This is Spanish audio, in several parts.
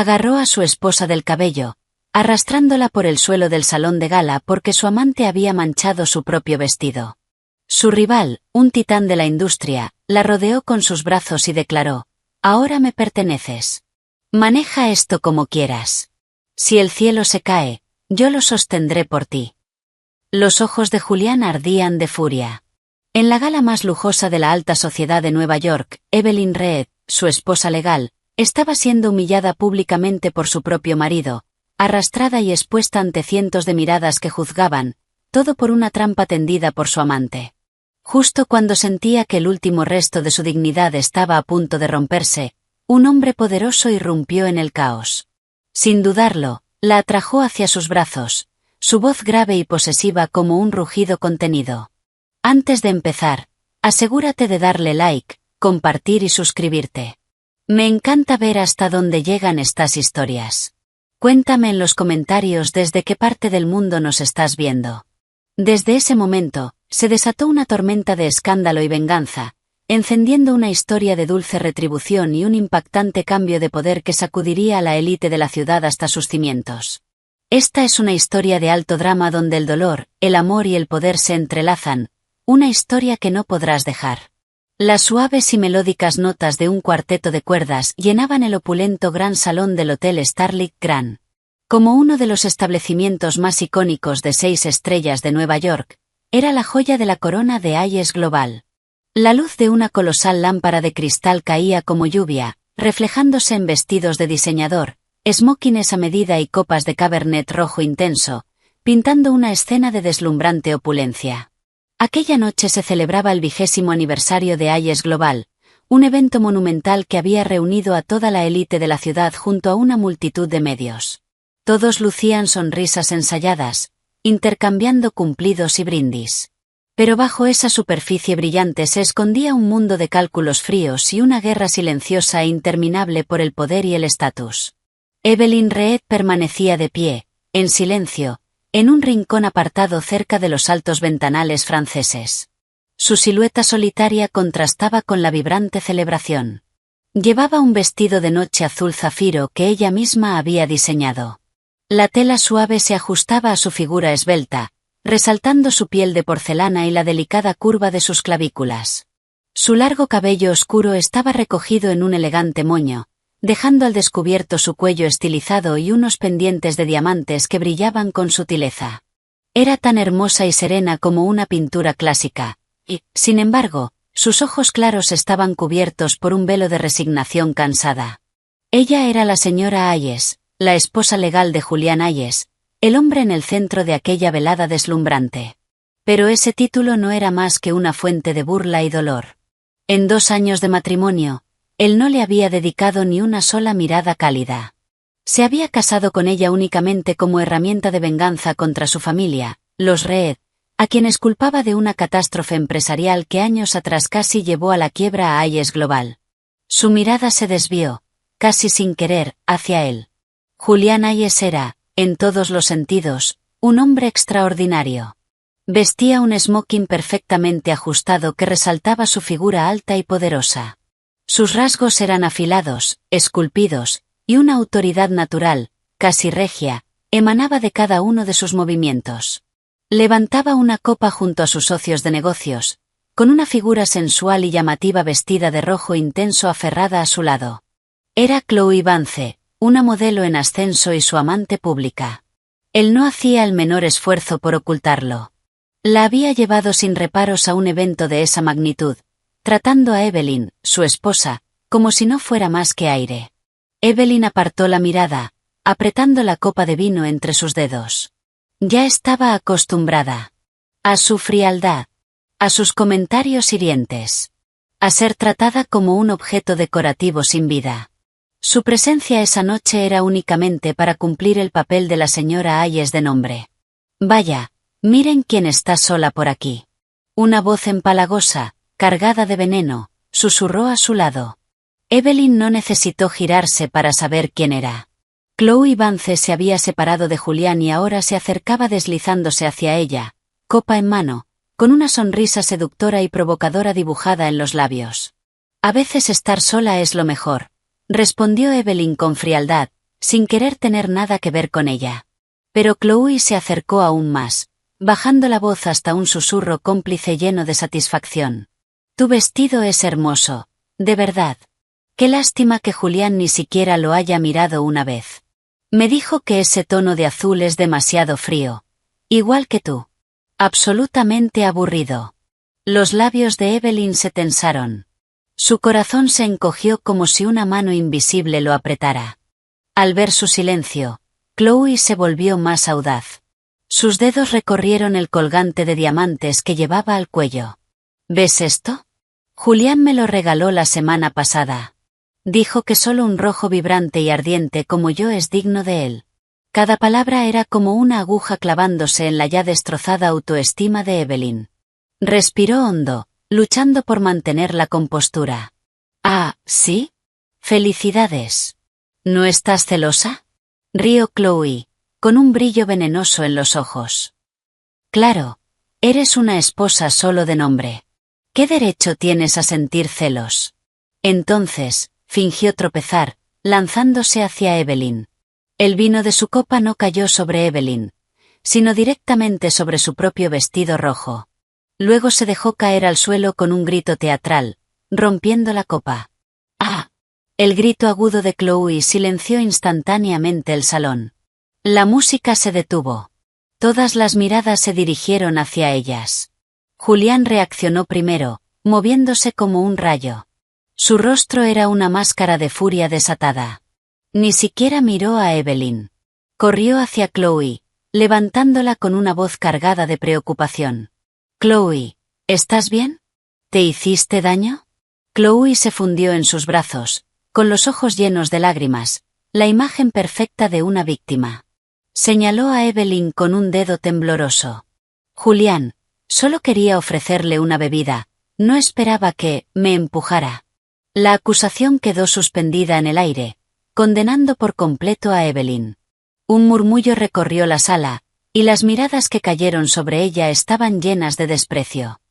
Agarró a su esposa del cabello, arrastrándola por el suelo del salón de gala porque su amante había manchado su propio vestido. Su rival, un titán de la industria, la rodeó con sus brazos y declaró: «Ahora me perteneces. Maneja esto como quieras. Si el cielo se cae, yo lo sostendré por ti». Los ojos de Julián ardían de furia. En la gala más lujosa de la alta sociedad de Nueva York, Evelyn Reed, su esposa legal, estaba siendo humillada públicamente por su propio marido, arrastrada y expuesta ante cientos de miradas que juzgaban, todo por una trampa tendida por su amante. Justo cuando sentía que el último resto de su dignidad estaba a punto de romperse, un hombre poderoso irrumpió en el caos. Sin dudarlo, la atrajo hacia sus brazos, su voz grave y posesiva como un rugido contenido. «Antes de empezar, asegúrate de darle like, compartir y suscribirte. Me encanta ver hasta dónde llegan estas historias. Cuéntame en los comentarios desde qué parte del mundo nos estás viendo». Desde ese momento, se desató una tormenta de escándalo y venganza, encendiendo una historia de dulce retribución y un impactante cambio de poder que sacudiría a la élite de la ciudad hasta sus cimientos. Esta es una historia de alto drama donde el dolor, el amor y el poder se entrelazan, una historia que no podrás dejar. Las suaves y melódicas notas de un cuarteto de cuerdas llenaban el opulento gran salón del Hotel Starlight Grand. Como uno de los establecimientos más icónicos de 6 estrellas de Nueva York, era la joya de la corona de Hayes Global. La luz de una colosal lámpara de cristal caía como lluvia, reflejándose en vestidos de diseñador, smokines a medida y copas de cabernet rojo intenso, pintando una escena de deslumbrante opulencia. Aquella noche se celebraba el 20º aniversario de Hayes Global, un evento monumental que había reunido a toda la élite de la ciudad junto a una multitud de medios. Todos lucían sonrisas ensayadas, intercambiando cumplidos y brindis. Pero bajo esa superficie brillante se escondía un mundo de cálculos fríos y una guerra silenciosa e interminable por el poder y el estatus. Evelyn Reed permanecía de pie, en silencio, en un rincón apartado cerca de los altos ventanales franceses. Su silueta solitaria contrastaba con la vibrante celebración. Llevaba un vestido de noche azul zafiro que ella misma había diseñado. La tela suave se ajustaba a su figura esbelta, resaltando su piel de porcelana y la delicada curva de sus clavículas. Su largo cabello oscuro estaba recogido en un elegante moño, dejando al descubierto su cuello estilizado y unos pendientes de diamantes que brillaban con sutileza. Era tan hermosa y serena como una pintura clásica, y, sin embargo, sus ojos claros estaban cubiertos por un velo de resignación cansada. Ella era la señora Hayes, la esposa legal de Julián Hayes, el hombre en el centro de aquella velada deslumbrante. Pero ese título no era más que una fuente de burla y dolor. En 2 años de matrimonio, él no le había dedicado ni una sola mirada cálida. Se había casado con ella únicamente como herramienta de venganza contra su familia, los Reed, a quienes culpaba de una catástrofe empresarial que años atrás casi llevó a la quiebra a Hayes Global. Su mirada se desvió, casi sin querer, hacia él. Julián Hayes era, en todos los sentidos, un hombre extraordinario. Vestía un smoking perfectamente ajustado que resaltaba su figura alta y poderosa. Sus rasgos eran afilados, esculpidos, y una autoridad natural, casi regia, emanaba de cada uno de sus movimientos. Levantaba una copa junto a sus socios de negocios, con una figura sensual y llamativa vestida de rojo intenso aferrada a su lado. Era Chloe Vance, una modelo en ascenso y su amante pública. Él no hacía el menor esfuerzo por ocultarlo. La había llevado sin reparos a un evento de esa magnitud, tratando a Evelyn, su esposa, como si no fuera más que aire. Evelyn apartó la mirada, apretando la copa de vino entre sus dedos. Ya estaba acostumbrada a su frialdad, a sus comentarios hirientes, a ser tratada como un objeto decorativo sin vida. Su presencia esa noche era únicamente para cumplir el papel de la señora Hayes de nombre. «Vaya, miren quién está sola por aquí». Una voz empalagosa, cargada de veneno, susurró a su lado. Evelyn no necesitó girarse para saber quién era. Chloe Vance se había separado de Julián y ahora se acercaba deslizándose hacia ella, copa en mano, con una sonrisa seductora y provocadora dibujada en los labios. «A veces estar sola es lo mejor», respondió Evelyn con frialdad, sin querer tener nada que ver con ella. Pero Chloe se acercó aún más, bajando la voz hasta un susurro cómplice lleno de satisfacción. Tu vestido es hermoso, de verdad. Qué lástima que Julián ni siquiera lo haya mirado una vez. Me dijo que ese tono de azul es demasiado frío. Igual que tú. Absolutamente aburrido. Los labios de Evelyn se tensaron. Su corazón se encogió como si una mano invisible lo apretara. Al ver su silencio, Chloe se volvió más audaz. Sus dedos recorrieron el colgante de diamantes que llevaba al cuello. ¿Ves esto? Julián me lo regaló la semana pasada. Dijo que solo un rojo vibrante y ardiente como yo es digno de él. Cada palabra era como una aguja clavándose en la ya destrozada autoestima de Evelyn. Respiró hondo, luchando por mantener la compostura. Ah, ¿sí? Felicidades. ¿No estás celosa? Rió Chloe, con un brillo venenoso en los ojos. Claro, eres una esposa solo de nombre. ¿Qué derecho tienes a sentir celos? Entonces, fingió tropezar, lanzándose hacia Evelyn. El vino de su copa no cayó sobre Evelyn, sino directamente sobre su propio vestido rojo. Luego se dejó caer al suelo con un grito teatral, rompiendo la copa. ¡Ah! El grito agudo de Chloe silenció instantáneamente el salón. La música se detuvo. Todas las miradas se dirigieron hacia ellas. Julián reaccionó primero, moviéndose como un rayo. Su rostro era una máscara de furia desatada. Ni siquiera miró a Evelyn. Corrió hacia Chloe, levantándola con una voz cargada de preocupación. Chloe, ¿estás bien? ¿Te hiciste daño? Chloe se fundió en sus brazos, con los ojos llenos de lágrimas, la imagen perfecta de una víctima. Señaló a Evelyn con un dedo tembloroso. Julián, solo quería ofrecerle una bebida, no esperaba que me empujara. La acusación quedó suspendida en el aire, condenando por completo a Evelyn. Un murmullo recorrió la sala, y las miradas que cayeron sobre ella estaban llenas de desprecio.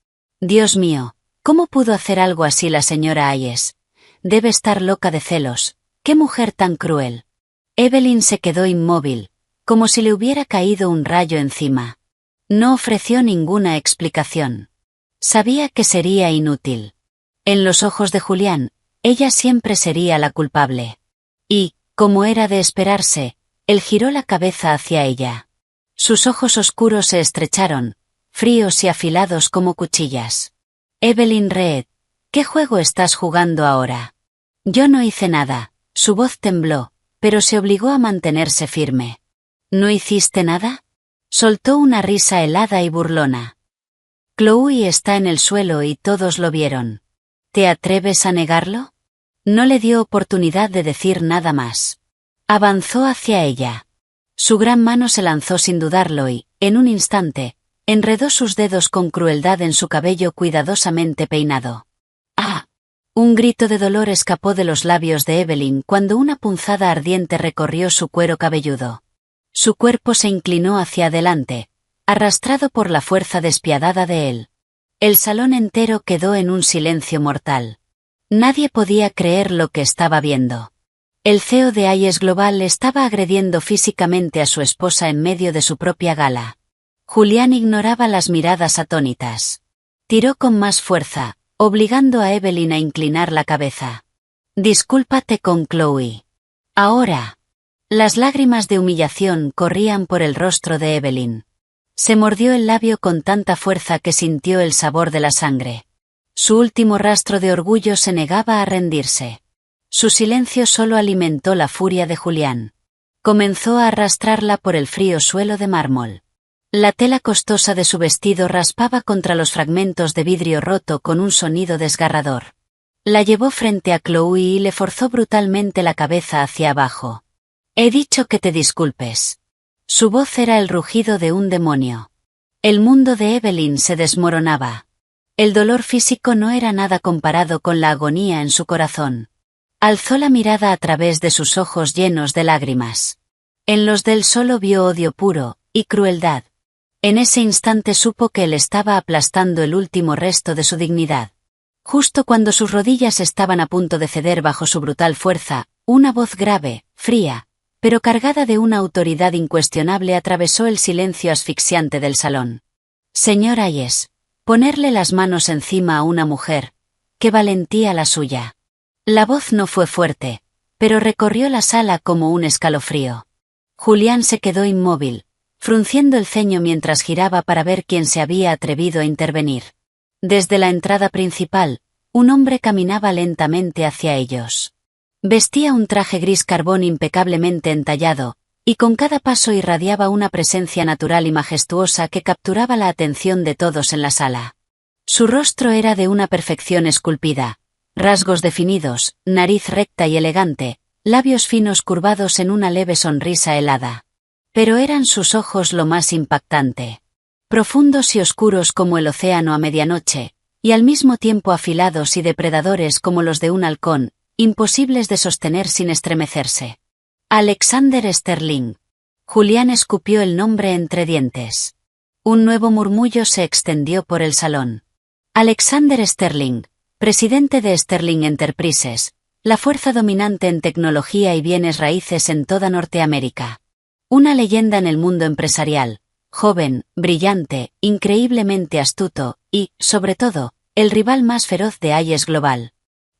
Dios mío, ¿cómo pudo hacer algo así la señora Hayes? Debe estar loca de celos. ¡Qué mujer tan cruel! Evelyn se quedó inmóvil, como si le hubiera caído un rayo encima. No ofreció ninguna explicación. Sabía que sería inútil. En los ojos de Julián, ella siempre sería la culpable. Y, como era de esperarse, él giró la cabeza hacia ella. Sus ojos oscuros se estrecharon, fríos y afilados como cuchillas. Evelyn Reed, ¿qué juego estás jugando ahora? Yo no hice nada. Su voz tembló, pero se obligó a mantenerse firme. ¿No hiciste nada? Soltó una risa helada y burlona. Chloe está en el suelo y todos lo vieron. ¿Te atreves a negarlo? No le dio oportunidad de decir nada más. Avanzó hacia ella. Su gran mano se lanzó sin dudarlo y, en un instante, enredó sus dedos con crueldad en su cabello cuidadosamente peinado. ¡Ah! Un grito de dolor escapó de los labios de Evelyn cuando una punzada ardiente recorrió su cuero cabelludo. Su cuerpo se inclinó hacia adelante, arrastrado por la fuerza despiadada de él. El salón entero quedó en un silencio mortal. Nadie podía creer lo que estaba viendo. El CEO de Hayes Global estaba agrediendo físicamente a su esposa en medio de su propia gala. Julián ignoraba las miradas atónitas. Tiró con más fuerza, obligando a Evelyn a inclinar la cabeza. Discúlpate con Chloe. Ahora. Las lágrimas de humillación corrían por el rostro de Evelyn. Se mordió el labio con tanta fuerza que sintió el sabor de la sangre. Su último rastro de orgullo se negaba a rendirse. Su silencio solo alimentó la furia de Julián. Comenzó a arrastrarla por el frío suelo de mármol. La tela costosa de su vestido raspaba contra los fragmentos de vidrio roto con un sonido desgarrador. La llevó frente a Chloe y le forzó brutalmente la cabeza hacia abajo. He dicho que te disculpes. Su voz era el rugido de un demonio. El mundo de Evelyn se desmoronaba. El dolor físico no era nada comparado con la agonía en su corazón. Alzó la mirada a través de sus ojos llenos de lágrimas. En los del solo vio odio puro, y crueldad. En ese instante supo que él estaba aplastando el último resto de su dignidad. Justo cuando sus rodillas estaban a punto de ceder bajo su brutal fuerza, una voz grave, fría, pero cargada de una autoridad incuestionable atravesó el silencio asfixiante del salón. Señor Hayes, ponerle las manos encima a una mujer, qué valentía la suya. La voz no fue fuerte, pero recorrió la sala como un escalofrío. Julián se quedó inmóvil, frunciendo el ceño mientras giraba para ver quién se había atrevido a intervenir. Desde la entrada principal, un hombre caminaba lentamente hacia ellos. Vestía un traje gris carbón impecablemente entallado, y con cada paso irradiaba una presencia natural y majestuosa que capturaba la atención de todos en la sala. Su rostro era de una perfección esculpida, rasgos definidos, nariz recta y elegante, labios finos curvados en una leve sonrisa helada. Pero eran sus ojos lo más impactante. Profundos y oscuros como el océano a medianoche, y al mismo tiempo afilados y depredadores como los de un halcón, imposibles de sostener sin estremecerse. Alexander Sterling. Julián escupió el nombre entre dientes. Un nuevo murmullo se extendió por el salón. Alexander Sterling, presidente de Sterling Enterprises, la fuerza dominante en tecnología y bienes raíces en toda Norteamérica. Una leyenda en el mundo empresarial, joven, brillante, increíblemente astuto, y, sobre todo, el rival más feroz de Hayes Global.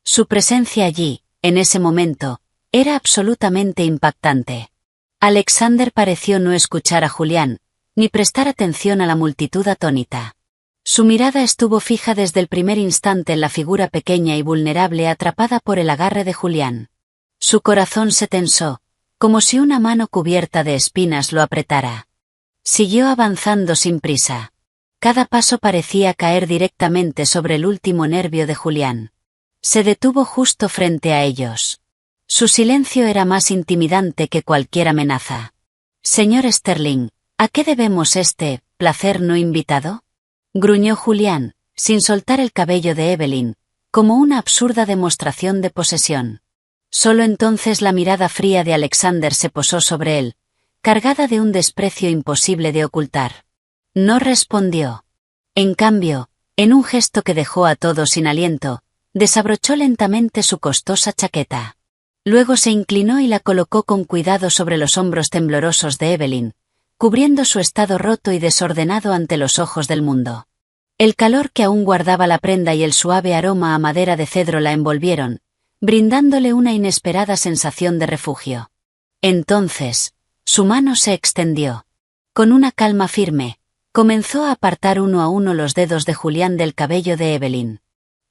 Su presencia allí, en ese momento, era absolutamente impactante. Alexander pareció no escuchar a Julián, ni prestar atención a la multitud atónita. Su mirada estuvo fija desde el primer instante en la figura pequeña y vulnerable atrapada por el agarre de Julián. Su corazón se tensó, como si una mano cubierta de espinas lo apretara. Siguió avanzando sin prisa. Cada paso parecía caer directamente sobre el último nervio de Julián. Se detuvo justo frente a ellos. Su silencio era más intimidante que cualquier amenaza. Señor Sterling, ¿a qué debemos este placer no invitado? Gruñó Julián, sin soltar el cabello de Evelyn, como una absurda demostración de posesión. Solo entonces la mirada fría de Alexander se posó sobre él, cargada de un desprecio imposible de ocultar. No respondió. En cambio, en un gesto que dejó a todos sin aliento, desabrochó lentamente su costosa chaqueta. Luego se inclinó y la colocó con cuidado sobre los hombros temblorosos de Evelyn, cubriendo su estado roto y desordenado ante los ojos del mundo. El calor que aún guardaba la prenda y el suave aroma a madera de cedro la envolvieron, brindándole una inesperada sensación de refugio. Entonces, su mano se extendió. Con una calma firme, comenzó a apartar uno a uno los dedos de Julián del cabello de Evelyn.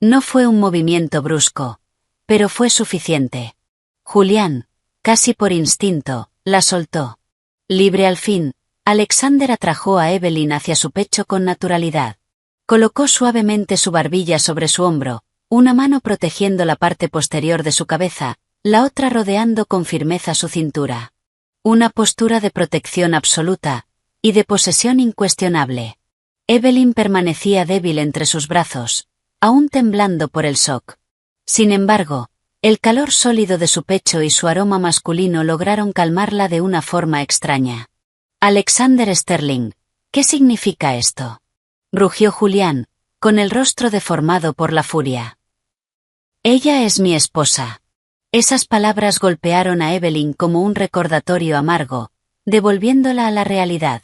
No fue un movimiento brusco, pero fue suficiente. Julián, casi por instinto, la soltó. Libre al fin, Alexander atrajo a Evelyn hacia su pecho con naturalidad. Colocó suavemente su barbilla sobre su hombro, una mano protegiendo la parte posterior de su cabeza, la otra rodeando con firmeza su cintura. Una postura de protección absoluta, y de posesión incuestionable. Evelyn permanecía débil entre sus brazos, aún temblando por el shock. Sin embargo, el calor sólido de su pecho y su aroma masculino lograron calmarla de una forma extraña. Alexander Sterling, ¿qué significa esto? Rugió Julián, con el rostro deformado por la furia. Ella es mi esposa. Esas palabras golpearon a Evelyn como un recordatorio amargo, devolviéndola a la realidad.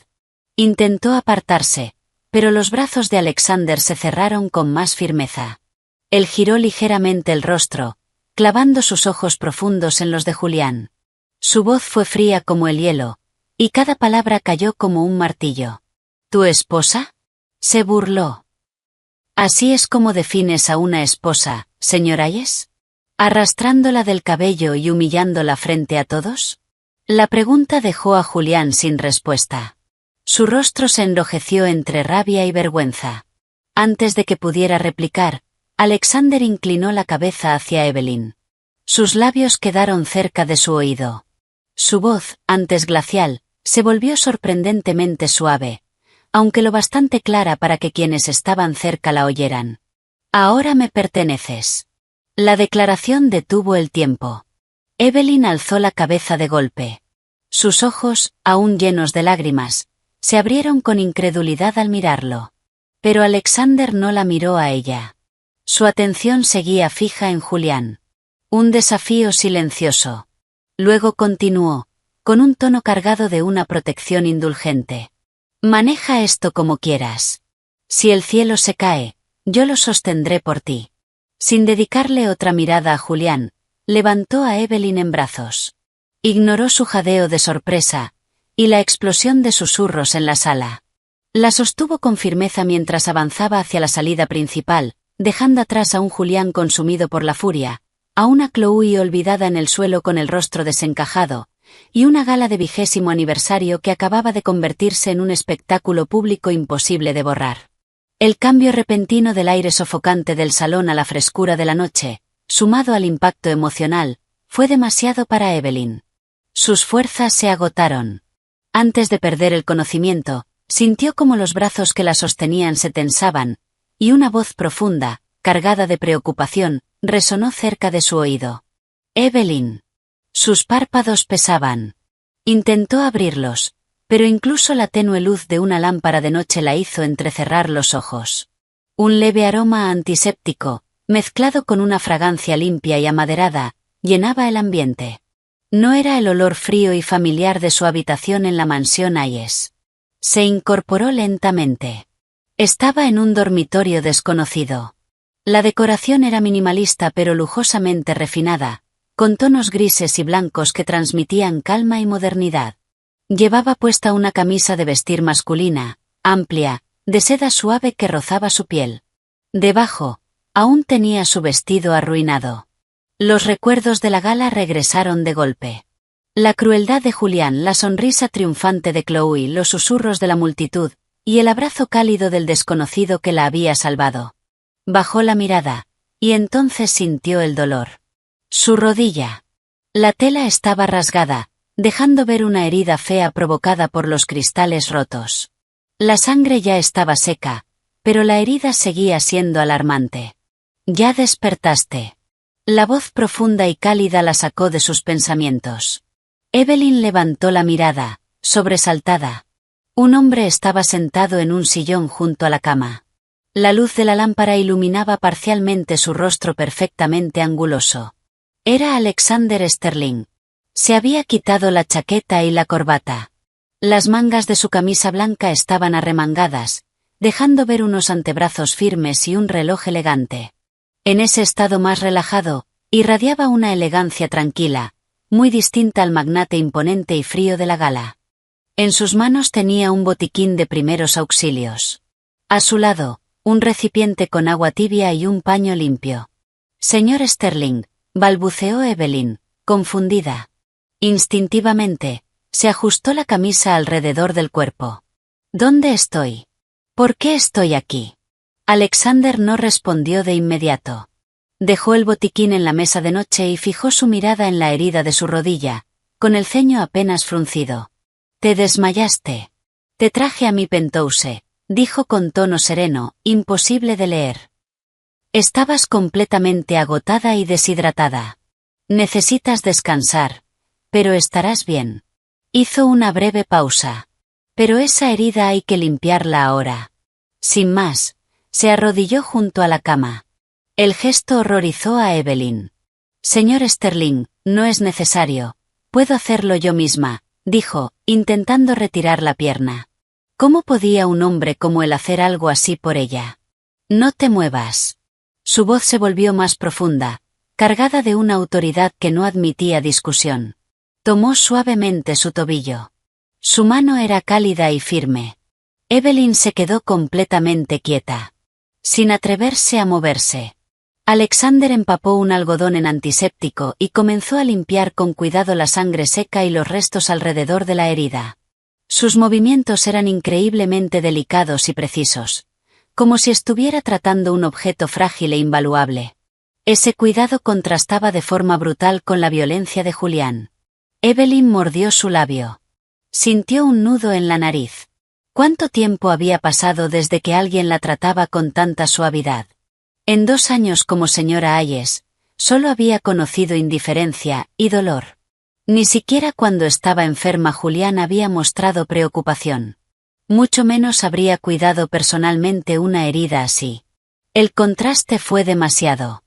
Intentó apartarse, pero los brazos de Alexander se cerraron con más firmeza. Él giró ligeramente el rostro, clavando sus ojos profundos en los de Julián. Su voz fue fría como el hielo, y cada palabra cayó como un martillo. ¿Tu esposa? Se burló. ¿Así es como defines a una esposa, señor Hayes? ¿Arrastrándola del cabello y humillándola frente a todos? La pregunta dejó a Julián sin respuesta. Su rostro se enrojeció entre rabia y vergüenza. Antes de que pudiera replicar, Alexander inclinó la cabeza hacia Evelyn. Sus labios quedaron cerca de su oído. Su voz, antes glacial, se volvió sorprendentemente suave, aunque lo bastante clara para que quienes estaban cerca la oyeran. Ahora me perteneces. La declaración detuvo el tiempo. Evelyn alzó la cabeza de golpe. Sus ojos, aún llenos de lágrimas, se abrieron con incredulidad al mirarlo. Pero Alexander no la miró a ella. Su atención seguía fija en Julián. Un desafío silencioso. Luego continuó, con un tono cargado de una protección indulgente. Maneja esto como quieras. Si el cielo se cae, yo lo sostendré por ti. Sin dedicarle otra mirada a Julián, levantó a Evelyn en brazos. Ignoró su jadeo de sorpresa, y la explosión de susurros en la sala. La sostuvo con firmeza mientras avanzaba hacia la salida principal, dejando atrás a un Julián consumido por la furia, a una Chloe olvidada en el suelo con el rostro desencajado, y una gala de 20º aniversario que acababa de convertirse en un espectáculo público imposible de borrar. El cambio repentino del aire sofocante del salón a la frescura de la noche, sumado al impacto emocional, fue demasiado para Evelyn. Sus fuerzas se agotaron. Antes de perder el conocimiento, sintió como los brazos que la sostenían se tensaban, y una voz profunda, cargada de preocupación, resonó cerca de su oído. «Evelyn». Sus párpados pesaban. Intentó abrirlos, pero incluso la tenue luz de una lámpara de noche la hizo entrecerrar los ojos. Un leve aroma antiséptico, mezclado con una fragancia limpia y amaderada, llenaba el ambiente. No era el olor frío y familiar de su habitación en la mansión Hayes. Se incorporó lentamente. Estaba en un dormitorio desconocido. La decoración era minimalista pero lujosamente refinada, con tonos grises y blancos que transmitían calma y modernidad. Llevaba puesta una camisa de vestir masculina, amplia, de seda suave que rozaba su piel. Debajo, aún tenía su vestido arruinado. Los recuerdos de la gala regresaron de golpe. La crueldad de Julián, la sonrisa triunfante de Chloe, los susurros de la multitud, y el abrazo cálido del desconocido que la había salvado. Bajó la mirada, y entonces sintió el dolor. Su rodilla. La tela estaba rasgada, dejando ver una herida fea provocada por los cristales rotos. La sangre ya estaba seca, pero la herida seguía siendo alarmante. «Ya despertaste». La voz profunda y cálida la sacó de sus pensamientos. Evelyn levantó la mirada, sobresaltada. Un hombre estaba sentado en un sillón junto a la cama. La luz de la lámpara iluminaba parcialmente su rostro perfectamente anguloso. Era Alexander Sterling. Se había quitado la chaqueta y la corbata. Las mangas de su camisa blanca estaban arremangadas, dejando ver unos antebrazos firmes y un reloj elegante. En ese estado más relajado, irradiaba una elegancia tranquila, muy distinta al magnate imponente y frío de la gala. En sus manos tenía un botiquín de primeros auxilios. A su lado, un recipiente con agua tibia y un paño limpio. «Señor Sterling», balbuceó Evelyn, confundida. Instintivamente, se ajustó la camisa alrededor del cuerpo. «¿Dónde estoy? ¿Por qué estoy aquí?» Alexander no respondió de inmediato. Dejó el botiquín en la mesa de noche y fijó su mirada en la herida de su rodilla, con el ceño apenas fruncido. «Te desmayaste. Te traje a mi Penthouse», dijo con tono sereno, imposible de leer. «Estabas completamente agotada y deshidratada. Necesitas descansar, pero estarás bien». Hizo una breve pausa. «Pero esa herida hay que limpiarla ahora». Sin más, se arrodilló junto a la cama. El gesto horrorizó a Evelyn. «Señor Sterling, no es necesario. Puedo hacerlo yo misma», dijo, intentando retirar la pierna. ¿Cómo podía un hombre como él hacer algo así por ella? «No te muevas». Su voz se volvió más profunda, cargada de una autoridad que no admitía discusión. Tomó suavemente su tobillo. Su mano era cálida y firme. Evelyn se quedó completamente quieta, sin atreverse a moverse. Alexander empapó un algodón en antiséptico y comenzó a limpiar con cuidado la sangre seca y los restos alrededor de la herida. Sus movimientos eran increíblemente delicados y precisos, como si estuviera tratando un objeto frágil e invaluable. Ese cuidado contrastaba de forma brutal con la violencia de Julián. Evelyn mordió su labio. Sintió un nudo en la nariz. ¿Cuánto tiempo había pasado desde que alguien la trataba con tanta suavidad? En 2 años como señora Hayes, solo había conocido indiferencia y dolor. Ni siquiera cuando estaba enferma Julián había mostrado preocupación. Mucho menos habría cuidado personalmente una herida así. El contraste fue demasiado.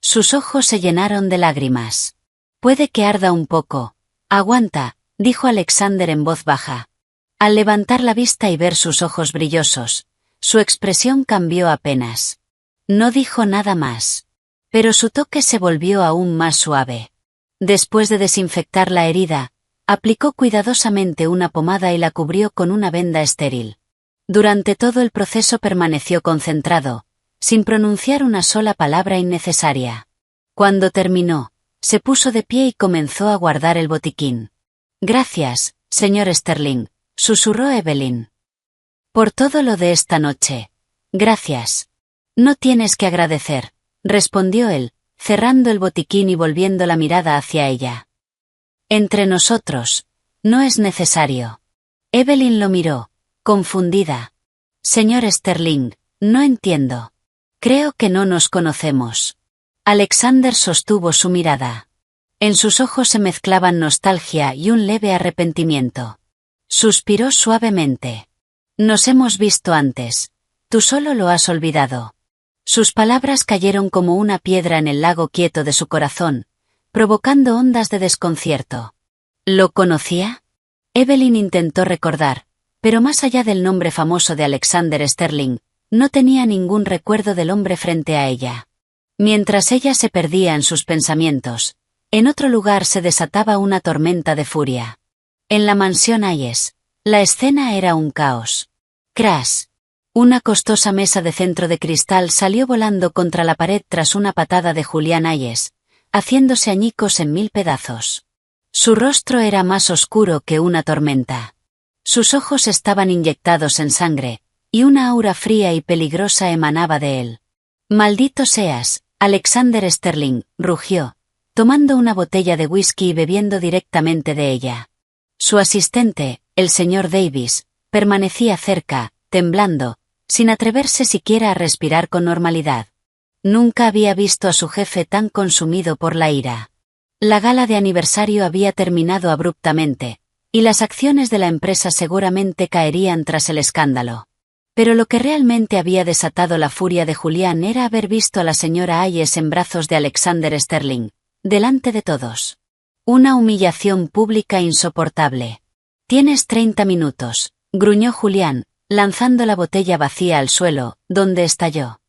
Sus ojos se llenaron de lágrimas. «Puede que arda un poco. Aguanta», dijo Alexander en voz baja. Al levantar la vista y ver sus ojos brillosos, su expresión cambió apenas. No dijo nada más. Pero su toque se volvió aún más suave. Después de desinfectar la herida, aplicó cuidadosamente una pomada y la cubrió con una venda estéril. Durante todo el proceso permaneció concentrado, sin pronunciar una sola palabra innecesaria. Cuando terminó, se puso de pie y comenzó a guardar el botiquín. Gracias, señor Sterling, susurró Evelyn. Por todo lo de esta noche. Gracias. No tienes que agradecer, respondió él, cerrando el botiquín y volviendo la mirada hacia ella. Entre nosotros, no es necesario. Evelyn lo miró, confundida. Señor Sterling, no entiendo. Creo que no nos conocemos. Alexander sostuvo su mirada. En sus ojos se mezclaban nostalgia y un leve arrepentimiento. Suspiró suavemente. Nos hemos visto antes. Tú solo lo has olvidado. Sus palabras cayeron como una piedra en el lago quieto de su corazón, provocando ondas de desconcierto. ¿Lo conocía? Evelyn intentó recordar, pero más allá del nombre famoso de Alexander Sterling, no tenía ningún recuerdo del hombre frente a ella. Mientras ella se perdía en sus pensamientos, en otro lugar se desataba una tormenta de furia. En la mansión Hayes, la escena era un caos. Crash. Una costosa mesa de centro de cristal salió volando contra la pared tras una patada de Julián Hayes, haciéndose añicos en 1000 pedazos. Su rostro era más oscuro que una tormenta. Sus ojos estaban inyectados en sangre, y una aura fría y peligrosa emanaba de él. Maldito seas, Alexander Sterling, rugió, tomando una botella de whisky y bebiendo directamente de ella. Su asistente, el señor Davis, permanecía cerca, temblando, sin atreverse siquiera a respirar con normalidad. Nunca había visto a su jefe tan consumido por la ira. La gala de aniversario había terminado abruptamente, y las acciones de la empresa seguramente caerían tras el escándalo. Pero lo que realmente había desatado la furia de Julián era haber visto a la señora Hayes en brazos de Alexander Sterling, delante de todos. Una humillación pública insoportable. Tienes 30 minutos, gruñó Julián, lanzando la botella vacía al suelo, donde estalló.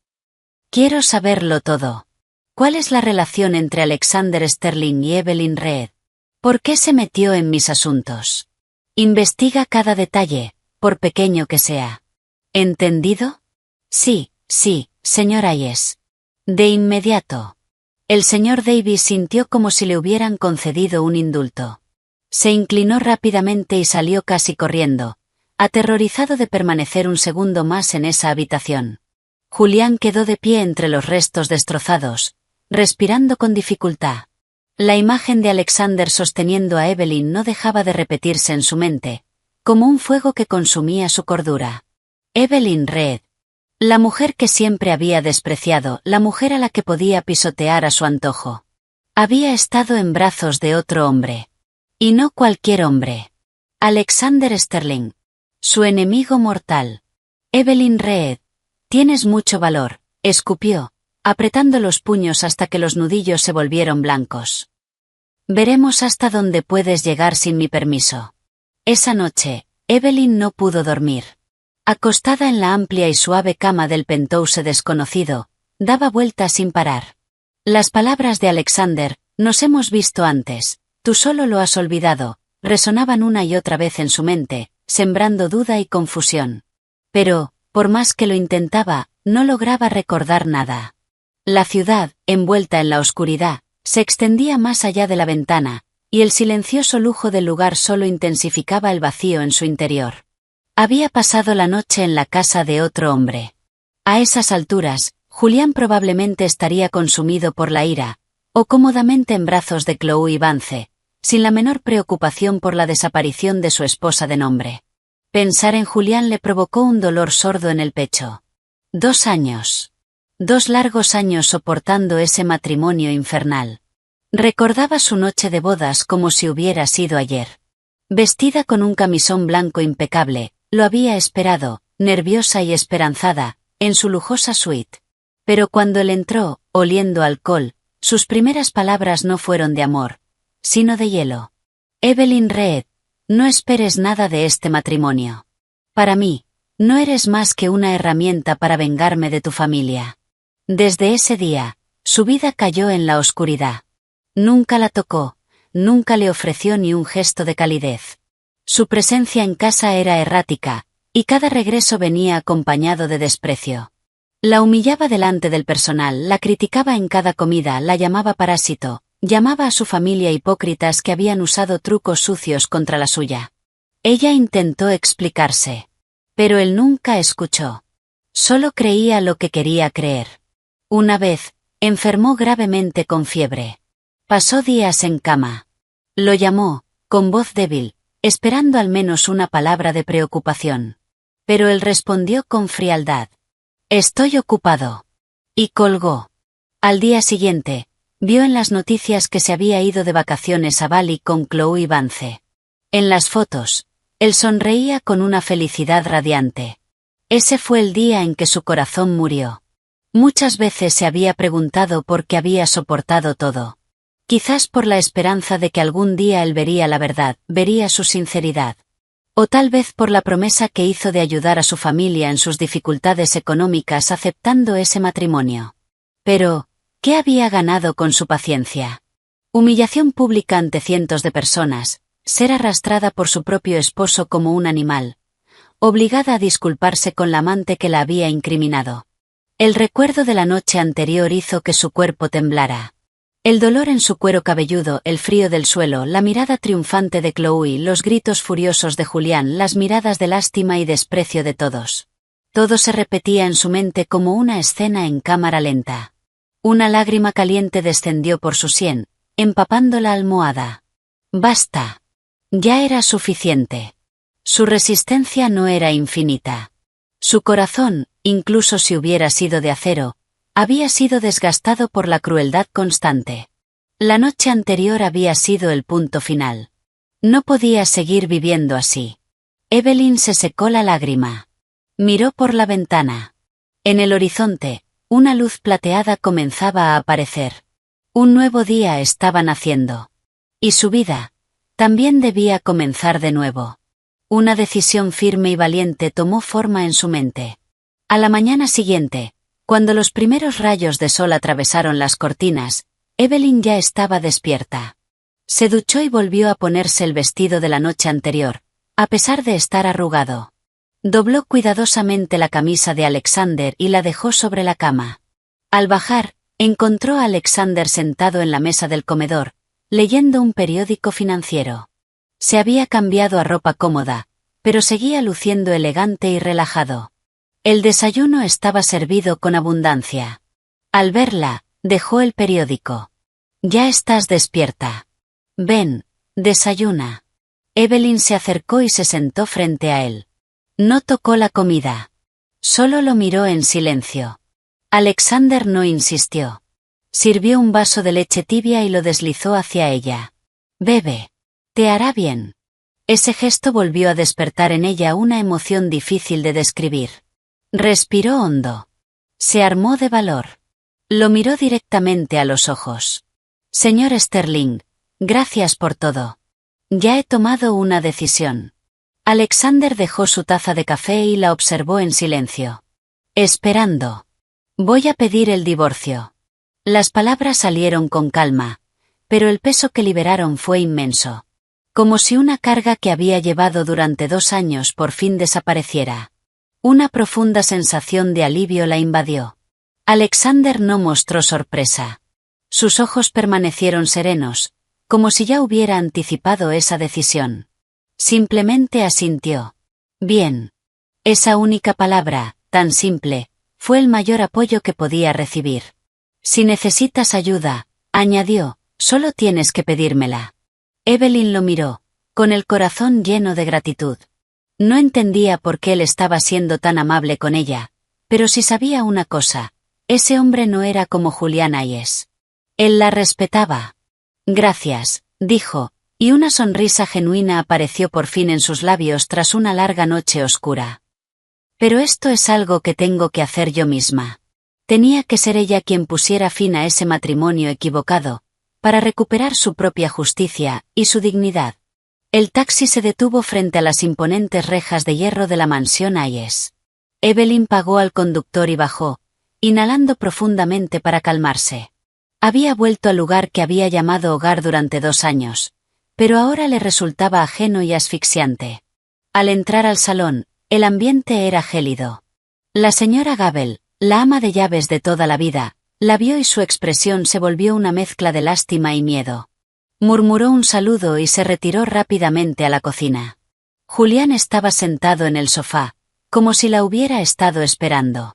Quiero saberlo todo. ¿Cuál es la relación entre Alexander Sterling y Evelyn Reed? ¿Por qué se metió en mis asuntos? Investiga cada detalle, por pequeño que sea. ¿Entendido? Sí, señor Hayes. De inmediato. El señor Davis sintió como si le hubieran concedido un indulto. Se inclinó rápidamente y salió casi corriendo, aterrorizado de permanecer un segundo más en esa habitación. Julián quedó de pie entre los restos destrozados, respirando con dificultad. La imagen de Alexander sosteniendo a Evelyn no dejaba de repetirse en su mente, como un fuego que consumía su cordura. Evelyn Reed. La mujer que siempre había despreciado, la mujer a la que podía pisotear a su antojo. Había estado en brazos de otro hombre. Y no cualquier hombre. Alexander Sterling. Su enemigo mortal. Evelyn Reed. Tienes mucho valor, escupió, apretando los puños hasta que los nudillos se volvieron blancos. Veremos hasta dónde puedes llegar sin mi permiso. Esa noche, Evelyn no pudo dormir. Acostada en la amplia y suave cama del penthouse desconocido, daba vueltas sin parar. Las palabras de Alexander, nos hemos visto antes, tú solo lo has olvidado, resonaban una y otra vez en su mente, sembrando duda y confusión. Pero, por más que lo intentaba, no lograba recordar nada. La ciudad, envuelta en la oscuridad, se extendía más allá de la ventana, y el silencioso lujo del lugar solo intensificaba el vacío en su interior. Había pasado la noche en la casa de otro hombre. A esas alturas, Julián probablemente estaría consumido por la ira, o cómodamente en brazos de Chloe Vance, sin la menor preocupación por la desaparición de su esposa de nombre. Pensar en Julián le provocó un dolor sordo en el pecho. 2 años. 2 largos años soportando ese matrimonio infernal. Recordaba su noche de bodas como si hubiera sido ayer. Vestida con un camisón blanco impecable, lo había esperado, nerviosa y esperanzada, en su lujosa suite. Pero cuando él entró, oliendo alcohol, sus primeras palabras no fueron de amor, sino de hielo. Evelyn Reed, No esperes nada de este matrimonio. Para mí, no eres más que una herramienta para vengarme de tu familia. Desde ese día, su vida cayó en la oscuridad. Nunca la tocó, nunca le ofreció ni un gesto de calidez. Su presencia en casa era errática, y cada regreso venía acompañado de desprecio. La humillaba delante del personal, la criticaba en cada comida, la llamaba parásito, llamaba a su familia hipócritas que habían usado trucos sucios contra la suya. Ella intentó explicarse. Pero él nunca escuchó. Solo creía lo que quería creer. Una vez, enfermó gravemente con fiebre. Pasó días en cama. Lo llamó, con voz débil, esperando al menos una palabra de preocupación. Pero él respondió con frialdad. «Estoy ocupado». Y colgó. Al día siguiente, vio en las noticias que se había ido de vacaciones a Bali con Chloe Vance. En las fotos, él sonreía con una felicidad radiante. Ese fue el día en que su corazón murió. Muchas veces se había preguntado por qué había soportado todo. Quizás por la esperanza de que algún día él vería la verdad, vería su sinceridad. O tal vez por la promesa que hizo de ayudar a su familia en sus dificultades económicas aceptando ese matrimonio. Pero, ¿qué había ganado con su paciencia? Humillación pública ante cientos de personas, ser arrastrada por su propio esposo como un animal, obligada a disculparse con la amante que la había incriminado. El recuerdo de la noche anterior hizo que su cuerpo temblara. El dolor en su cuero cabelludo, el frío del suelo, la mirada triunfante de Chloe, los gritos furiosos de Julián, las miradas de lástima y desprecio de todos. Todo se repetía en su mente como una escena en cámara lenta. Una lágrima caliente descendió por su sien, empapando la almohada. Basta. Ya era suficiente. Su resistencia no era infinita. Su corazón, incluso si hubiera sido de acero, había sido desgastado por la crueldad constante. La noche anterior había sido el punto final. No podía seguir viviendo así. Evelyn se secó la lágrima. Miró por la ventana. En el horizonte, una luz plateada comenzaba a aparecer. Un nuevo día estaba naciendo. Y su vida también debía comenzar de nuevo. Una decisión firme y valiente tomó forma en su mente. A la mañana siguiente, cuando los primeros rayos de sol atravesaron las cortinas, Evelyn ya estaba despierta. Se duchó y volvió a ponerse el vestido de la noche anterior, a pesar de estar arrugado. Dobló cuidadosamente la camisa de Alexander y la dejó sobre la cama. Al bajar, encontró a Alexander sentado en la mesa del comedor, leyendo un periódico financiero. Se había cambiado a ropa cómoda, pero seguía luciendo elegante y relajado. El desayuno estaba servido con abundancia. Al verla, dejó el periódico. «Ya estás despierta. Ven, desayuna». Evelyn se acercó y se sentó frente a él. No tocó la comida. Solo lo miró en silencio. Alexander no insistió. Sirvió un vaso de leche tibia y lo deslizó hacia ella. «Bebe. Te hará bien». Ese gesto volvió a despertar en ella una emoción difícil de describir. Respiró hondo. Se armó de valor. Lo miró directamente a los ojos. «Señor Sterling, gracias por todo. Ya he tomado una decisión». Alexander dejó su taza de café y la observó en silencio. «Esperando. Voy a pedir el divorcio». Las palabras salieron con calma, pero el peso que liberaron fue inmenso. Como si una carga que había llevado durante 2 años por fin desapareciera. Una profunda sensación de alivio la invadió. Alexander no mostró sorpresa. Sus ojos permanecieron serenos, como si ya hubiera anticipado esa decisión. Simplemente asintió. «Bien». Esa única palabra, tan simple, fue el mayor apoyo que podía recibir. «Si necesitas ayuda», añadió, «solo tienes que pedírmela». Evelyn lo miró, con el corazón lleno de gratitud. No entendía por qué él estaba siendo tan amable con ella, pero sí sabía una cosa, ese hombre no era como Julián Hayes. Él la respetaba. «Gracias», dijo, y una sonrisa genuina apareció por fin en sus labios tras una larga noche oscura. «Pero esto es algo que tengo que hacer yo misma». Tenía que ser ella quien pusiera fin a ese matrimonio equivocado, para recuperar su propia justicia y su dignidad. El taxi se detuvo frente a las imponentes rejas de hierro de la mansión Hayes. Evelyn pagó al conductor y bajó, inhalando profundamente para calmarse. Había vuelto al lugar que había llamado hogar durante 2 años, pero ahora le resultaba ajeno y asfixiante. Al entrar al salón, el ambiente era gélido. La señora Gabel, la ama de llaves de toda la vida, la vio y su expresión se volvió una mezcla de lástima y miedo. Murmuró un saludo y se retiró rápidamente a la cocina. Julián estaba sentado en el sofá, como si la hubiera estado esperando.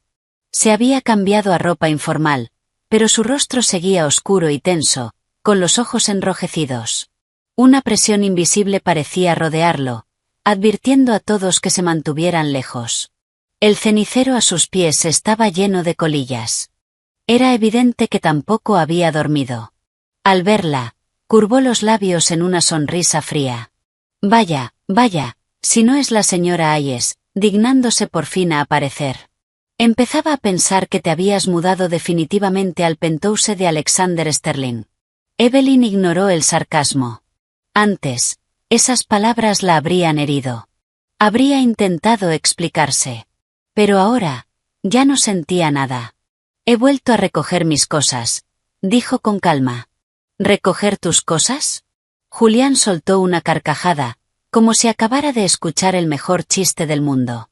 Se había cambiado a ropa informal, pero su rostro seguía oscuro y tenso, con los ojos enrojecidos. Una presión invisible parecía rodearlo, advirtiendo a todos que se mantuvieran lejos. El cenicero a sus pies estaba lleno de colillas. Era evidente que tampoco había dormido. Al verla, curvó los labios en una sonrisa fría. Vaya, si no es la señora Hayes, dignándose por fin a aparecer. Empezaba a pensar que te habías mudado definitivamente al penthouse de Alexander Sterling. Evelyn ignoró el sarcasmo. Antes, esas palabras la habrían herido. Habría intentado explicarse. Pero ahora, ya no sentía nada. He vuelto a recoger mis cosas, dijo con calma. ¿Recoger tus cosas? Julián soltó una carcajada, como si acabara de escuchar el mejor chiste del mundo.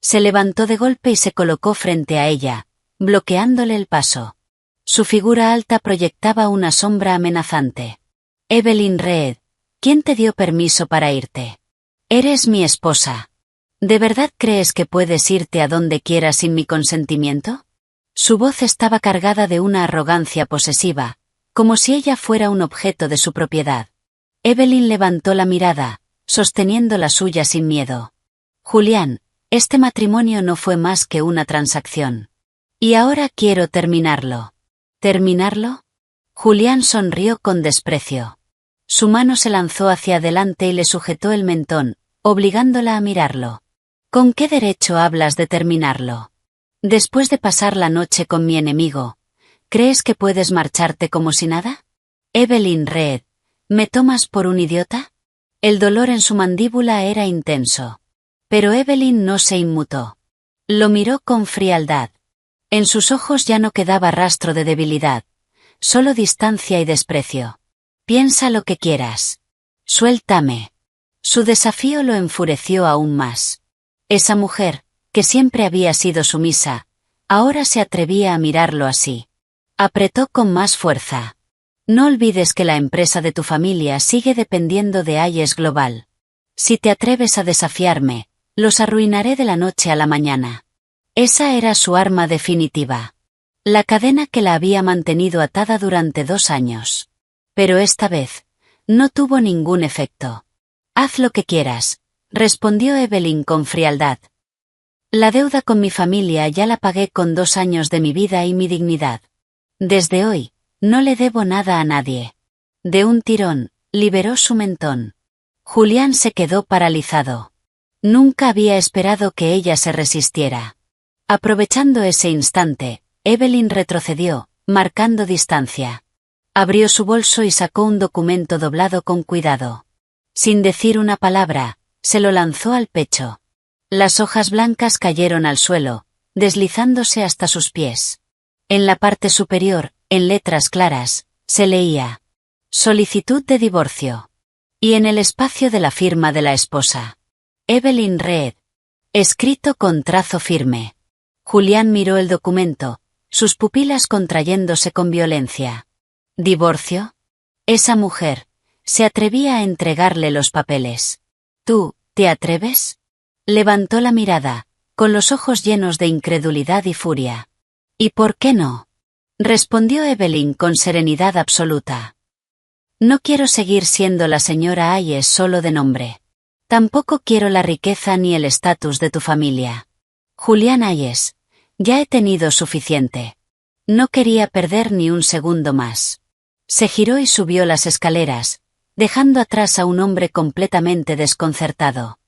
Se levantó de golpe y se colocó frente a ella, bloqueándole el paso. Su figura alta proyectaba una sombra amenazante. Evelyn Reed, ¿quién te dio permiso para irte? Eres mi esposa. ¿De verdad crees que puedes irte a donde quieras sin mi consentimiento? Su voz estaba cargada de una arrogancia posesiva, como si ella fuera un objeto de su propiedad. Evelyn levantó la mirada, sosteniendo la suya sin miedo. Julián, este matrimonio no fue más que una transacción. Y ahora quiero terminarlo. ¿Terminarlo? Julián sonrió con desprecio. Su mano se lanzó hacia adelante y le sujetó el mentón, obligándola a mirarlo. ¿Con qué derecho hablas de terminarlo? Después de pasar la noche con mi enemigo, ¿crees que puedes marcharte como si nada? Evelyn Reed, ¿me tomas por un idiota? El dolor en su mandíbula era intenso. Pero Evelyn no se inmutó. Lo miró con frialdad. En sus ojos ya no quedaba rastro de debilidad, solo distancia y desprecio. Piensa lo que quieras. Suéltame. Su desafío lo enfureció aún más. Esa mujer, que siempre había sido sumisa, ahora se atrevía a mirarlo así. Apretó con más fuerza. No olvides que la empresa de tu familia sigue dependiendo de Hayes Global. Si te atreves a desafiarme, los arruinaré de la noche a la mañana. Esa era su arma definitiva. La cadena que la había mantenido atada durante 2 años. Pero esta vez, no tuvo ningún efecto. Haz lo que quieras, respondió Evelyn con frialdad. La deuda con mi familia ya la pagué con 2 años de mi vida y mi dignidad. Desde hoy, no le debo nada a nadie. De un tirón, liberó su mentón. Julián se quedó paralizado. Nunca había esperado que ella se resistiera. Aprovechando ese instante, Evelyn retrocedió, marcando distancia. Abrió su bolso y sacó un documento doblado con cuidado. Sin decir una palabra, se lo lanzó al pecho. Las hojas blancas cayeron al suelo, deslizándose hasta sus pies. En la parte superior, en letras claras, se leía: solicitud de divorcio. Y en el espacio de la firma de la esposa: Evelyn Reed. Escrito con trazo firme. Julián miró el documento, sus pupilas contrayéndose con violencia. ¿Divorcio? Esa mujer se atrevía a entregarle los papeles. ¿Tú, te atreves? Levantó la mirada, con los ojos llenos de incredulidad y furia. ¿Y por qué no? Respondió Evelyn con serenidad absoluta. No quiero seguir siendo la señora Hayes solo de nombre. Tampoco quiero la riqueza ni el estatus de tu familia. Julián Hayes, ya he tenido suficiente. No quería perder ni un segundo más. Se giró y subió las escaleras, dejando atrás a un hombre completamente desconcertado.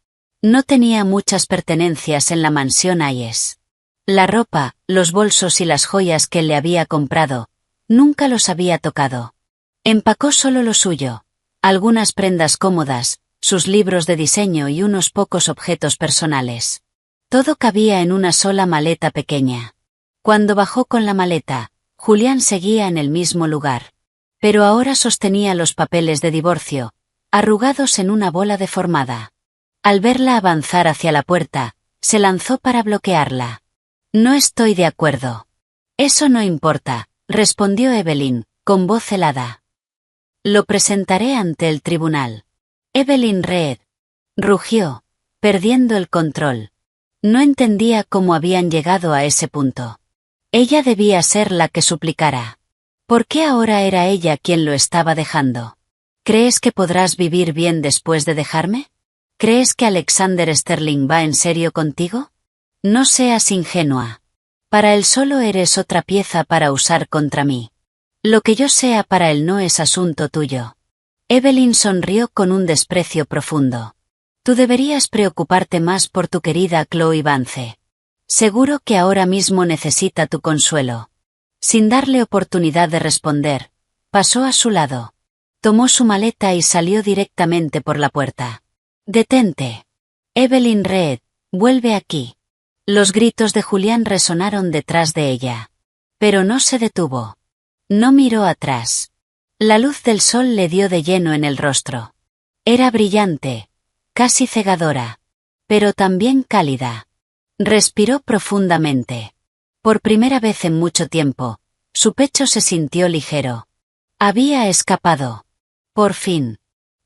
No tenía muchas pertenencias en la mansión Hayes. La ropa, los bolsos y las joyas que él le había comprado, nunca los había tocado. Empacó solo lo suyo, algunas prendas cómodas, sus libros de diseño y unos pocos objetos personales. Todo cabía en una sola maleta pequeña. Cuando bajó con la maleta, Julián seguía en el mismo lugar. Pero ahora sostenía los papeles de divorcio, arrugados en una bola deformada. Al verla avanzar hacia la puerta, se lanzó para bloquearla. No estoy de acuerdo. Eso no importa, respondió Evelyn, con voz helada. Lo presentaré ante el tribunal. Evelyn Reed rugió, perdiendo el control. No entendía cómo habían llegado a ese punto. Ella debía ser la que suplicara. ¿Por qué ahora era ella quien lo estaba dejando? ¿Crees que podrás vivir bien después de dejarme? ¿Crees que Alexander Sterling va en serio contigo? No seas ingenua. Para él solo eres otra pieza para usar contra mí. Lo que yo sea para él no es asunto tuyo. Evelyn sonrió con un desprecio profundo. Tú deberías preocuparte más por tu querida Chloe Vance. Seguro que ahora mismo necesita tu consuelo. Sin darle oportunidad de responder, pasó a su lado. Tomó su maleta y salió directamente por la puerta. «Detente. Evelyn Reed, vuelve aquí». Los gritos de Julián resonaron detrás de ella. Pero no se detuvo. No miró atrás. La luz del sol le dio de lleno en el rostro. Era brillante, casi cegadora, pero también cálida. Respiró profundamente. Por primera vez en mucho tiempo, su pecho se sintió ligero. Había escapado. Por fin.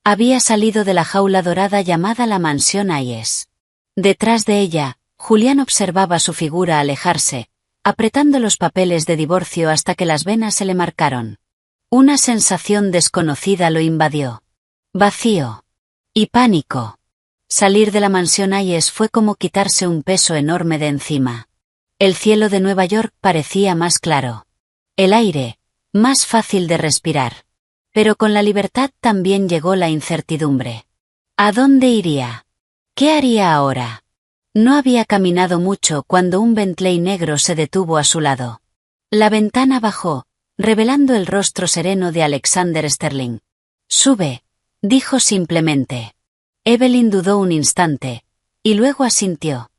Había salido de la jaula dorada llamada la mansión Hayes. Detrás de ella, Julián observaba su figura alejarse, apretando los papeles de divorcio hasta que las venas se le marcaron. Una sensación desconocida lo invadió. Vacío. Y pánico. Salir de la mansión Hayes fue como quitarse un peso enorme de encima. El cielo de Nueva York parecía más claro. El aire, más fácil de respirar. Pero con la libertad también llegó la incertidumbre. ¿A dónde iría? ¿Qué haría ahora? No había caminado mucho cuando un Bentley negro se detuvo a su lado. La ventana bajó, revelando el rostro sereno de Alexander Sterling. «Sube», dijo simplemente. Evelyn dudó un instante, y luego asintió.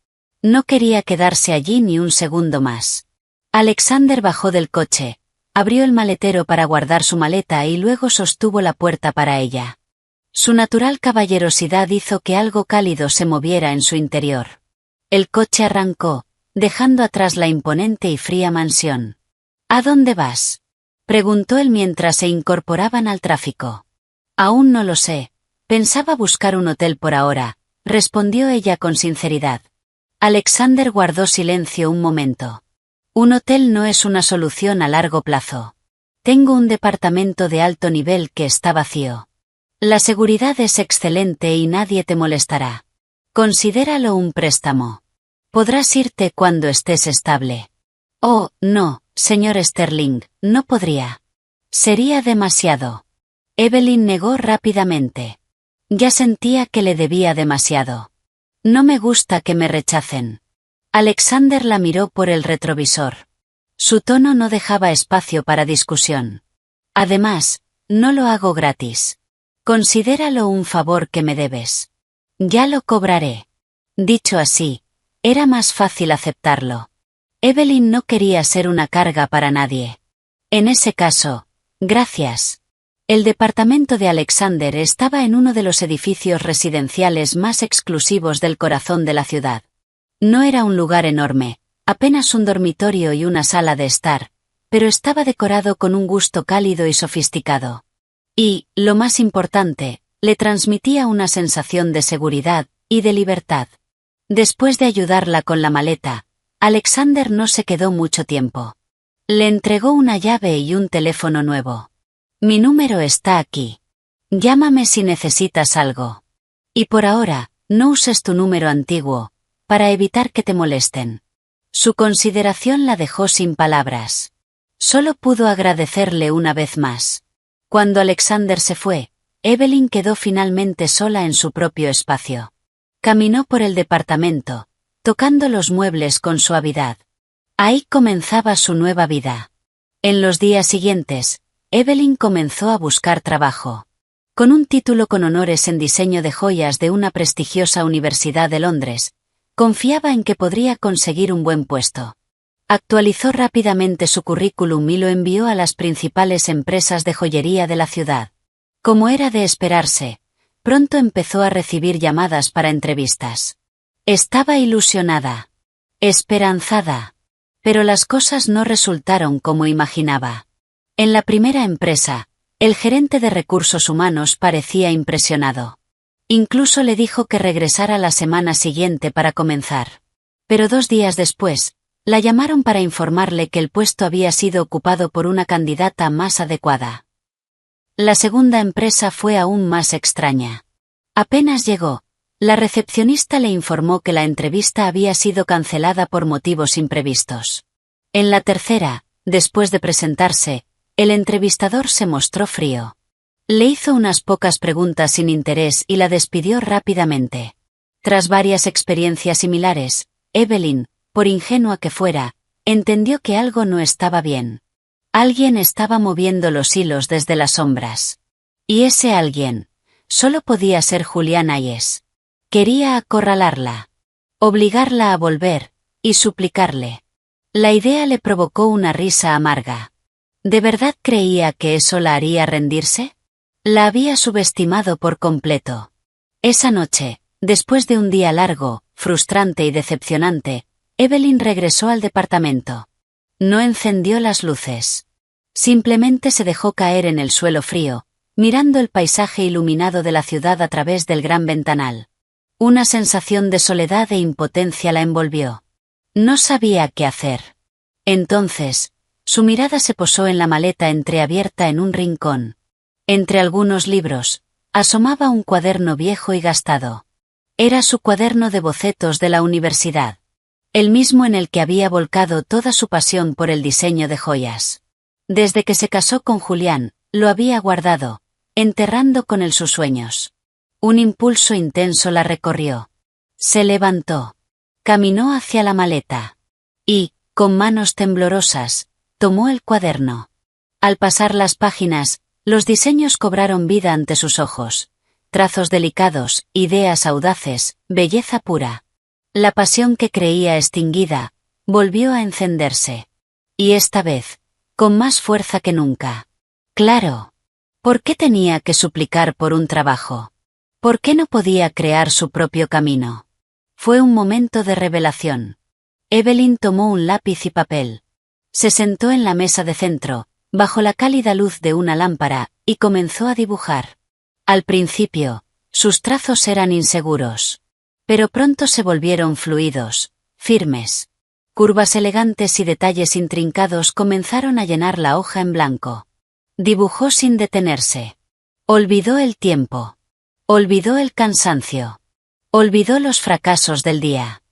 No quería quedarse allí ni un segundo más. Alexander bajó del coche, abrió el maletero para guardar su maleta y luego sostuvo la puerta para ella. Su natural caballerosidad hizo que algo cálido se moviera en su interior. El coche arrancó, dejando atrás la imponente y fría mansión. «¿A dónde vas?», preguntó él mientras se incorporaban al tráfico. «Aún no lo sé. Pensaba buscar un hotel por ahora», respondió ella con sinceridad. Alexander guardó silencio un momento. «Un hotel no es una solución a largo plazo. Tengo un departamento de alto nivel que está vacío. La seguridad es excelente y nadie te molestará. Considéralo un préstamo. Podrás irte cuando estés estable». «Oh, no, señor Sterling, no podría. Sería demasiado». Evelyn negó rápidamente. Ya sentía que le debía demasiado. «No me gusta que me rechacen». Alexander la miró por el retrovisor. Su tono no dejaba espacio para discusión. «Además, no lo hago gratis. Considéralo un favor que me debes. Ya lo cobraré». Dicho así, era más fácil aceptarlo. Evelyn no quería ser una carga para nadie. En ese caso, gracias. El departamento de Alexander estaba en uno de los edificios residenciales más exclusivos del corazón de la ciudad. No era un lugar enorme, apenas un dormitorio y una sala de estar, pero estaba decorado con un gusto cálido y sofisticado. Y, lo más importante, le transmitía una sensación de seguridad y de libertad. Después de ayudarla con la maleta, Alexander no se quedó mucho tiempo. Le entregó una llave y un teléfono nuevo. «Mi número está aquí. Llámame si necesitas algo. Y por ahora, no uses tu número antiguo, para evitar que te molesten». Su consideración la dejó sin palabras. Solo pudo agradecerle una vez más. Cuando Alexander se fue, Evelyn quedó finalmente sola en su propio espacio. Caminó por el departamento, tocando los muebles con suavidad. Ahí comenzaba su nueva vida. En los días siguientes, Evelyn comenzó a buscar trabajo. Con un título con honores en diseño de joyas de una prestigiosa universidad de Londres, confiaba en que podría conseguir un buen puesto. Actualizó rápidamente su currículum y lo envió a las principales empresas de joyería de la ciudad. Como era de esperarse, pronto empezó a recibir llamadas para entrevistas. Estaba ilusionada, esperanzada, pero las cosas no resultaron como imaginaba. En la primera empresa, el gerente de recursos humanos parecía impresionado. Incluso le dijo que regresara la semana siguiente para comenzar. Pero 2 días después, la llamaron para informarle que el puesto había sido ocupado por una candidata más adecuada. La segunda empresa fue aún más extraña. Apenas llegó, la recepcionista le informó que la entrevista había sido cancelada por motivos imprevistos. En la tercera, después de presentarse, el entrevistador se mostró frío. Le hizo unas pocas preguntas sin interés y la despidió rápidamente. Tras varias experiencias similares, Evelyn, por ingenua que fuera, entendió que algo no estaba bien. Alguien estaba moviendo los hilos desde las sombras. Y ese alguien, solo podía ser Julián Hayes. Quería acorralarla, obligarla a volver, y suplicarle. La idea le provocó una risa amarga. ¿De verdad creía que eso la haría rendirse? La había subestimado por completo. Esa noche, después de un día largo, frustrante y decepcionante, Evelyn regresó al departamento. No encendió las luces. Simplemente se dejó caer en el suelo frío, mirando el paisaje iluminado de la ciudad a través del gran ventanal. Una sensación de soledad e impotencia la envolvió. No sabía qué hacer. Entonces, su mirada se posó en la maleta entreabierta en un rincón. Entre algunos libros, asomaba un cuaderno viejo y gastado. Era su cuaderno de bocetos de la universidad. El mismo en el que había volcado toda su pasión por el diseño de joyas. Desde que se casó con Julián, lo había guardado, enterrando con él sus sueños. Un impulso intenso la recorrió. Se levantó. Caminó hacia la maleta. Y, con manos temblorosas, tomó el cuaderno. Al pasar las páginas, los diseños cobraron vida ante sus ojos. Trazos delicados, ideas audaces, belleza pura. La pasión que creía extinguida, volvió a encenderse. Y esta vez, con más fuerza que nunca. Claro. ¿Por qué tenía que suplicar por un trabajo? ¿Por qué no podía crear su propio camino? Fue un momento de revelación. Evelyn tomó un lápiz y papel. Se sentó en la mesa de centro, bajo la cálida luz de una lámpara, y comenzó a dibujar. Al principio, sus trazos eran inseguros. Pero pronto se volvieron fluidos, firmes. Curvas elegantes y detalles intrincados comenzaron a llenar la hoja en blanco. Dibujó sin detenerse. Olvidó el tiempo. Olvidó el cansancio. Olvidó los fracasos del día.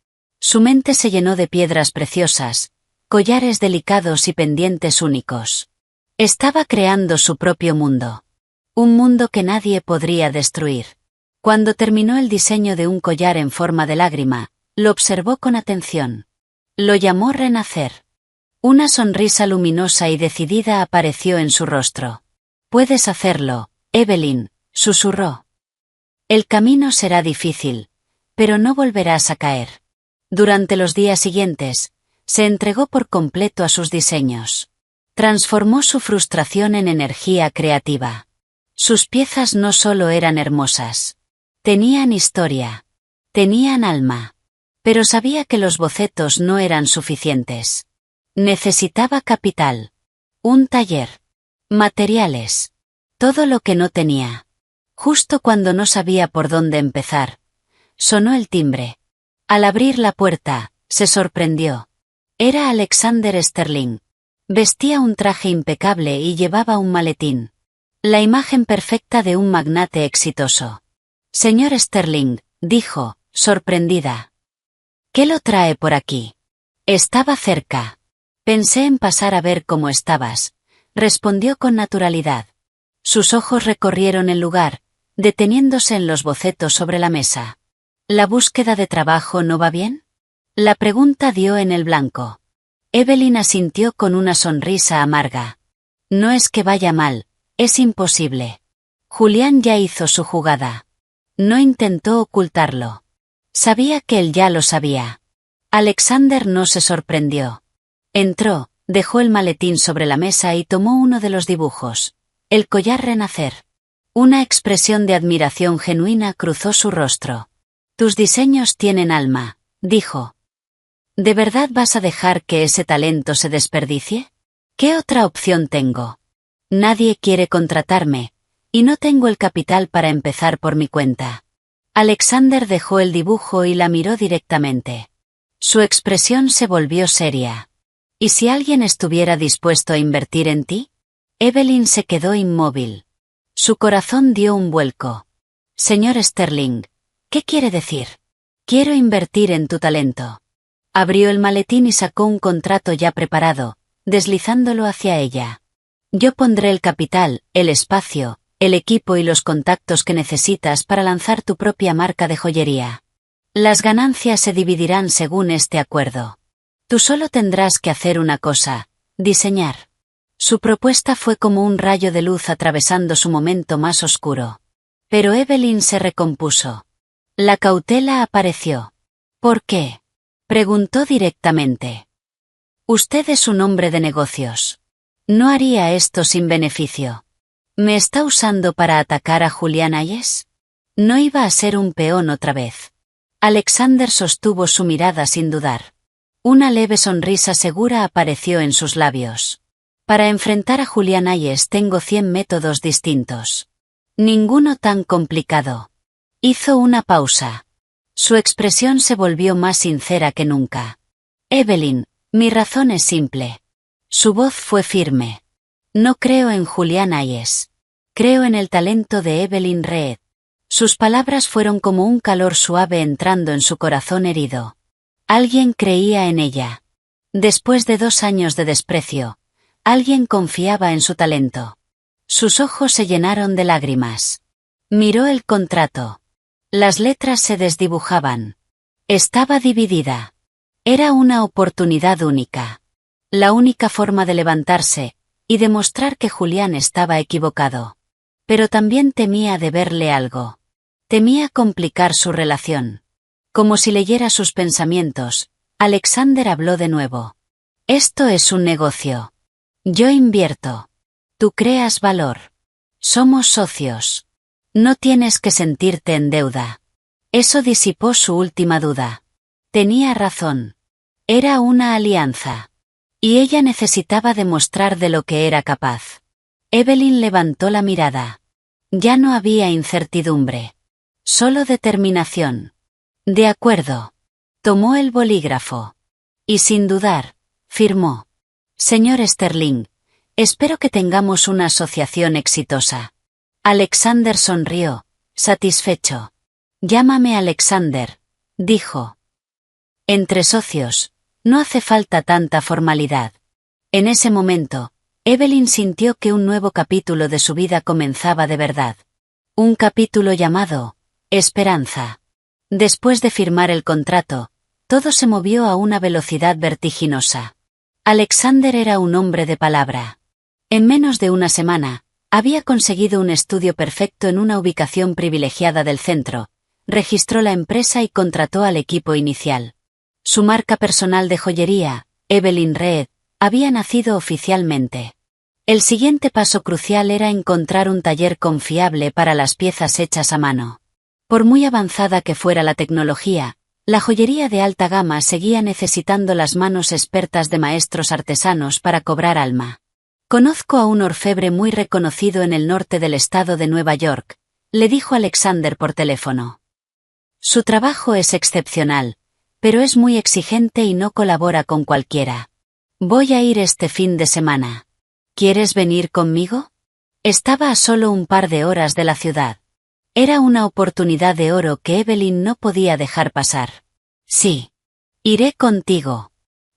Su mente se llenó de piedras preciosas, collares delicados y pendientes únicos. Estaba creando su propio mundo. Un mundo que nadie podría destruir. Cuando terminó el diseño de un collar en forma de lágrima, lo observó con atención. Lo llamó Renacer. Una sonrisa luminosa y decidida apareció en su rostro. «Puedes hacerlo, Evelyn», susurró. «El camino será difícil, pero no volverás a caer». Durante los días siguientes, se entregó por completo a sus diseños. Transformó su frustración en energía creativa. Sus piezas no solo eran hermosas. Tenían historia. Tenían alma. Pero sabía que los bocetos no eran suficientes. Necesitaba capital. Un taller. Materiales. Todo lo que no tenía. Justo cuando no sabía por dónde empezar, sonó el timbre. Al abrir la puerta, se sorprendió. Era Alexander Sterling. Vestía un traje impecable y llevaba un maletín. La imagen perfecta de un magnate exitoso. «Señor Sterling», dijo, sorprendida. «¿Qué lo trae por aquí?» «Estaba cerca. Pensé en pasar a ver cómo estabas», respondió con naturalidad. Sus ojos recorrieron el lugar, deteniéndose en los bocetos sobre la mesa. «¿La búsqueda de trabajo no va bien?» La pregunta dio en el blanco. Evelyn asintió con una sonrisa amarga. «No es que vaya mal, es imposible». Julián ya hizo su jugada. No intentó ocultarlo. Sabía que él ya lo sabía. Alexander no se sorprendió. Entró, dejó el maletín sobre la mesa y tomó uno de los dibujos. El collar Renacer. Una expresión de admiración genuina cruzó su rostro. Tus diseños tienen alma, dijo. ¿De verdad vas a dejar que ese talento se desperdicie? ¿Qué otra opción tengo? Nadie quiere contratarme, y no tengo el capital para empezar por mi cuenta. Alexander dejó el dibujo y la miró directamente. Su expresión se volvió seria. ¿Y si alguien estuviera dispuesto a invertir en ti? Evelyn se quedó inmóvil. Su corazón dio un vuelco. Señor Sterling, ¿qué quiere decir? Quiero invertir en tu talento. Abrió el maletín y sacó un contrato ya preparado, deslizándolo hacia ella. Yo pondré el capital, el espacio, el equipo y los contactos que necesitas para lanzar tu propia marca de joyería. Las ganancias se dividirán según este acuerdo. Tú solo tendrás que hacer una cosa, diseñar. Su propuesta fue como un rayo de luz atravesando su momento más oscuro. Pero Evelyn se recompuso. La cautela apareció. ¿Por qué? Preguntó directamente. Usted es un hombre de negocios. No haría esto sin beneficio. ¿Me está usando para atacar a Julián Hayes? No iba a ser un peón otra vez. Alexander sostuvo su mirada sin dudar. Una leve sonrisa segura apareció en sus labios. Para enfrentar a Julián Hayes tengo 100 métodos distintos. Ninguno tan complicado. Hizo una pausa. Su expresión se volvió más sincera que nunca. Evelyn, mi razón es simple. Su voz fue firme. No creo en Julián Hayes. Creo en el talento de Evelyn Reed. Sus palabras fueron como un calor suave entrando en su corazón herido. Alguien creía en ella. Después de 2 años de desprecio, alguien confiaba en su talento. Sus ojos se llenaron de lágrimas. Miró el contrato. Las letras se desdibujaban. Estaba dividida. Era una oportunidad única. La única forma de levantarse y demostrar que Julián estaba equivocado. Pero también temía deberle algo. Temía complicar su relación. Como si leyera sus pensamientos, Alexander habló de nuevo. Esto es un negocio. Yo invierto. Tú creas valor. Somos socios. No tienes que sentirte en deuda. Eso disipó su última duda. Tenía razón. Era una alianza. Y ella necesitaba demostrar de lo que era capaz. Evelyn levantó la mirada. Ya no había incertidumbre. Solo determinación. De acuerdo. Tomó el bolígrafo. Y sin dudar, firmó. Señor Sterling, espero que tengamos una asociación exitosa. Alexander sonrió, satisfecho. Llámame Alexander, dijo. Entre socios, no hace falta tanta formalidad. En ese momento, Evelyn sintió que un nuevo capítulo de su vida comenzaba de verdad. Un capítulo llamado Esperanza. Después de firmar el contrato, todo se movió a una velocidad vertiginosa. Alexander era un hombre de palabra. En menos de una semana, había conseguido un estudio perfecto en una ubicación privilegiada del centro, registró la empresa y contrató al equipo inicial. Su marca personal de joyería, Evelyn Reed, había nacido oficialmente. El siguiente paso crucial era encontrar un taller confiable para las piezas hechas a mano. Por muy avanzada que fuera la tecnología, la joyería de alta gama seguía necesitando las manos expertas de maestros artesanos para cobrar alma. Conozco a un orfebre muy reconocido en el norte del estado de Nueva York, le dijo Alexander por teléfono. Su trabajo es excepcional, pero es muy exigente y no colabora con cualquiera. Voy a ir este fin de semana. ¿Quieres venir conmigo? Estaba a solo un par de horas de la ciudad. Era una oportunidad de oro que Evelyn no podía dejar pasar. Sí. Iré contigo.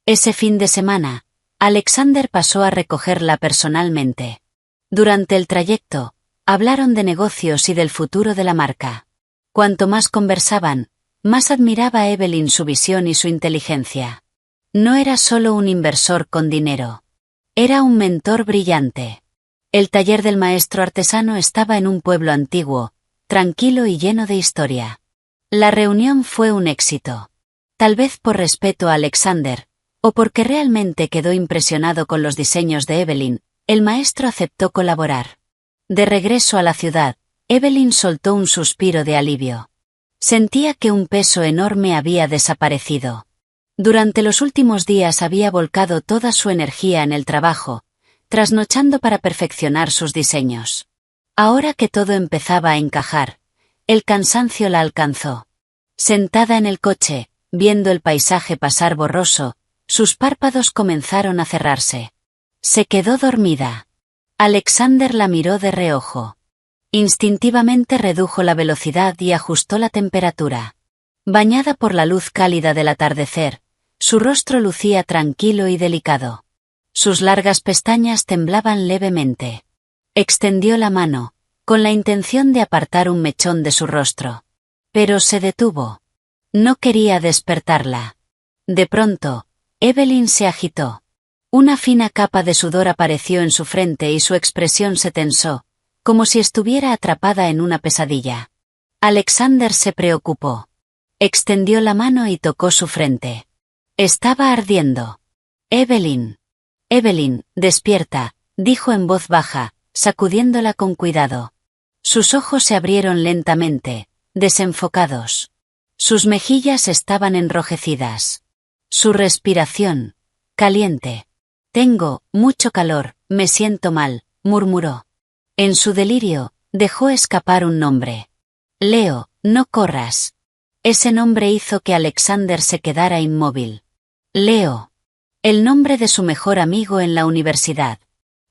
Ese fin de semana, Alexander pasó a recogerla personalmente. Durante el trayecto, hablaron de negocios y del futuro de la marca. Cuanto más conversaban, más admiraba a Evelyn su visión y su inteligencia. No era solo un inversor con dinero. Era un mentor brillante. El taller del maestro artesano estaba en un pueblo antiguo, tranquilo y lleno de historia. La reunión fue un éxito. Tal vez por respeto a Alexander, o porque realmente quedó impresionado con los diseños de Evelyn, el maestro aceptó colaborar. De regreso a la ciudad, Evelyn soltó un suspiro de alivio. Sentía que un peso enorme había desaparecido. Durante los últimos días había volcado toda su energía en el trabajo, trasnochando para perfeccionar sus diseños. Ahora que todo empezaba a encajar, el cansancio la alcanzó. Sentada en el coche, viendo el paisaje pasar borroso, sus párpados comenzaron a cerrarse. Se quedó dormida. Alexander la miró de reojo. Instintivamente redujo la velocidad y ajustó la temperatura. Bañada por la luz cálida del atardecer, su rostro lucía tranquilo y delicado. Sus largas pestañas temblaban levemente. Extendió la mano, con la intención de apartar un mechón de su rostro. Pero se detuvo. No quería despertarla. De pronto, Evelyn se agitó. Una fina capa de sudor apareció en su frente y su expresión se tensó, como si estuviera atrapada en una pesadilla. Alexander se preocupó. Extendió la mano y tocó su frente. Estaba ardiendo. Evelyn. Evelyn, despierta, dijo en voz baja, sacudiéndola con cuidado. Sus ojos se abrieron lentamente, desenfocados. Sus mejillas estaban enrojecidas. Su respiración, caliente. Tengo mucho calor, me siento mal, murmuró. En su delirio, dejó escapar un nombre. Leo, no corras. Ese nombre hizo que Alexander se quedara inmóvil. Leo. El nombre de su mejor amigo en la universidad.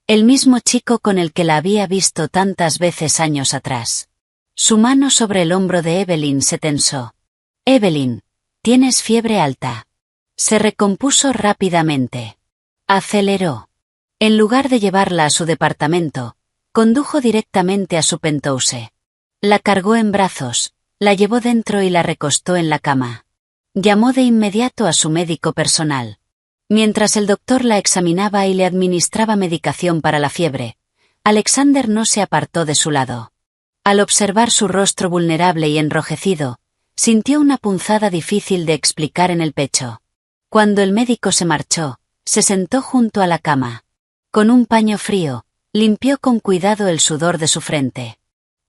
El mismo chico con el que la había visto tantas veces años atrás. Su mano sobre el hombro de Evelyn se tensó. Evelyn, tienes fiebre alta. Se recompuso rápidamente. Aceleró. En lugar de llevarla a su departamento, condujo directamente a su penthouse. La cargó en brazos, la llevó dentro y la recostó en la cama. Llamó de inmediato a su médico personal. Mientras el doctor la examinaba y le administraba medicación para la fiebre, Alexander no se apartó de su lado. Al observar su rostro vulnerable y enrojecido, sintió una punzada difícil de explicar en el pecho. Cuando el médico se marchó, se sentó junto a la cama. Con un paño frío, limpió con cuidado el sudor de su frente.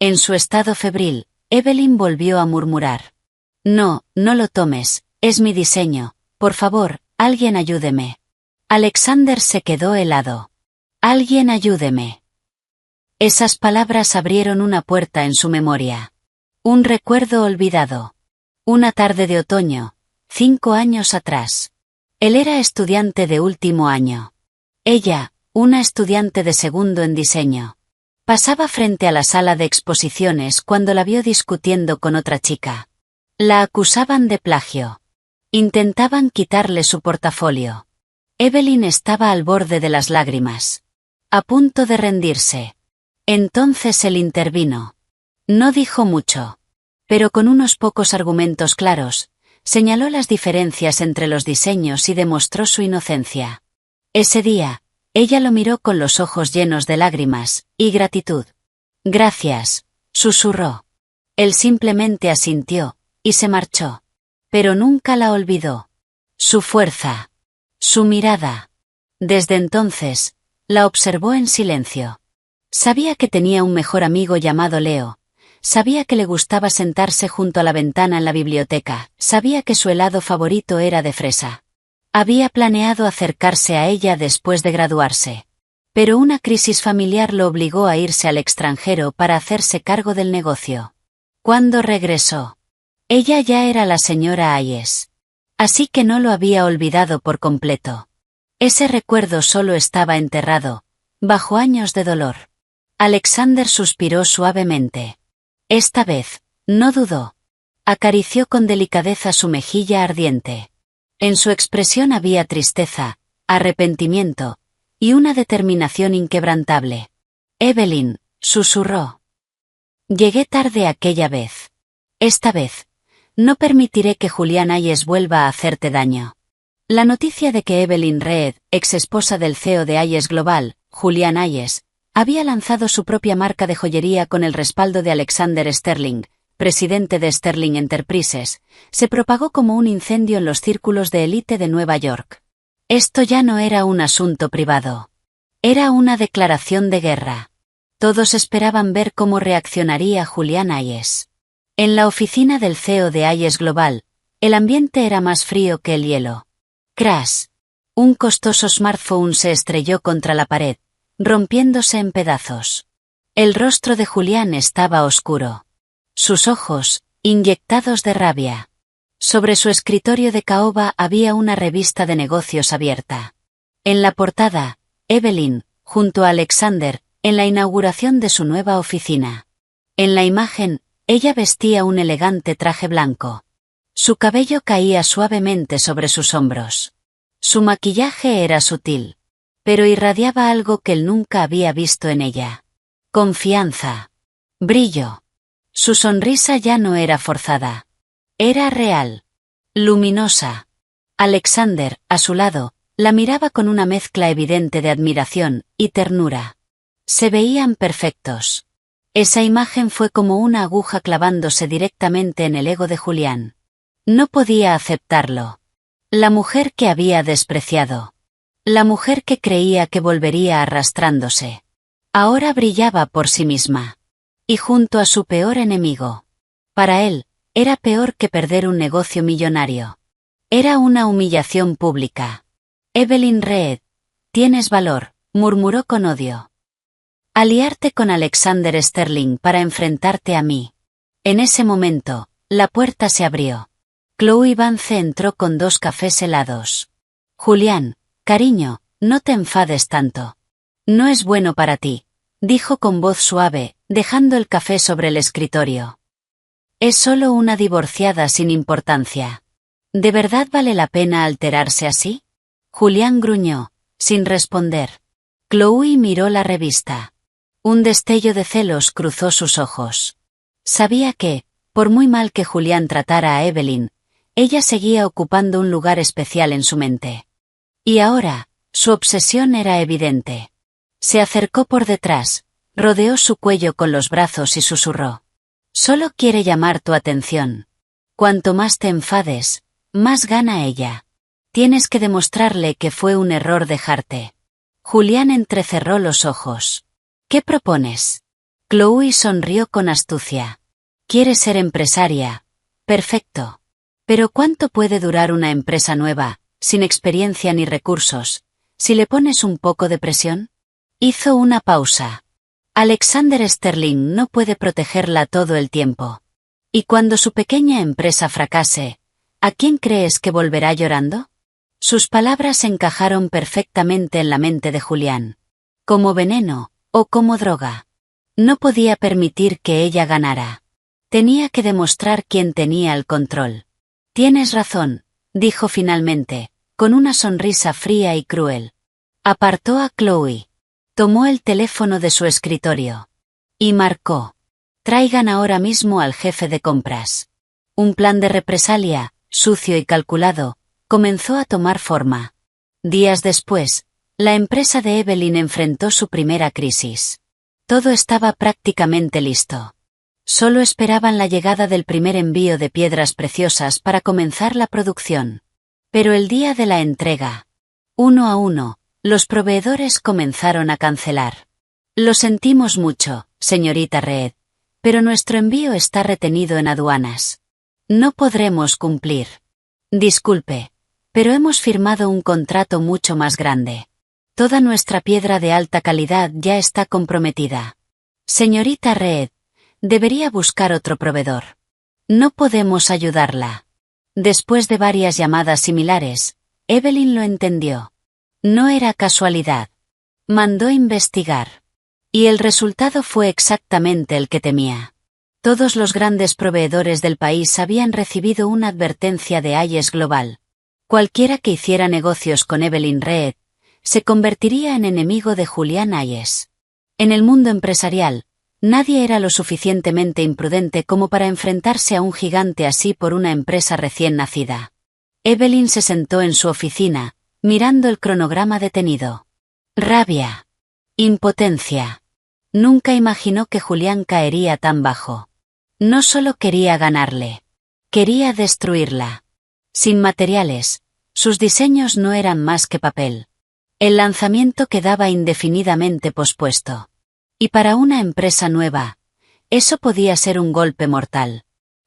En su estado febril, Evelyn volvió a murmurar. No, no lo tomes, es mi diseño, por favor, alguien ayúdeme. Alexander se quedó helado. Alguien ayúdeme. Esas palabras abrieron una puerta en su memoria. Un recuerdo olvidado. Una tarde de otoño, 5 años atrás. Él era estudiante de último año. Ella, una estudiante de segundo en diseño. Pasaba frente a la sala de exposiciones cuando la vio discutiendo con otra chica. La acusaban de plagio. Intentaban quitarle su portafolio. Evelyn estaba al borde de las lágrimas. A punto de rendirse. Entonces él intervino. No dijo mucho. Pero con unos pocos argumentos claros, señaló las diferencias entre los diseños y demostró su inocencia. Ese día, ella lo miró con los ojos llenos de lágrimas y gratitud. Gracias, susurró. Él simplemente asintió, y se marchó. Pero nunca la olvidó. Su fuerza. Su mirada. Desde entonces, la observó en silencio. Sabía que tenía un mejor amigo llamado Leo. Sabía que le gustaba sentarse junto a la ventana en la biblioteca. Sabía que su helado favorito era de fresa. Había planeado acercarse a ella después de graduarse. Pero una crisis familiar lo obligó a irse al extranjero para hacerse cargo del negocio. Cuando regresó, ella ya era la señora Hayes. Así que no lo había olvidado por completo. Ese recuerdo solo estaba enterrado, bajo años de dolor. Alexander suspiró suavemente. Esta vez, no dudó. Acarició con delicadeza su mejilla ardiente. En su expresión había tristeza, arrepentimiento, y una determinación inquebrantable. Evelyn, susurró. Llegué tarde aquella vez. Esta vez, no permitiré que Julián Hayes vuelva a hacerte daño. La noticia de que Evelyn Reed, ex esposa del CEO de Hayes Global, Julián Hayes, había lanzado su propia marca de joyería con el respaldo de Alexander Sterling, presidente de Sterling Enterprises, se propagó como un incendio en los círculos de élite de Nueva York. Esto ya no era un asunto privado. Era una declaración de guerra. Todos esperaban ver cómo reaccionaría Julián Hayes. En la oficina del CEO de Hayes Global, el ambiente era más frío que el hielo. Crash. Un costoso smartphone se estrelló contra la pared, rompiéndose en pedazos. El rostro de Julián estaba oscuro. Sus ojos, inyectados de rabia. Sobre su escritorio de caoba había una revista de negocios abierta. En la portada, Evelyn, junto a Alexander, en la inauguración de su nueva oficina. En la imagen, ella vestía un elegante traje blanco. Su cabello caía suavemente sobre sus hombros. Su maquillaje era sutil, pero irradiaba algo que él nunca había visto en ella. Confianza. Brillo. Su sonrisa ya no era forzada. Era real. Luminosa. Alexander, a su lado, la miraba con una mezcla evidente de admiración y ternura. Se veían perfectos. Esa imagen fue como una aguja clavándose directamente en el ego de Julián. No podía aceptarlo. La mujer que había despreciado. La mujer que creía que volvería arrastrándose. Ahora brillaba por sí misma. Y junto a su peor enemigo. Para él, era peor que perder un negocio millonario. Era una humillación pública. Evelyn Reed, tienes valor, murmuró con odio. Aliarte con Alexander Sterling para enfrentarte a mí. En ese momento, la puerta se abrió. Chloe Vance entró con 2 cafés helados. Julián, cariño, no te enfades tanto. No es bueno para ti, dijo con voz suave, dejando el café sobre el escritorio. Es solo una divorciada sin importancia. ¿De verdad vale la pena alterarse así? Julián gruñó, sin responder. Chloe miró la revista. Un destello de celos cruzó sus ojos. Sabía que, por muy mal que Julián tratara a Evelyn, ella seguía ocupando un lugar especial en su mente. Y ahora, su obsesión era evidente. Se acercó por detrás, rodeó su cuello con los brazos y susurró. Solo quiere llamar tu atención. Cuanto más te enfades, más gana ella. Tienes que demostrarle que fue un error dejarte. Julián entrecerró los ojos. ¿Qué propones? Chloe sonrió con astucia. ¿Quieres ser empresaria? Perfecto. Pero ¿cuánto puede durar una empresa nueva, sin experiencia ni recursos, si le pones un poco de presión? Hizo una pausa. Alexander Sterling no puede protegerla todo el tiempo. Y cuando su pequeña empresa fracase, ¿a quién crees que volverá llorando? Sus palabras encajaron perfectamente en la mente de Julián. Como veneno, o como droga. No podía permitir que ella ganara. Tenía que demostrar quién tenía el control. Tienes razón, dijo finalmente, con una sonrisa fría y cruel. Apartó a Chloe. Tomó el teléfono de su escritorio. Y marcó. Traigan ahora mismo al jefe de compras. Un plan de represalia, sucio y calculado, comenzó a tomar forma. Días después, la empresa de Evelyn enfrentó su primera crisis. Todo estaba prácticamente listo. Solo esperaban la llegada del primer envío de piedras preciosas para comenzar la producción. Pero el día de la entrega, uno a uno, los proveedores comenzaron a cancelar. Lo sentimos mucho, señorita Reed, pero nuestro envío está retenido en aduanas. No podremos cumplir. Disculpe, pero hemos firmado un contrato mucho más grande. Toda nuestra piedra de alta calidad ya está comprometida. Señorita Reed, debería buscar otro proveedor. No podemos ayudarla. Después de varias llamadas similares, Evelyn lo entendió. No era casualidad. Mandó investigar. Y el resultado fue exactamente el que temía. Todos los grandes proveedores del país habían recibido una advertencia de Hayes Global. Cualquiera que hiciera negocios con Evelyn Reed, se convertiría en enemigo de Julián Hayes. En el mundo empresarial, nadie era lo suficientemente imprudente como para enfrentarse a un gigante así por una empresa recién nacida. Evelyn se sentó en su oficina, mirando el cronograma detenido. Rabia. Impotencia. Nunca imaginó que Julián caería tan bajo. No solo quería ganarle. Quería destruirla. Sin materiales, sus diseños no eran más que papel. El lanzamiento quedaba indefinidamente pospuesto. Y para una empresa nueva, eso podía ser un golpe mortal.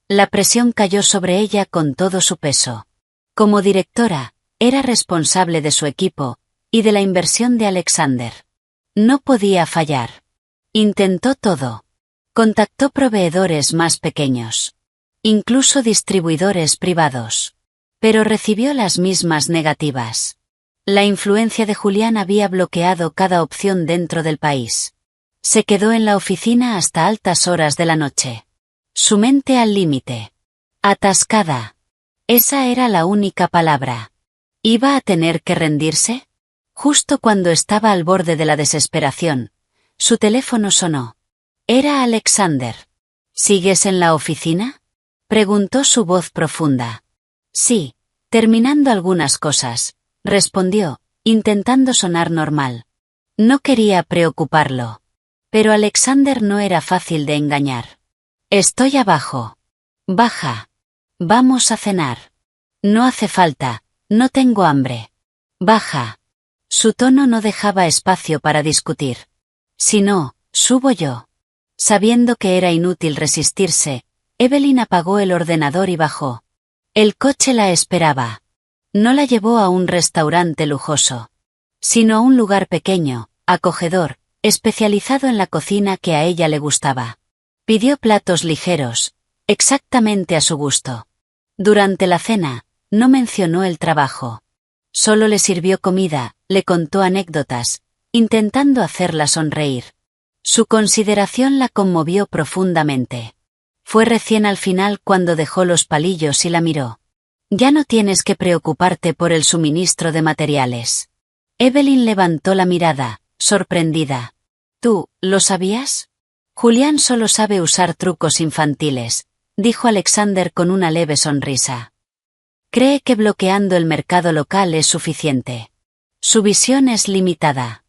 La presión cayó sobre ella con todo su peso. Como directora, era responsable de su equipo y de la inversión de Alexander. No podía fallar. Intentó todo. Contactó proveedores más pequeños. Incluso distribuidores privados. Pero recibió las mismas negativas. La influencia de Julián había bloqueado cada opción dentro del país. Se quedó en la oficina hasta altas horas de la noche. Su mente al límite. Atascada. Esa era la única palabra. ¿Iba a tener que rendirse? Justo cuando estaba al borde de la desesperación, su teléfono sonó. Era Alexander. ¿Sigues en la oficina?, preguntó su voz profunda. Sí, terminando algunas cosas, respondió, intentando sonar normal. No quería preocuparlo. Pero Alexander no era fácil de engañar. Estoy abajo. Baja. Vamos a cenar. No hace falta, no tengo hambre. Baja. Su tono no dejaba espacio para discutir. Si no, subo yo. Sabiendo que era inútil resistirse, Evelyn apagó el ordenador y bajó. El coche la esperaba. No la llevó a un restaurante lujoso, sino a un lugar pequeño, acogedor, especializado en la cocina que a ella le gustaba. Pidió platos ligeros, exactamente a su gusto. Durante la cena, no mencionó el trabajo. Solo le sirvió comida, le contó anécdotas, intentando hacerla sonreír. Su consideración la conmovió profundamente. Fue recién al final cuando dejó los palillos y la miró. Ya no tienes que preocuparte por el suministro de materiales. Evelyn levantó la mirada, sorprendida. ¿Tú, lo sabías? Julián solo sabe usar trucos infantiles, dijo Alexander con una leve sonrisa. Cree que bloqueando el mercado local es suficiente. Su visión es limitada.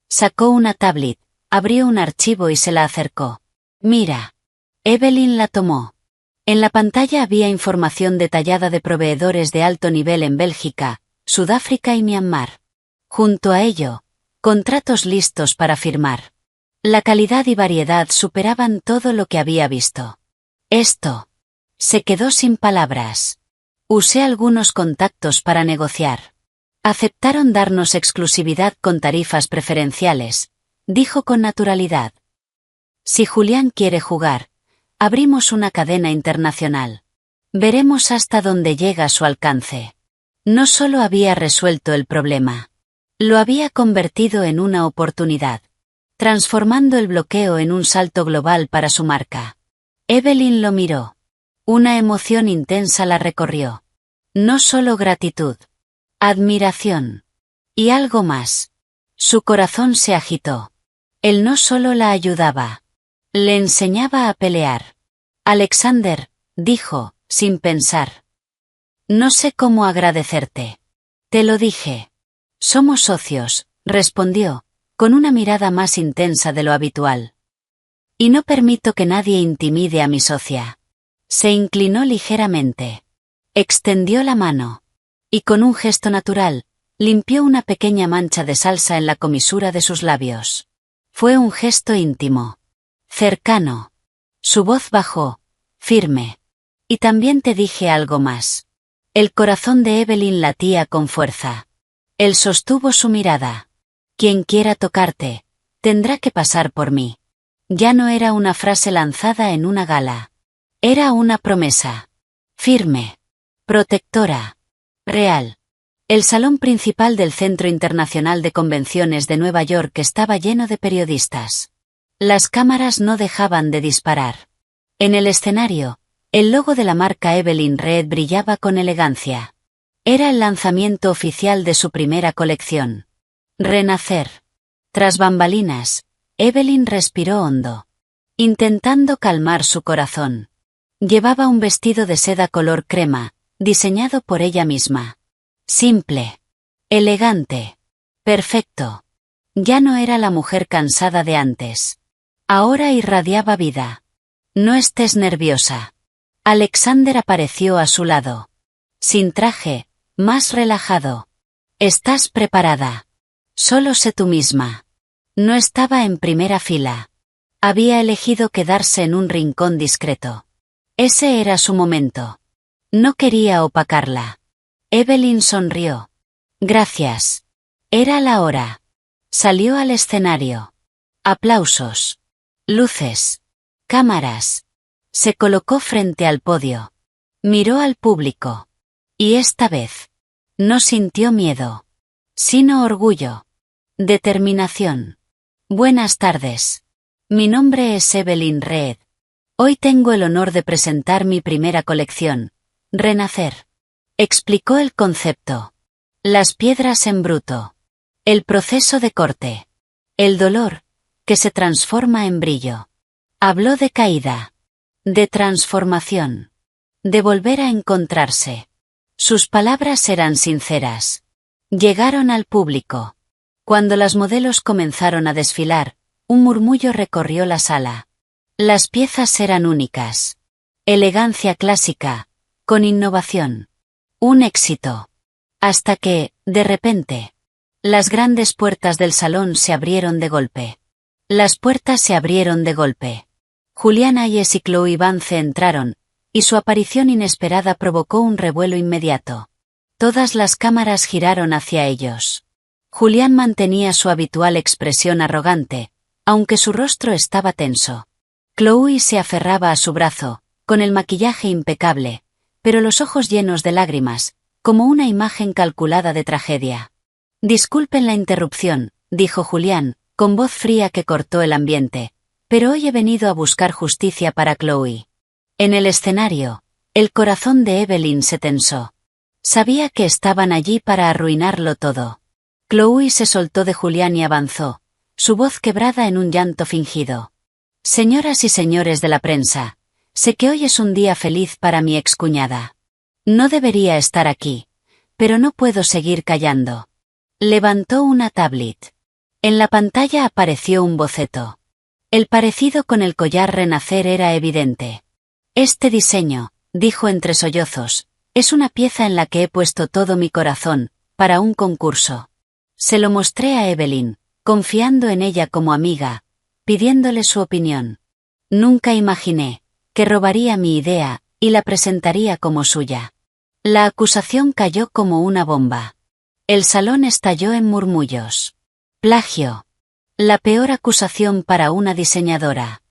Sacó una tablet, abrió un archivo y se la acercó. Mira. Evelyn la tomó. En la pantalla había información detallada de proveedores de alto nivel en Bélgica, Sudáfrica y Myanmar. Junto a ello, contratos listos para firmar. La calidad y variedad superaban todo lo que había visto. Esto. Se quedó sin palabras. Usé algunos contactos para negociar. Aceptaron darnos exclusividad con tarifas preferenciales, dijo con naturalidad. Si Julián quiere jugar, abrimos una cadena internacional. Veremos hasta dónde llega su alcance. No solo había resuelto el problema. Lo había convertido en una oportunidad, transformando el bloqueo en un salto global para su marca. Evelyn lo miró. Una emoción intensa la recorrió. No solo gratitud, admiración. Y algo más. Su corazón se agitó. Él no solo la ayudaba, le enseñaba a pelear. Alexander, dijo, sin pensar. No sé cómo agradecerte. Te lo dije. Somos socios, respondió, con una mirada más intensa de lo habitual. Y no permito que nadie intimide a mi socia. Se inclinó ligeramente. Extendió la mano. Y con un gesto natural, limpió una pequeña mancha de salsa en la comisura de sus labios. Fue un gesto íntimo. Cercano. Su voz bajó, firme. Y también te dije algo más. El corazón de Evelyn latía con fuerza. Él sostuvo su mirada. Quien quiera tocarte, tendrá que pasar por mí. Ya no era una frase lanzada en una gala. Era una promesa. Firme. Protectora. Real. El salón principal del Centro Internacional de Convenciones de Nueva York estaba lleno de periodistas. Las cámaras no dejaban de disparar. En el escenario, el logo de la marca Evelyn Red brillaba con elegancia. Era el lanzamiento oficial de su primera colección. Renacer. Tras bambalinas, Evelyn respiró hondo, intentando calmar su corazón. Llevaba un vestido de seda color crema, diseñado por ella misma. Simple. Elegante. Perfecto. Ya no era la mujer cansada de antes. Ahora irradiaba vida. No estés nerviosa. Alexander apareció a su lado. Sin traje, más relajado. ¿Estás preparada? Solo sé tú misma. No estaba en primera fila. Había elegido quedarse en un rincón discreto. Ese era su momento. No quería opacarla. Evelyn sonrió. Gracias. Era la hora. Salió al escenario. Aplausos. Luces. Cámaras. Se colocó frente al podio. Miró al público. Y esta vez. No sintió miedo. Sino orgullo. Determinación. Buenas tardes. Mi nombre es Evelyn Reed. Hoy tengo el honor de presentar mi primera colección, Renacer. Explicó el concepto. Las piedras en bruto. El proceso de corte. El dolor, que se transforma en brillo. Habló de caída. De transformación. De volver a encontrarse. Sus palabras eran sinceras. Llegaron al público. Cuando las modelos comenzaron a desfilar, un murmullo recorrió la sala. Las piezas eran únicas. Elegancia clásica, con innovación. Un éxito. Hasta que, de repente, las grandes puertas del salón se abrieron de golpe. Las puertas se abrieron de golpe. Julián Hayes y Chloe Vance entraron, y su aparición inesperada provocó un revuelo inmediato. Todas las cámaras giraron hacia ellos. Julián mantenía su habitual expresión arrogante, aunque su rostro estaba tenso. Chloe se aferraba a su brazo, con el maquillaje impecable, pero los ojos llenos de lágrimas, como una imagen calculada de tragedia. Disculpen la interrupción, dijo Julián, con voz fría que cortó el ambiente, pero hoy he venido a buscar justicia para Chloe. En el escenario, el corazón de Evelyn se tensó. Sabía que estaban allí para arruinarlo todo. Chloe se soltó de Julián y avanzó, su voz quebrada en un llanto fingido. Señoras y señores de la prensa, sé que hoy es un día feliz para mi excuñada. No debería estar aquí, pero no puedo seguir callando. Levantó una tablet. En la pantalla apareció un boceto. El parecido con el collar Renacer era evidente. Este diseño, dijo entre sollozos, es una pieza en la que he puesto todo mi corazón, para un concurso. Se lo mostré a Evelyn, confiando en ella como amiga, pidiéndole su opinión. Nunca imaginé que robaría mi idea y la presentaría como suya. La acusación cayó como una bomba. El salón estalló en murmullos. Plagio. La peor acusación para una diseñadora.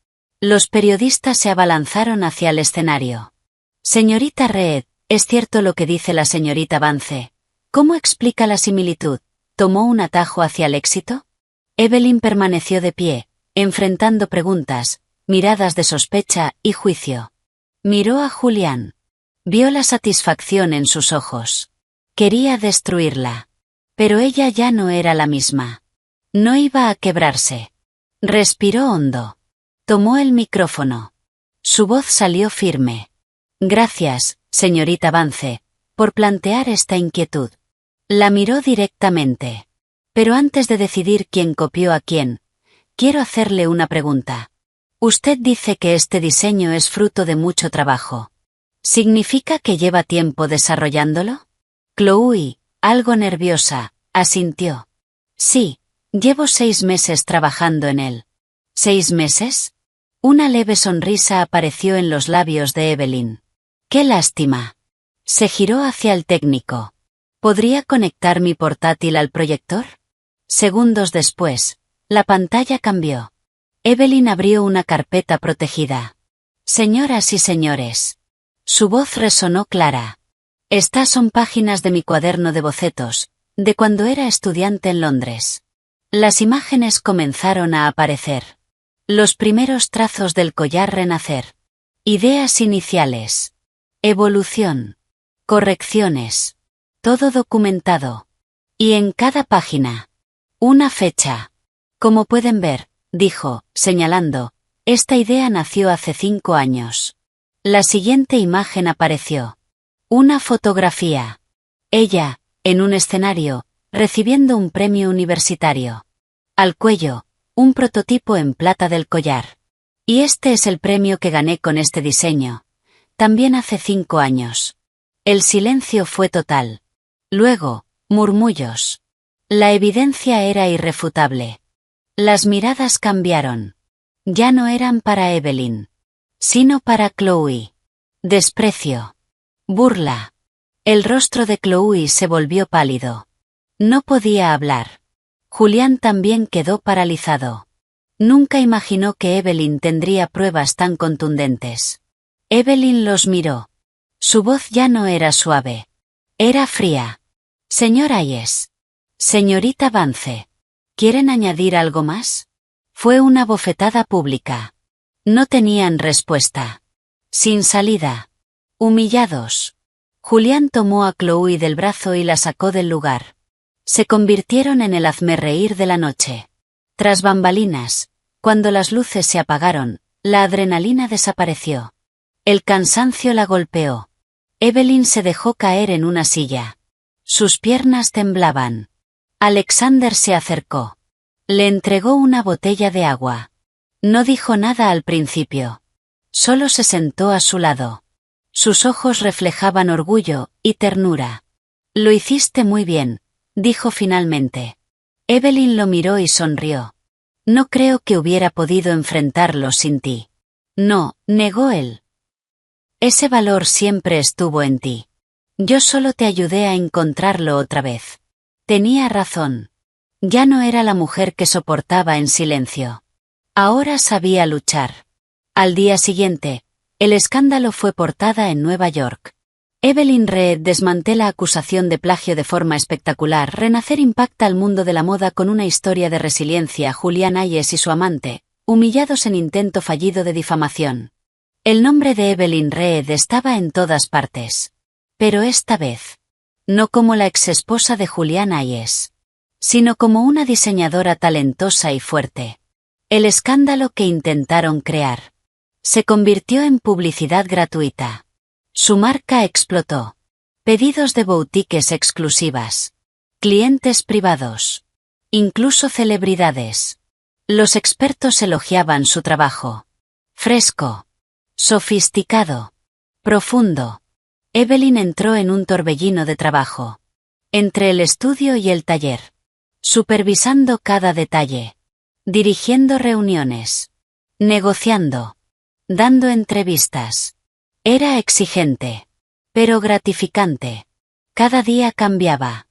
Los periodistas se abalanzaron hacia el escenario. Señorita Reed, ¿es cierto lo que dice la señorita Vance? ¿Cómo explica la similitud? ¿Tomó un atajo hacia el éxito? Evelyn permaneció de pie, enfrentando preguntas, miradas de sospecha y juicio. Miró a Julián. Vio la satisfacción en sus ojos. Quería destruirla. Pero ella ya no era la misma. No iba a quebrarse. Respiró hondo. Tomó el micrófono. Su voz salió firme. Gracias, señorita Vance, por plantear esta inquietud. La miró directamente. Pero antes de decidir quién copió a quién, quiero hacerle una pregunta. Usted dice que este diseño es fruto de mucho trabajo. ¿Significa que lleva tiempo desarrollándolo? Chloe, algo nerviosa, asintió. Sí, llevo 6 meses trabajando en él. ¿6 meses? Una leve sonrisa apareció en los labios de Evelyn. ¡Qué lástima! Se giró hacia el técnico. ¿Podría conectar mi portátil al proyector? Segundos después, la pantalla cambió. Evelyn abrió una carpeta protegida. Señoras y señores. Su voz resonó clara. Estas son páginas de mi cuaderno de bocetos, de cuando era estudiante en Londres. Las imágenes comenzaron a aparecer. Los primeros trazos del collar Renacer. Ideas iniciales. Evolución. Correcciones. Todo documentado. Y en cada página. Una fecha. Como pueden ver, dijo, señalando, esta idea nació hace 5 años. La siguiente imagen apareció. Una fotografía. Ella, en un escenario, recibiendo un premio universitario. Al cuello, un prototipo en plata del collar. Y este es el premio que gané con este diseño. También hace 5 años. El silencio fue total. Luego, murmullos. La evidencia era irrefutable. Las miradas cambiaron. Ya no eran para Evelyn, sino para Chloe. Desprecio. Burla. El rostro de Chloe se volvió pálido. No podía hablar. Julián también quedó paralizado. Nunca imaginó que Evelyn tendría pruebas tan contundentes. Evelyn los miró. Su voz ya no era suave. Era fría. Señor Hayes. Señorita Vance. ¿Quieren añadir algo más? Fue una bofetada pública. No tenían respuesta. Sin salida. Humillados. Julián tomó a Chloe del brazo y la sacó del lugar. Se convirtieron en el hazmerreír de la noche. Tras bambalinas, cuando las luces se apagaron, la adrenalina desapareció. El cansancio la golpeó. Evelyn se dejó caer en una silla. Sus piernas temblaban. Alexander se acercó. Le entregó una botella de agua. No dijo nada al principio. Solo se sentó a su lado. Sus ojos reflejaban orgullo y ternura. Lo hiciste muy bien, dijo finalmente. Evelyn lo miró y sonrió. No creo que hubiera podido enfrentarlo sin ti. No, negó él. Ese valor siempre estuvo en ti. Yo solo te ayudé a encontrarlo otra vez. Tenía razón. Ya no era la mujer que soportaba en silencio. Ahora sabía luchar. Al día siguiente, el escándalo fue portada en Nueva York. Evelyn Reed desmantela acusación de plagio de forma espectacular. Renacer impacta al mundo de la moda con una historia de resiliencia. Julián Hayes y su amante, humillados en intento fallido de difamación. El nombre de Evelyn Reed estaba en todas partes. Pero esta vez, no como la exesposa de Julián Hayes, sino como una diseñadora talentosa y fuerte. El escándalo que intentaron crear se convirtió en publicidad gratuita. Su marca explotó. Pedidos de boutiques exclusivas. Clientes privados. Incluso celebridades. Los expertos elogiaban su trabajo. Fresco. Sofisticado. Profundo. Evelyn entró en un torbellino de trabajo. Entre el estudio y el taller. Supervisando cada detalle. Dirigiendo reuniones. Negociando. Dando entrevistas. Era exigente. Pero gratificante. Cada día cambiaba.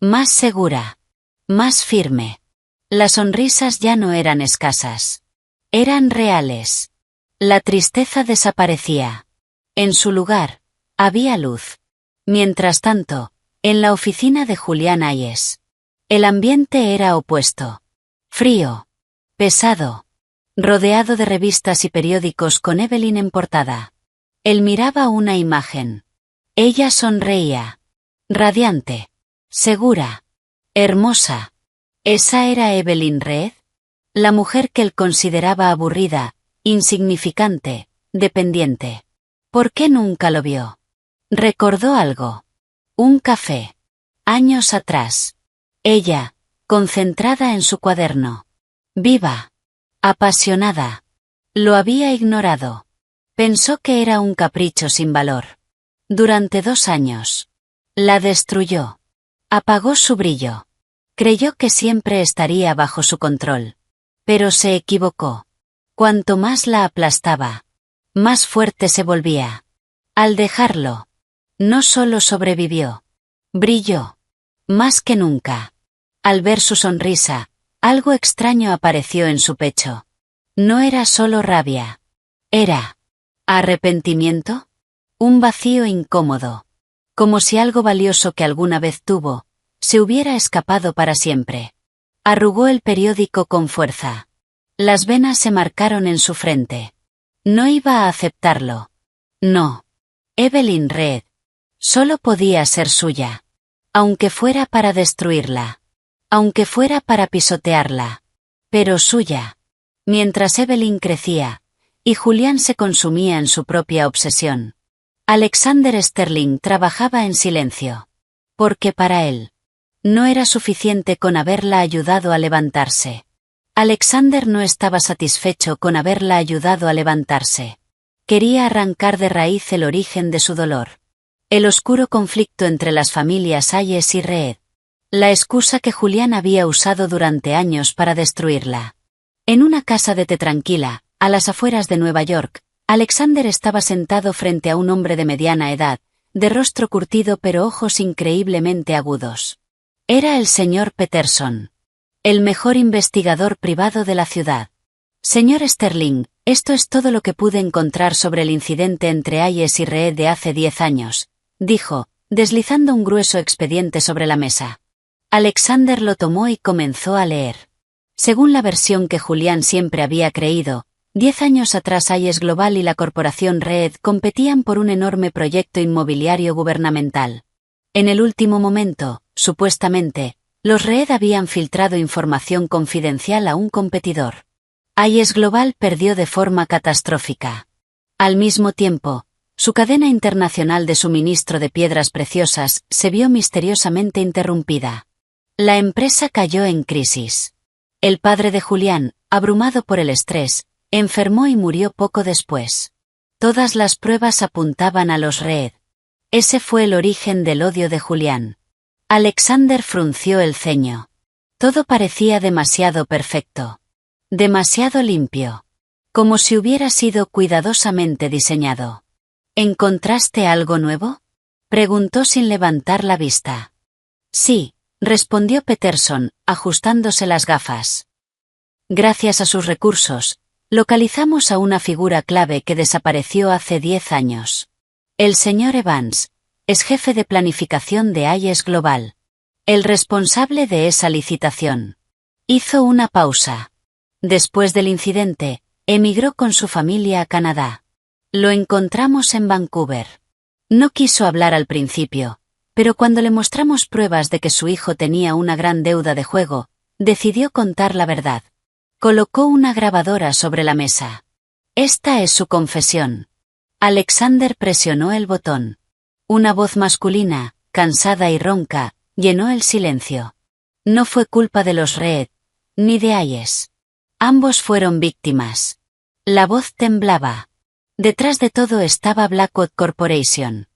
Más segura. Más firme. Las sonrisas ya no eran escasas. Eran reales. La tristeza desaparecía. En su lugar, había luz. Mientras tanto, en la oficina de Julián Hayes, el ambiente era opuesto. Frío. Pesado. Rodeado de revistas y periódicos con Evelyn en portada. Él miraba una imagen. Ella sonreía. Radiante. Segura. Hermosa. ¿Esa era Evelyn Reed? La mujer que él consideraba aburrida, insignificante, dependiente. ¿Por qué nunca lo vio? Recordó algo. Un café. Años atrás. Ella, concentrada en su cuaderno. Viva. Apasionada. Lo había ignorado. Pensó que era un capricho sin valor. Durante 2 años. La destruyó. Apagó su brillo. Creyó que siempre estaría bajo su control. Pero se equivocó. Cuanto más la aplastaba, más fuerte se volvía. Al dejarlo, no solo sobrevivió, brilló. Más que nunca. Al ver su sonrisa, algo extraño apareció en su pecho. No era solo rabia. Era arrepentimiento. Un vacío incómodo. Como si algo valioso que alguna vez tuvo, se hubiera escapado para siempre. Arrugó el periódico con fuerza. Las venas se marcaron en su frente. No iba a aceptarlo. No. Evelyn Reed. Solo podía ser suya. Aunque fuera para destruirla. Aunque fuera para pisotearla. Pero suya. Mientras Evelyn crecía, y Julián se consumía en su propia obsesión. Alexander Sterling trabajaba en silencio. Porque para él, no era suficiente con haberla ayudado a levantarse. Alexander no estaba satisfecho con haberla ayudado a levantarse. Quería arrancar de raíz el origen de su dolor. El oscuro conflicto entre las familias Hayes y Reed. La excusa que Julián había usado durante años para destruirla. En una casa de té tranquila, a las afueras de Nueva York, Alexander estaba sentado frente a un hombre de mediana edad, de rostro curtido pero ojos increíblemente agudos. Era el señor Peterson. El mejor investigador privado de la ciudad. Señor Sterling, esto es todo lo que pude encontrar sobre el incidente entre Hayes y Reed de hace 10 años, dijo, deslizando un grueso expediente sobre la mesa. Alexander lo tomó y comenzó a leer. Según la versión que Julián siempre había creído, 10 años atrás Hayes Global y la corporación Reed competían por un enorme proyecto inmobiliario gubernamental. En el último momento, supuestamente, los Reed habían filtrado información confidencial a un competidor. Hayes Global perdió de forma catastrófica. Al mismo tiempo, su cadena internacional de suministro de piedras preciosas se vio misteriosamente interrumpida. La empresa cayó en crisis. El padre de Julián, abrumado por el estrés, enfermó y murió poco después. Todas las pruebas apuntaban a los Reed. Ese fue el origen del odio de Julián. Alexander frunció el ceño. Todo parecía demasiado perfecto. Demasiado limpio. Como si hubiera sido cuidadosamente diseñado. ¿Encontraste algo nuevo? Preguntó sin levantar la vista. Sí, respondió Peterson, ajustándose las gafas. Gracias a sus recursos, localizamos a una figura clave que desapareció hace 10 años. El señor Evans, es jefe de planificación de Hayes Global. El responsable de esa licitación. Hizo una pausa. Después del incidente, emigró con su familia a Canadá. Lo encontramos en Vancouver. No quiso hablar al principio, pero cuando le mostramos pruebas de que su hijo tenía una gran deuda de juego, decidió contar la verdad. Colocó una grabadora sobre la mesa. Esta es su confesión. Alexander presionó el botón. Una voz masculina, cansada y ronca, llenó el silencio. No fue culpa de los Reed, ni de Hayes. Ambos fueron víctimas. La voz temblaba. Detrás de todo estaba Blackwood Corporation.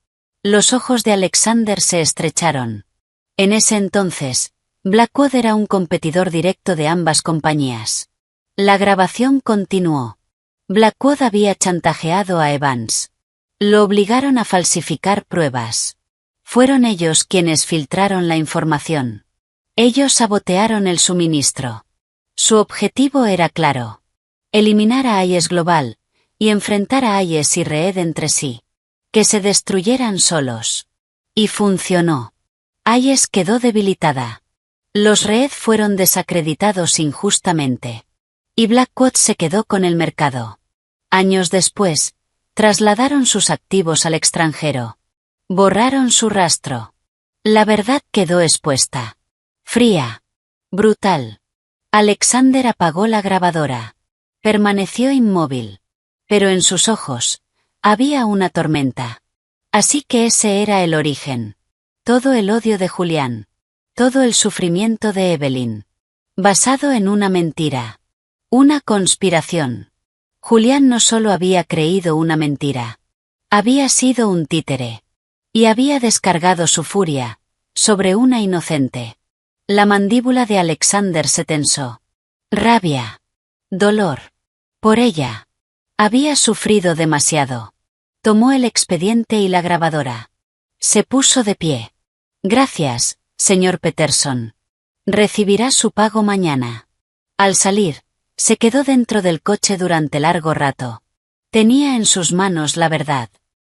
Los ojos de Alexander se estrecharon. En ese entonces, Blackwood era un competidor directo de ambas compañías. La grabación continuó. Blackwood había chantajeado a Evans. Lo obligaron a falsificar pruebas. Fueron ellos quienes filtraron la información. Ellos sabotearon el suministro. Su objetivo era claro. Eliminar a Hayes Global, y enfrentar a Hayes y Reed entre sí. Que se destruyeran solos. Y funcionó. Hayes quedó debilitada. Los Reed fueron desacreditados injustamente. Y Blackwood se quedó con el mercado. Años después, trasladaron sus activos al extranjero. Borraron su rastro. La verdad quedó expuesta. Fría. Brutal. Alexander apagó la grabadora. Permaneció inmóvil. Pero en sus ojos, había una tormenta. Así que ese era el origen. Todo el odio de Julián. Todo el sufrimiento de Evelyn. Basado en una mentira. Una conspiración. Julián no solo había creído una mentira. Había sido un títere. Y había descargado su furia sobre una inocente. La mandíbula de Alexander se tensó. Rabia. Dolor. Por ella. Había sufrido demasiado. Tomó el expediente y la grabadora. Se puso de pie. Gracias, señor Peterson. Recibirá su pago mañana. Al salir, se quedó dentro del coche durante largo rato. Tenía en sus manos la verdad.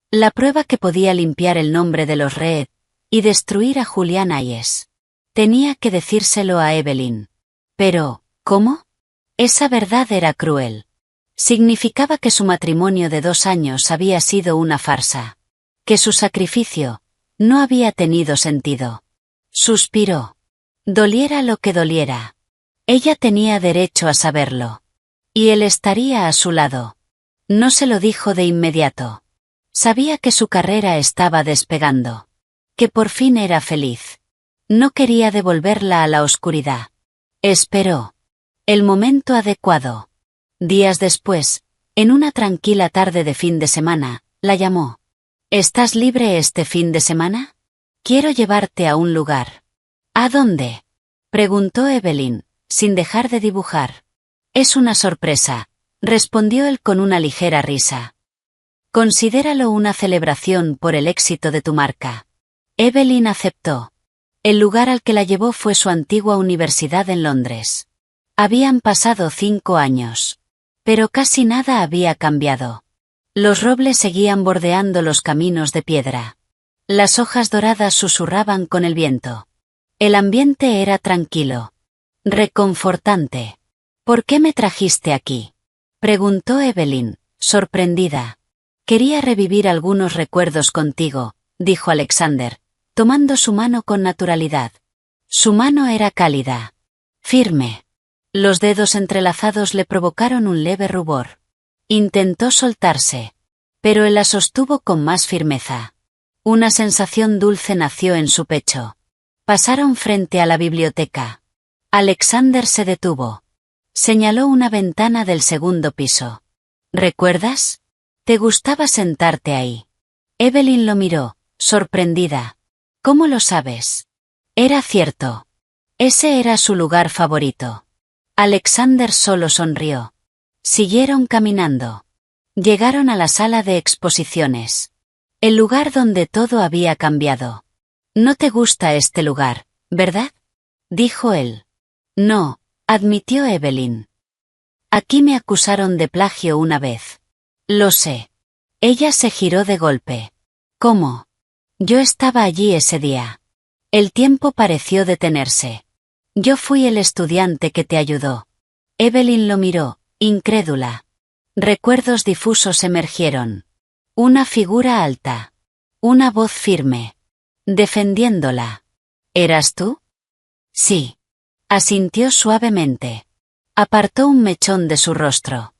La prueba que podía limpiar el nombre de los Reed y destruir a Julián Hayes. Tenía que decírselo a Evelyn. Pero, ¿cómo? Esa verdad era cruel. Significaba que su matrimonio de 2 años había sido una farsa. Que su sacrificio no había tenido sentido. Suspiró. Doliera lo que doliera. Ella tenía derecho a saberlo. Y él estaría a su lado. No se lo dijo de inmediato. Sabía que su carrera estaba despegando. Que por fin era feliz. No quería devolverla a la oscuridad. Esperó. El momento adecuado. Días después, en una tranquila tarde de fin de semana, la llamó. ¿Estás libre este fin de semana? Quiero llevarte a un lugar. ¿A dónde? Preguntó Evelyn, sin dejar de dibujar. Es una sorpresa, respondió él con una ligera risa. Considéralo una celebración por el éxito de tu marca. Evelyn aceptó. El lugar al que la llevó fue su antigua universidad en Londres. Habían pasado 5 años. Pero casi nada había cambiado. Los robles seguían bordeando los caminos de piedra. Las hojas doradas susurraban con el viento. El ambiente era tranquilo. Reconfortante. ¿Por qué me trajiste aquí? Preguntó Evelyn, sorprendida. Quería revivir algunos recuerdos contigo, dijo Alexander, tomando su mano con naturalidad. Su mano era cálida. Firme. Los dedos entrelazados le provocaron un leve rubor. Intentó soltarse. Pero él la sostuvo con más firmeza. Una sensación dulce nació en su pecho. Pasaron frente a la biblioteca. Alexander se detuvo. Señaló una ventana del segundo piso. ¿Recuerdas? ¿Te gustaba sentarte ahí? Evelyn lo miró, sorprendida. ¿Cómo lo sabes? Era cierto. Ese era su lugar favorito. Alexander solo sonrió. Siguieron caminando. Llegaron a la sala de exposiciones. El lugar donde todo había cambiado. No te gusta este lugar, ¿verdad? Dijo él. No, admitió Evelyn. Aquí me acusaron de plagio una vez. Lo sé. Ella se giró de golpe. ¿Cómo? Yo estaba allí ese día. El tiempo pareció detenerse. Yo fui el estudiante que te ayudó. Evelyn lo miró, incrédula. Recuerdos difusos emergieron. Una figura alta. Una voz firme. Defendiéndola. ¿Eras tú? Sí. Asintió suavemente. Apartó un mechón de su rostro.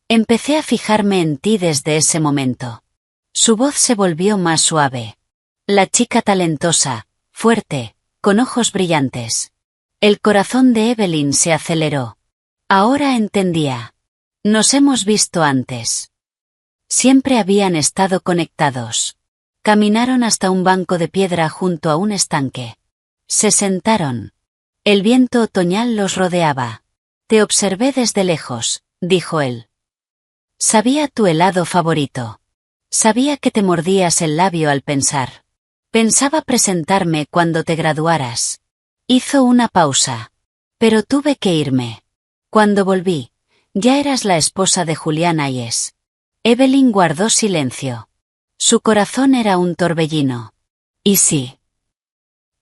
Empecé a fijarme en ti desde ese momento. Su voz se volvió más suave. La chica talentosa, fuerte, con ojos brillantes. El corazón de Evelyn se aceleró. Ahora entendía. Nos hemos visto antes. Siempre habían estado conectados. Caminaron hasta un banco de piedra junto a un estanque. Se sentaron. El viento otoñal los rodeaba. Te observé desde lejos, dijo él. Sabía tu helado favorito. Sabía que te mordías el labio al pensar. Pensaba presentarme cuando te graduaras. Hizo una pausa. Pero tuve que irme. Cuando volví, ya eras la esposa de Julián Hayes. Evelyn guardó silencio. Su corazón era un torbellino. ¿Y si?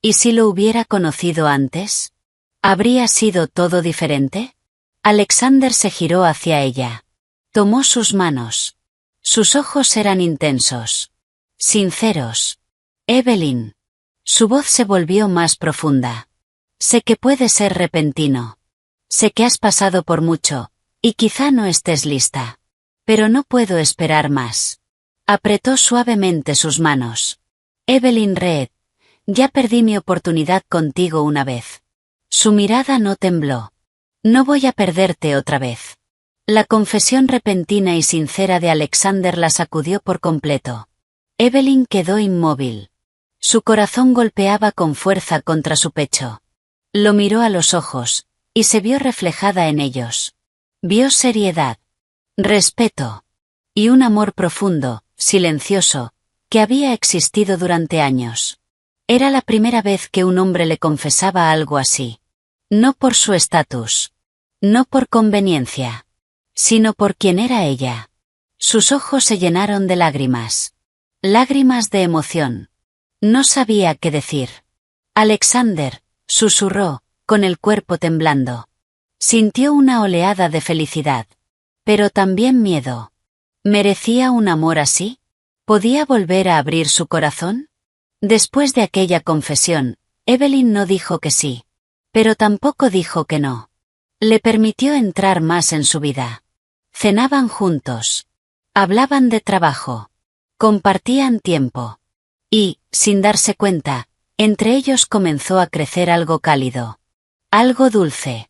¿Y si lo hubiera conocido antes? ¿Habría sido todo diferente? Alexander se giró hacia ella. Tomó sus manos. Sus ojos eran intensos. Sinceros. Evelyn. Su voz se volvió más profunda. Sé que puede ser repentino. Sé que has pasado por mucho, y quizá no estés lista. Pero no puedo esperar más. Apretó suavemente sus manos. Evelyn Reed, ya perdí mi oportunidad contigo una vez. Su mirada no tembló. No voy a perderte otra vez. La confesión repentina y sincera de Alexander la sacudió por completo. Evelyn quedó inmóvil. Su corazón golpeaba con fuerza contra su pecho. Lo miró a los ojos, y se vio reflejada en ellos. Vio seriedad, respeto, y un amor profundo, silencioso, que había existido durante años. Era la primera vez que un hombre le confesaba algo así. No por su estatus. No por conveniencia. Sino por quien era ella. Sus ojos se llenaron de lágrimas. Lágrimas de emoción. No sabía qué decir. Alexander, susurró, con el cuerpo temblando. Sintió una oleada de felicidad. Pero también miedo. ¿Merecía un amor así? ¿Podía volver a abrir su corazón? Después de aquella confesión, Evelyn no dijo que sí. Pero tampoco dijo que no. Le permitió entrar más en su vida. Cenaban juntos. Hablaban de trabajo. Compartían tiempo. Y, sin darse cuenta, entre ellos comenzó a crecer algo cálido. Algo dulce.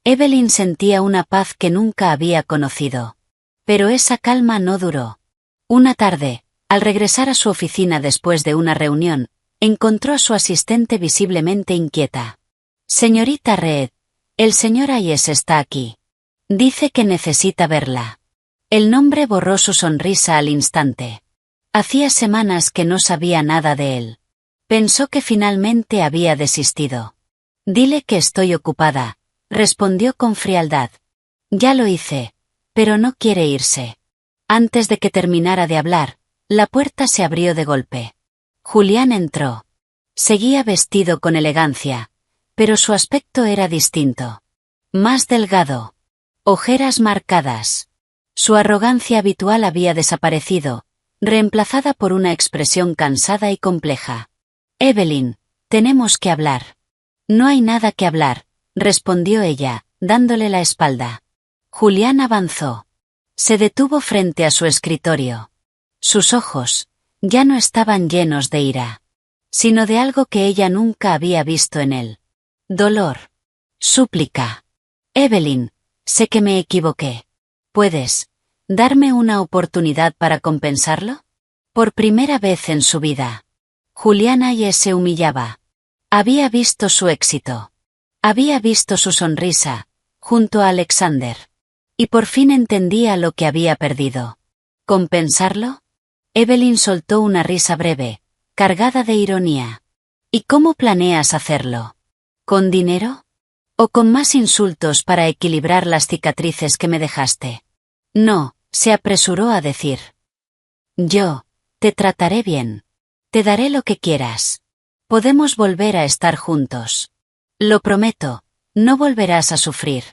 Evelyn sentía una paz que nunca había conocido. Pero esa calma no duró. Una tarde, al regresar a su oficina después de una reunión, encontró a su asistente visiblemente inquieta. Señorita Reed, el señor Hayes está aquí. Dice que necesita verla. El nombre borró su sonrisa al instante. Hacía semanas que no sabía nada de él. Pensó que finalmente había desistido. Dile que estoy ocupada, respondió con frialdad. Ya lo hice, pero no quiere irse. Antes de que terminara de hablar, la puerta se abrió de golpe. Julián entró. Seguía vestido con elegancia, pero su aspecto era distinto. Más delgado. Ojeras marcadas. Su arrogancia habitual había desaparecido, reemplazada por una expresión cansada y compleja. Evelyn, tenemos que hablar. No hay nada que hablar, respondió ella, dándole la espalda. Julián avanzó. Se detuvo frente a su escritorio. Sus ojos ya no estaban llenos de ira, sino de algo que ella nunca había visto en él. Dolor. Súplica. Evelyn, sé que me equivoqué. ¿Puedes darme una oportunidad para compensarlo? Por primera vez en su vida, Julián Hayes se humillaba. Había visto su éxito. Había visto su sonrisa, junto a Alexander. Y por fin entendía lo que había perdido. ¿Compensarlo? Evelyn soltó una risa breve, cargada de ironía. ¿Y cómo planeas hacerlo? ¿Con dinero? ¿O con más insultos para equilibrar las cicatrices que me dejaste? No, se apresuró a decir. Yo te trataré bien. Te daré lo que quieras. Podemos volver a estar juntos. Lo prometo, no volverás a sufrir.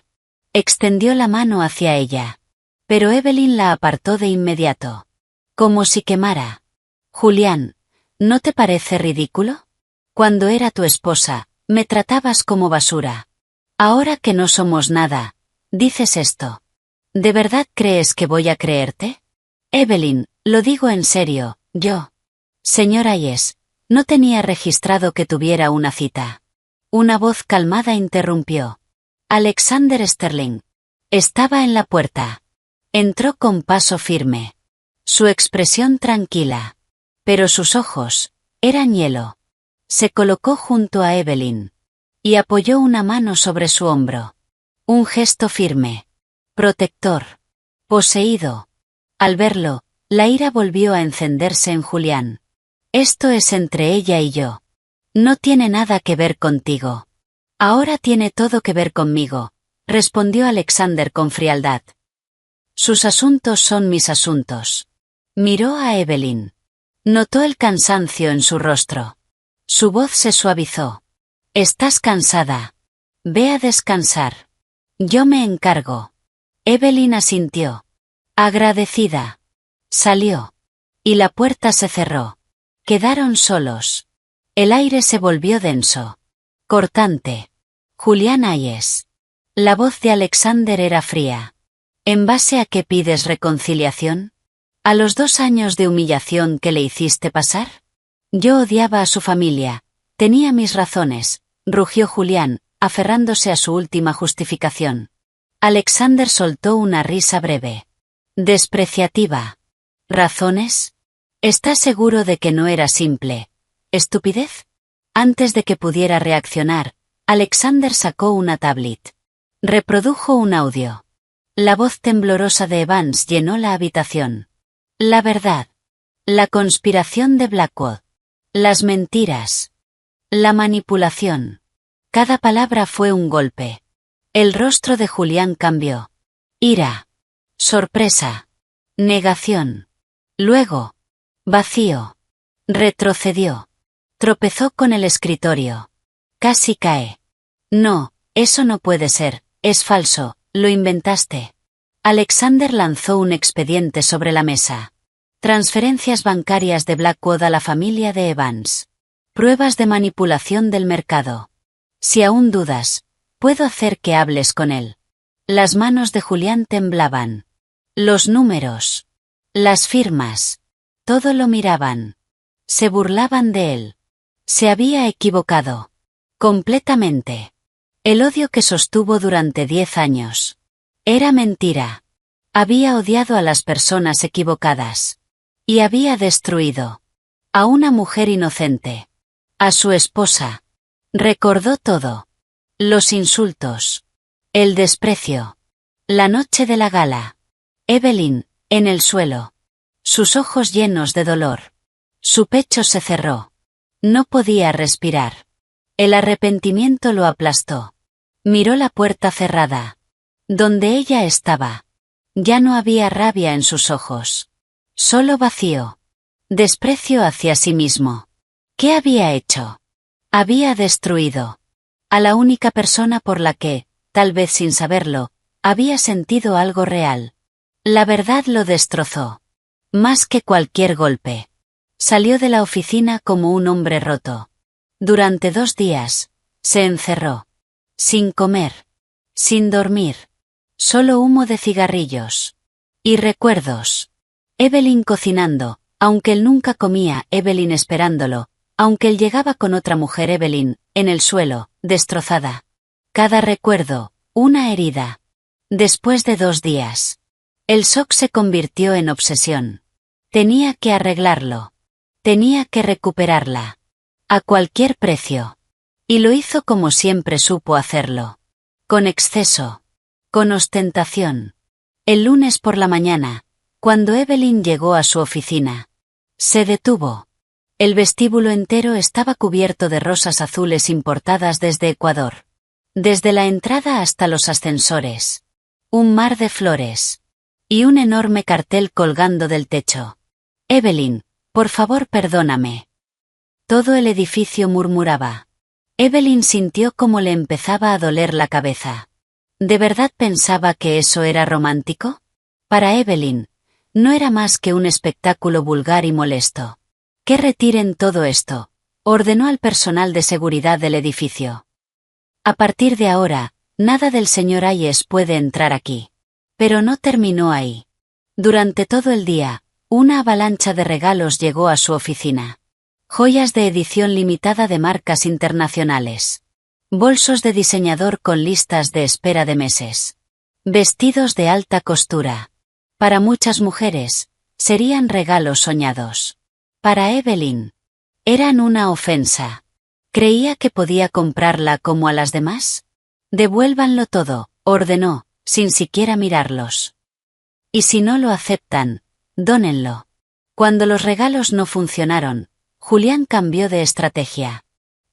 Extendió la mano hacia ella. Pero Evelyn la apartó de inmediato. Como si quemara. Julián, ¿no te parece ridículo? Cuando era tu esposa, me tratabas como basura. Ahora que no somos nada, dices esto. ¿De verdad crees que voy a creerte? Evelyn, lo digo en serio, yo. Señor Hayes, no tenía registrado que tuviera una cita. Una voz calmada interrumpió. Alexander Sterling. Estaba en la puerta. Entró con paso firme. Su expresión tranquila. Pero sus ojos eran hielo. Se colocó junto a Evelyn. Y apoyó una mano sobre su hombro. Un gesto firme. Protector. Poseído. Al verlo, la ira volvió a encenderse en Julián. Esto es entre ella y yo. No tiene nada que ver contigo. Ahora tiene todo que ver conmigo, respondió Alexander con frialdad. Sus asuntos son mis asuntos. Miró a Evelyn. Notó el cansancio en su rostro. Su voz se suavizó. Estás cansada. Ve a descansar. Yo me encargo. Evelyn asintió. Agradecida. Salió. Y la puerta se cerró. Quedaron solos. El aire se volvió denso. Cortante. Julián Hayes. La voz de Alexander era fría. ¿En base a qué pides reconciliación? ¿A los 2 años de humillación que le hiciste pasar? Yo odiaba a su familia. Tenía mis razones, rugió Julián, aferrándose a su última justificación. Alexander soltó una risa breve. Despreciativa. ¿Razones? ¿Estás seguro de que no era simple estupidez? Antes de que pudiera reaccionar, Alexander sacó una tablet. Reprodujo un audio. La voz temblorosa de Evans llenó la habitación. La verdad. La conspiración de Blackwood. Las mentiras. La manipulación. Cada palabra fue un golpe. El rostro de Julián cambió. Ira. Sorpresa. Negación. Luego. Vacío. Retrocedió. Tropezó con el escritorio. Casi cae. No, eso no puede ser, es falso, lo inventaste. Alexander lanzó un expediente sobre la mesa. Transferencias bancarias de Blackwood a la familia de Evans. Pruebas de manipulación del mercado. Si aún dudas, puedo hacer que hables con él. Las manos de Julián temblaban. Los números. Las firmas. Todo lo miraban. Se burlaban de él. Se había equivocado. Completamente. El odio que sostuvo durante 10 años. Era mentira. Había odiado a las personas equivocadas. Y había destruido a una mujer inocente. A su esposa. Recordó todo. Los insultos. El desprecio. La noche de la gala. Evelyn, en el suelo. Sus ojos llenos de dolor. Su pecho se cerró. No podía respirar. El arrepentimiento lo aplastó. Miró la puerta cerrada. Donde ella estaba. Ya no había rabia en sus ojos. Solo vacío. Desprecio hacia sí mismo. ¿Qué había hecho? Había destruido a la única persona por la que, tal vez sin saberlo, había sentido algo real. La verdad lo destrozó. Más que cualquier golpe. Salió de la oficina como un hombre roto. Durante 2 días, se encerró. Sin comer. Sin dormir. Solo humo de cigarrillos. Y recuerdos. Evelyn cocinando, aunque él nunca comía, Evelyn esperándolo, aunque él llegaba con otra mujer, Evelyn, en el suelo, destrozada. Cada recuerdo, una herida. Después de 2 días. El shock se convirtió en obsesión. Tenía que arreglarlo. Tenía que recuperarla. A cualquier precio. Y lo hizo como siempre supo hacerlo. Con exceso. Con ostentación. El lunes por la mañana, cuando Evelyn llegó a su oficina, se detuvo. El vestíbulo entero estaba cubierto de rosas azules importadas desde Ecuador. Desde la entrada hasta los ascensores. Un mar de flores. Y un enorme cartel colgando del techo. Evelyn, por favor perdóname. Todo el edificio murmuraba. Evelyn sintió como le empezaba a doler la cabeza. ¿De verdad pensaba que eso era romántico? Para Evelyn, no era más que un espectáculo vulgar y molesto. Que retiren todo esto, ordenó al personal de seguridad del edificio. A partir de ahora, nada del señor Hayes puede entrar aquí. Pero no terminó ahí. Durante todo el día, una avalancha de regalos llegó a su oficina. Joyas de edición limitada de marcas internacionales. Bolsos de diseñador con listas de espera de meses. Vestidos de alta costura. Para muchas mujeres, serían regalos soñados. Para Evelyn, eran una ofensa. ¿Creía que podía comprarla como a las demás? Devuélvanlo todo, ordenó, sin siquiera mirarlos. Y si no lo aceptan, dónenlo. Cuando los regalos no funcionaron, Julián cambió de estrategia.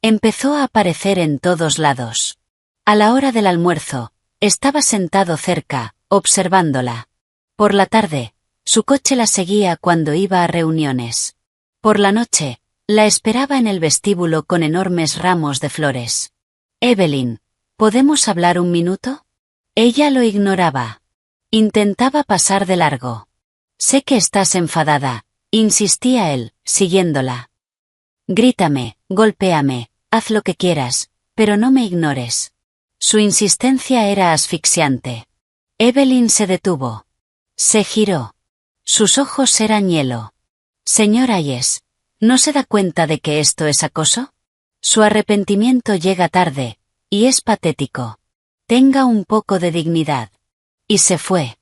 Empezó a aparecer en todos lados. A la hora del almuerzo, estaba sentado cerca, observándola. Por la tarde, su coche la seguía cuando iba a reuniones. Por la noche, la esperaba en el vestíbulo con enormes ramos de flores. Evelyn, ¿podemos hablar un minuto? Ella lo ignoraba. Intentaba pasar de largo. Sé que estás enfadada, insistía él, siguiéndola. Grítame, golpéame, haz lo que quieras, pero no me ignores. Su insistencia era asfixiante. Evelyn se detuvo. Se giró. Sus ojos eran hielo. Señor Hayes, ¿no se da cuenta de que esto es acoso? Su arrepentimiento llega tarde, y es patético. Tenga un poco de dignidad. Y se fue.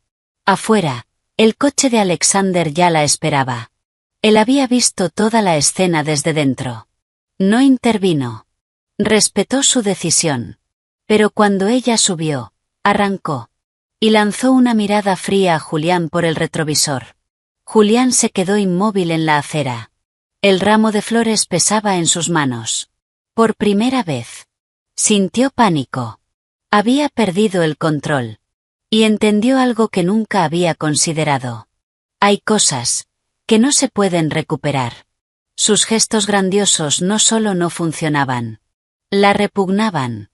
Afuera, el coche de Alexander ya la esperaba. Él había visto toda la escena desde dentro. No intervino. Respetó su decisión. Pero cuando ella subió, arrancó. Y lanzó una mirada fría a Julián por el retrovisor. Julián se quedó inmóvil en la acera. El ramo de flores pesaba en sus manos. Por primera vez. Sintió pánico. Había perdido el control. Y entendió algo que nunca había considerado. Hay cosas que no se pueden recuperar. Sus gestos grandiosos no solo no funcionaban. La repugnaban.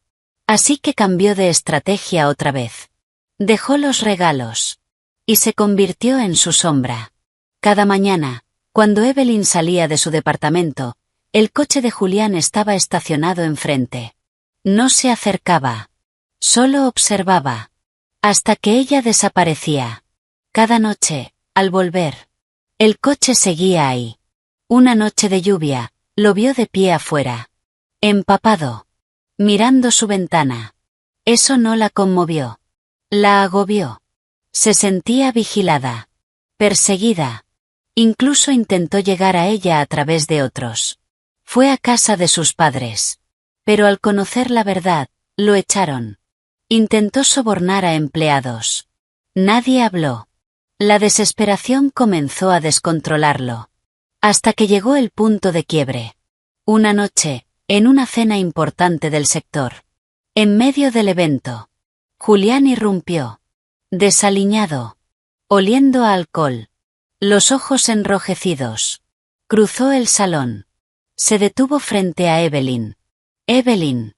Así que cambió de estrategia otra vez. Dejó los regalos. Y se convirtió en su sombra. Cada mañana, cuando Evelyn salía de su departamento, el coche de Julián estaba estacionado enfrente. No se acercaba. Solo observaba. Hasta que ella desaparecía. Cada noche, al volver, el coche seguía ahí. Una noche de lluvia, lo vio de pie afuera. Empapado. Mirando su ventana. Eso no la conmovió. La agobió. Se sentía vigilada. Perseguida. Incluso intentó llegar a ella a través de otros. Fue a casa de sus padres. Pero al conocer la verdad, lo echaron. Intentó sobornar a empleados. Nadie habló. La desesperación comenzó a descontrolarlo. Hasta que llegó el punto de quiebre. Una noche, en una cena importante del sector. En medio del evento. Julián irrumpió. Desaliñado. Oliendo a alcohol. Los ojos enrojecidos. Cruzó el salón. Se detuvo frente a Evelyn. Evelyn.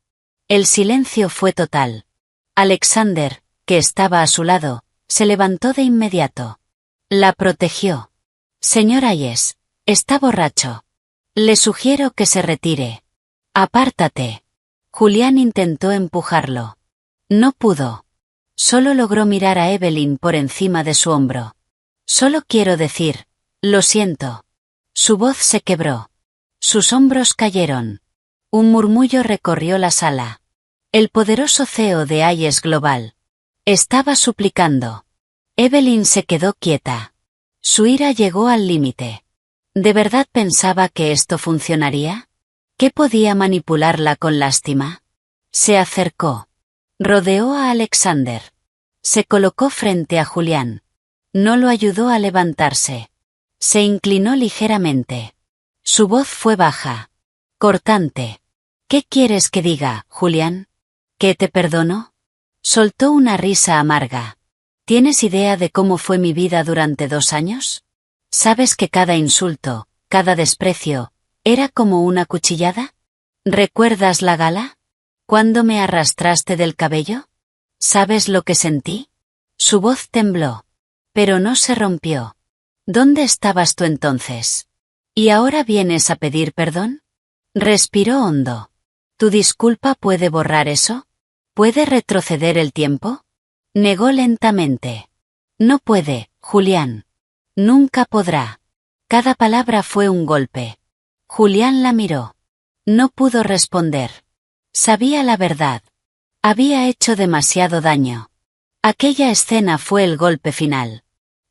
El silencio fue total. Alexander, que estaba a su lado, se levantó de inmediato. La protegió. Señor Hayes, está borracho. Le sugiero que se retire. Apártate. Julián intentó empujarlo. No pudo. Solo logró mirar a Evelyn por encima de su hombro. Solo quiero decir, lo siento. Su voz se quebró. Sus hombros cayeron. Un murmullo recorrió la sala. El poderoso CEO de Hayes Global. Estaba suplicando. Evelyn se quedó quieta. Su ira llegó al límite. ¿De verdad pensaba que esto funcionaría? ¿Qué podía manipularla con lástima? Se acercó. Rodeó a Alexander. Se colocó frente a Julián. No lo ayudó a levantarse. Se inclinó ligeramente. Su voz fue baja. Cortante. ¿Qué quieres que diga, Julián? ¿Que te perdono? Soltó una risa amarga. ¿Tienes idea de cómo fue mi vida durante 2 años? ¿Sabes que cada insulto, cada desprecio, era como una cuchillada? ¿Recuerdas la gala? ¿Cuándo me arrastraste del cabello? ¿Sabes lo que sentí? Su voz tembló. Pero no se rompió. ¿Dónde estabas tú entonces? ¿Y ahora vienes a pedir perdón? Respiró hondo. ¿Tu disculpa puede borrar eso? ¿Puede retroceder el tiempo? Negó lentamente. No puede, Julián. Nunca podrá. Cada palabra fue un golpe. Julián la miró. No pudo responder. Sabía la verdad. Había hecho demasiado daño. Aquella escena fue el golpe final.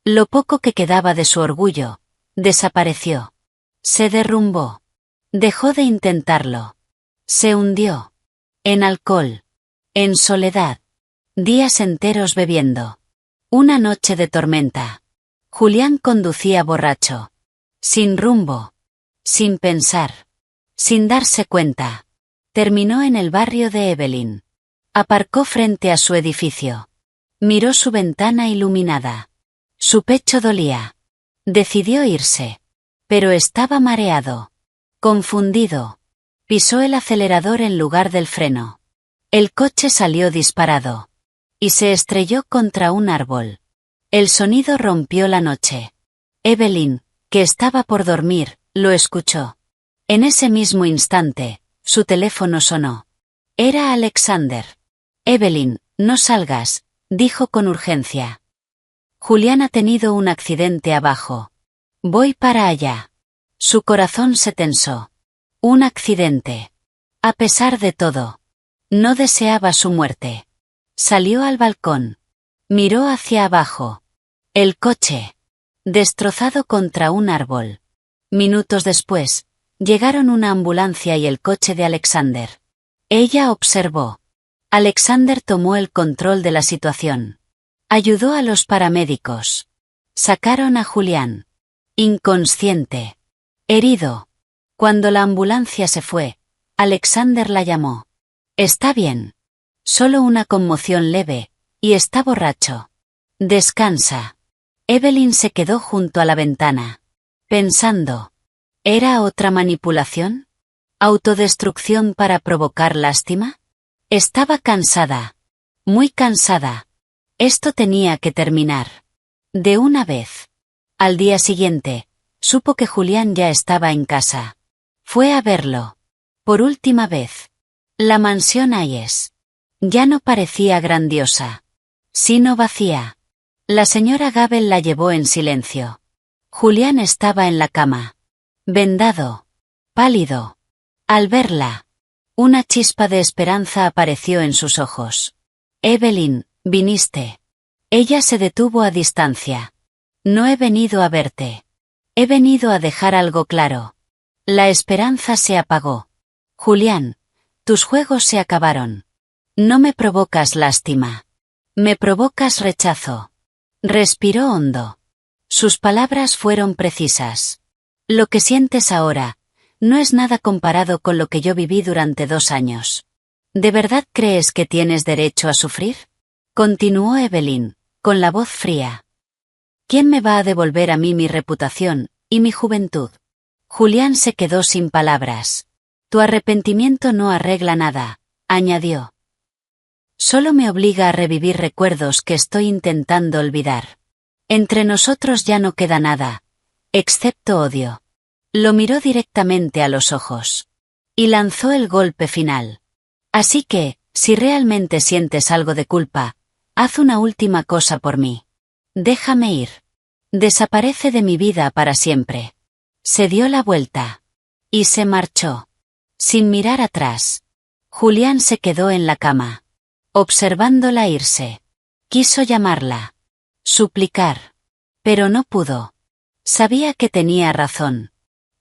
Lo poco que quedaba de su orgullo, desapareció. Se derrumbó. Dejó de intentarlo. Se hundió. En alcohol. En soledad. Días enteros bebiendo. Una noche de tormenta. Julián conducía borracho. Sin rumbo. Sin pensar. Sin darse cuenta. Terminó en el barrio de Evelyn. Aparcó frente a su edificio. Miró su ventana iluminada. Su pecho dolía. Decidió irse. Pero estaba mareado. Confundido. Pisó el acelerador en lugar del freno. El coche salió disparado. Y se estrelló contra un árbol. El sonido rompió la noche. Evelyn, que estaba por dormir, lo escuchó. En ese mismo instante, su teléfono sonó. Era Alexander. Evelyn, no salgas, dijo con urgencia. Julián ha tenido un accidente abajo. Voy para allá. Su corazón se tensó. Un accidente. A pesar de todo. No deseaba su muerte. Salió al balcón. Miró hacia abajo. El coche. Destrozado contra un árbol. Minutos después, llegaron una ambulancia y el coche de Alexander. Ella observó. Alexander tomó el control de la situación. Ayudó a los paramédicos. Sacaron a Julián. Inconsciente. Herido. Cuando la ambulancia se fue, Alexander la llamó. Está bien. Solo una conmoción leve, y está borracho. Descansa. Evelyn se quedó junto a la ventana. Pensando. ¿Era otra manipulación? ¿Autodestrucción para provocar lástima? Estaba cansada. Muy cansada. Esto tenía que terminar. De una vez. Al día siguiente, supo que Julián ya estaba en casa. Fue a verlo. Por última vez. La mansión Hayes. Ya no parecía grandiosa. Sino vacía. La señora Gabel la llevó en silencio. Julián estaba en la cama. Vendado. Pálido. Al verla, una chispa de esperanza apareció en sus ojos. Evelyn, viniste. Ella se detuvo a distancia. No he venido a verte. He venido a dejar algo claro. La esperanza se apagó. Julián, tus juegos se acabaron. No me provocas lástima. Me provocas rechazo. Respiró hondo. Sus palabras fueron precisas. Lo que sientes ahora, no es nada comparado con lo que yo viví durante 2 años. ¿De verdad crees que tienes derecho a sufrir? Continuó Evelyn, con la voz fría. ¿Quién me va a devolver a mí mi reputación y mi juventud? Julián se quedó sin palabras. Tu arrepentimiento no arregla nada, añadió. Solo me obliga a revivir recuerdos que estoy intentando olvidar. Entre nosotros ya no queda nada, excepto odio. Lo miró directamente a los ojos. Y lanzó el golpe final. Así que, si realmente sientes algo de culpa, haz una última cosa por mí. Déjame ir. Desaparece de mi vida para siempre. Se dio la vuelta. Y se marchó. Sin mirar atrás. Julián se quedó en la cama. Observándola irse. Quiso llamarla. Suplicar. Pero no pudo. Sabía que tenía razón.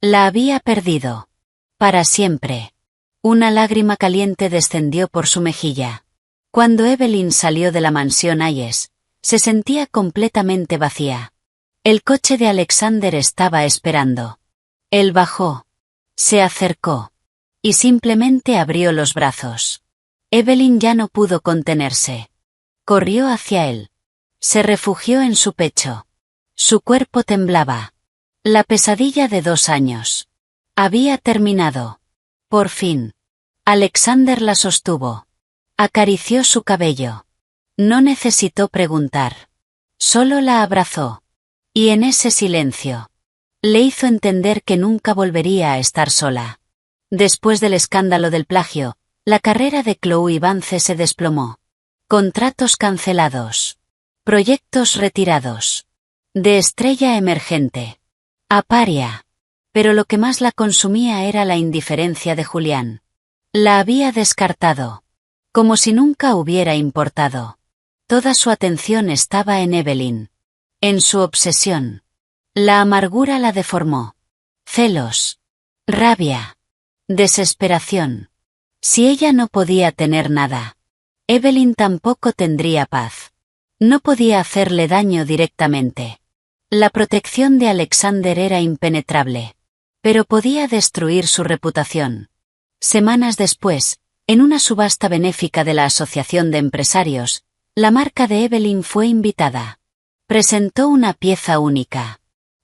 La había perdido. Para siempre. Una lágrima caliente descendió por su mejilla. Cuando Evelyn salió de la mansión Hayes, se sentía completamente vacía. El coche de Alexander estaba esperando. Él bajó. Se acercó. Y simplemente abrió los brazos. Evelyn ya no pudo contenerse. Corrió hacia él. Se refugió en su pecho. Su cuerpo temblaba. La pesadilla de 2 años. Había terminado. Por fin. Alexander la sostuvo. Acarició su cabello. No necesitó preguntar. Solo la abrazó. Y en ese silencio, le hizo entender que nunca volvería a estar sola. Después del escándalo del plagio, la carrera de Chloe Vance se desplomó. Contratos cancelados. Proyectos retirados. De estrella emergente. A paria. Pero lo que más la consumía era la indiferencia de Julián. La había descartado. Como si nunca hubiera importado. Toda su atención estaba en Evelyn. En su obsesión. La amargura la deformó. Celos. Rabia. Desesperación. Si ella no podía tener nada, Evelyn tampoco tendría paz. No podía hacerle daño directamente. La protección de Alexander era impenetrable. Pero podía destruir su reputación. Semanas después, en una subasta benéfica de la Asociación de Empresarios, la marca de Evelyn fue invitada. Presentó una pieza única.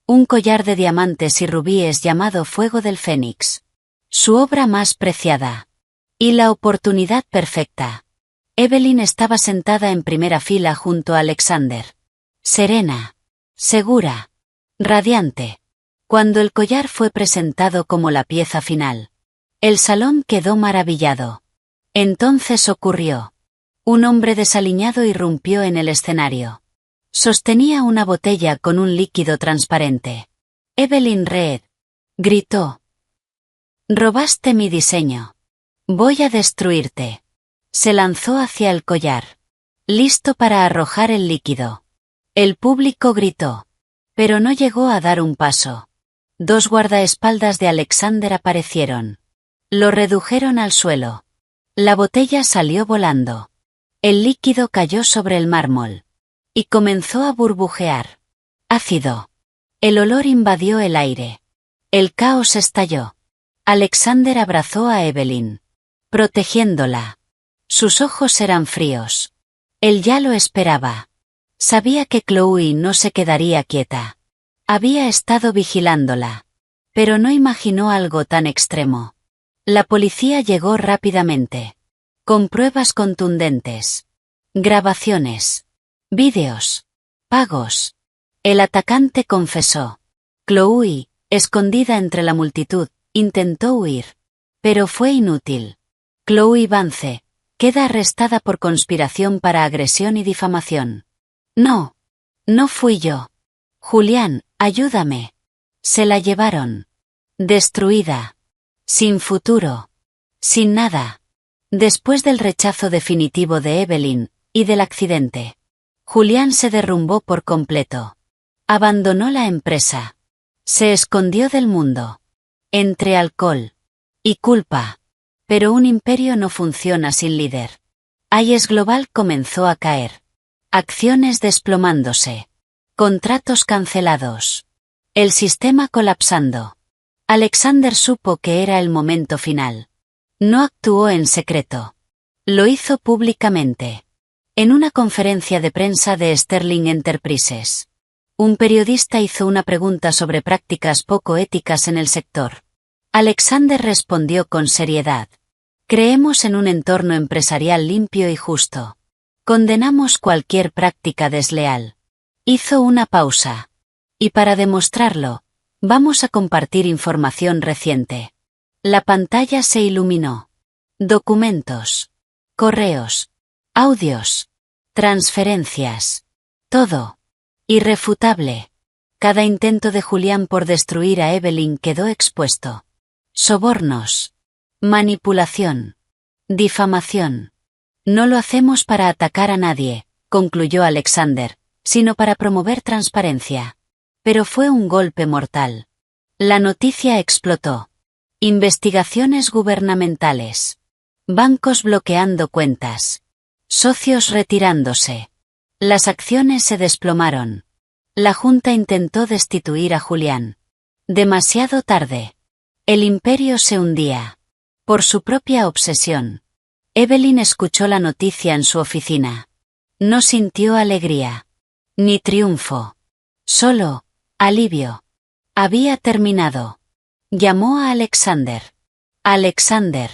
Un collar de diamantes y rubíes llamado Fuego del Fénix. Su obra más preciada. Y la oportunidad perfecta. Evelyn estaba sentada en primera fila junto a Alexander. Serena. Segura. Radiante. Cuando el collar fue presentado como la pieza final, el salón quedó maravillado. Entonces ocurrió. Un hombre desaliñado irrumpió en el escenario. Sostenía una botella con un líquido transparente. Evelyn Reed. Gritó. Robaste mi diseño. Voy a destruirte. Se lanzó hacia el collar. Listo para arrojar el líquido. El público gritó. Pero no llegó a dar un paso. 2 guardaespaldas de Alexander aparecieron. Lo redujeron al suelo. La botella salió volando. El líquido cayó sobre el mármol. Y comenzó a burbujear. Ácido. El olor invadió el aire. El caos estalló. Alexander abrazó a Evelyn. Protegiéndola. Sus ojos eran fríos. Él ya lo esperaba. Sabía que Chloe no se quedaría quieta. Había estado vigilándola. Pero no imaginó algo tan extremo. La policía llegó rápidamente. Con pruebas contundentes. Grabaciones. Vídeos. Pagos. El atacante confesó. Chloe, escondida entre la multitud, intentó huir. Pero fue inútil. Chloe Vance queda arrestada por conspiración para agresión y difamación. No. No fui yo. Julián, ayúdame. Se la llevaron. Destruida. Sin futuro. Sin nada. Después del rechazo definitivo de Evelyn, y del accidente. Julián se derrumbó por completo. Abandonó la empresa. Se escondió del mundo. Entre alcohol y culpa. Pero un imperio no funciona sin líder. AES Global comenzó a caer. Acciones desplomándose. Contratos cancelados. El sistema colapsando. Alexander supo que era el momento final. No actuó en secreto. Lo hizo públicamente. En una conferencia de prensa de Sterling Enterprises. Un periodista hizo una pregunta sobre prácticas poco éticas en el sector. Alexander respondió con seriedad. Creemos en un entorno empresarial limpio y justo. Condenamos cualquier práctica desleal. Hizo una pausa. Y para demostrarlo, vamos a compartir información reciente. La pantalla se iluminó. Documentos. Correos. Audios. Transferencias. Todo. Irrefutable. Cada intento de Julián por destruir a Evelyn quedó expuesto. Sobornos. Manipulación. Difamación. No lo hacemos para atacar a nadie, concluyó Alexander, sino para promover transparencia. Pero fue un golpe mortal. La noticia explotó. Investigaciones gubernamentales. Bancos bloqueando cuentas. Socios retirándose. Las acciones se desplomaron. La Junta intentó destituir a Julián. Demasiado tarde. El imperio se hundía. Por su propia obsesión. Evelyn escuchó la noticia en su oficina. No sintió alegría. Ni triunfo. Solo, alivio. Había terminado. Llamó a Alexander. Alexander.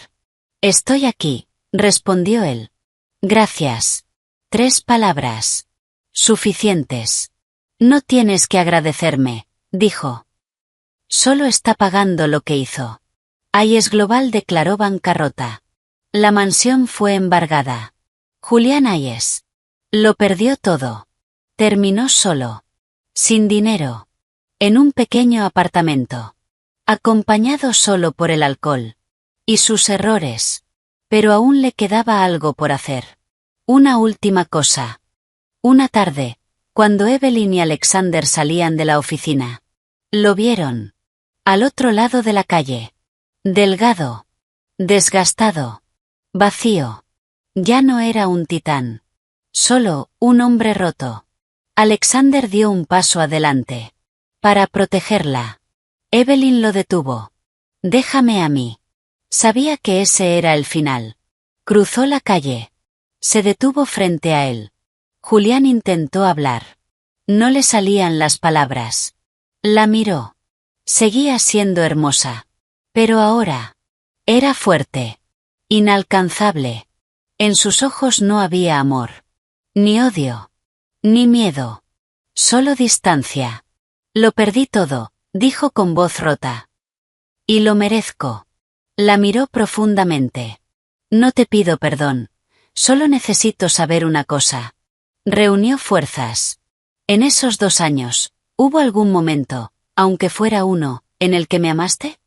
Estoy aquí, respondió él. Gracias. 3 palabras. Suficientes. No tienes que agradecerme, dijo. Solo está pagando lo que hizo. AES Global declaró bancarrota. La mansión fue embargada. Julián AES. Lo perdió todo. Terminó solo. Sin dinero. En un pequeño apartamento. Acompañado solo por el alcohol. Y sus errores. Pero aún le quedaba algo por hacer. Una última cosa. Una tarde, cuando Evelyn y Alexander salían de la oficina. Lo vieron. Al otro lado de la calle. Delgado. Desgastado. Vacío. Ya no era un titán. Solo, un hombre roto. Alexander dio un paso adelante. Para protegerla. Evelyn lo detuvo. Déjame a mí. Sabía que ese era el final. Cruzó la calle. Se detuvo frente a él. Julián intentó hablar. No le salían las palabras. La miró. Seguía siendo hermosa. Pero ahora. Era fuerte. Inalcanzable. En sus ojos no había amor. Ni odio. Ni miedo. Solo distancia. Lo perdí todo, dijo con voz rota. Y lo merezco. La miró profundamente. No te pido perdón. Solo necesito saber una cosa. Reunió fuerzas. En esos 2 años, ¿hubo algún momento, aunque fuera uno, en el que me amaste?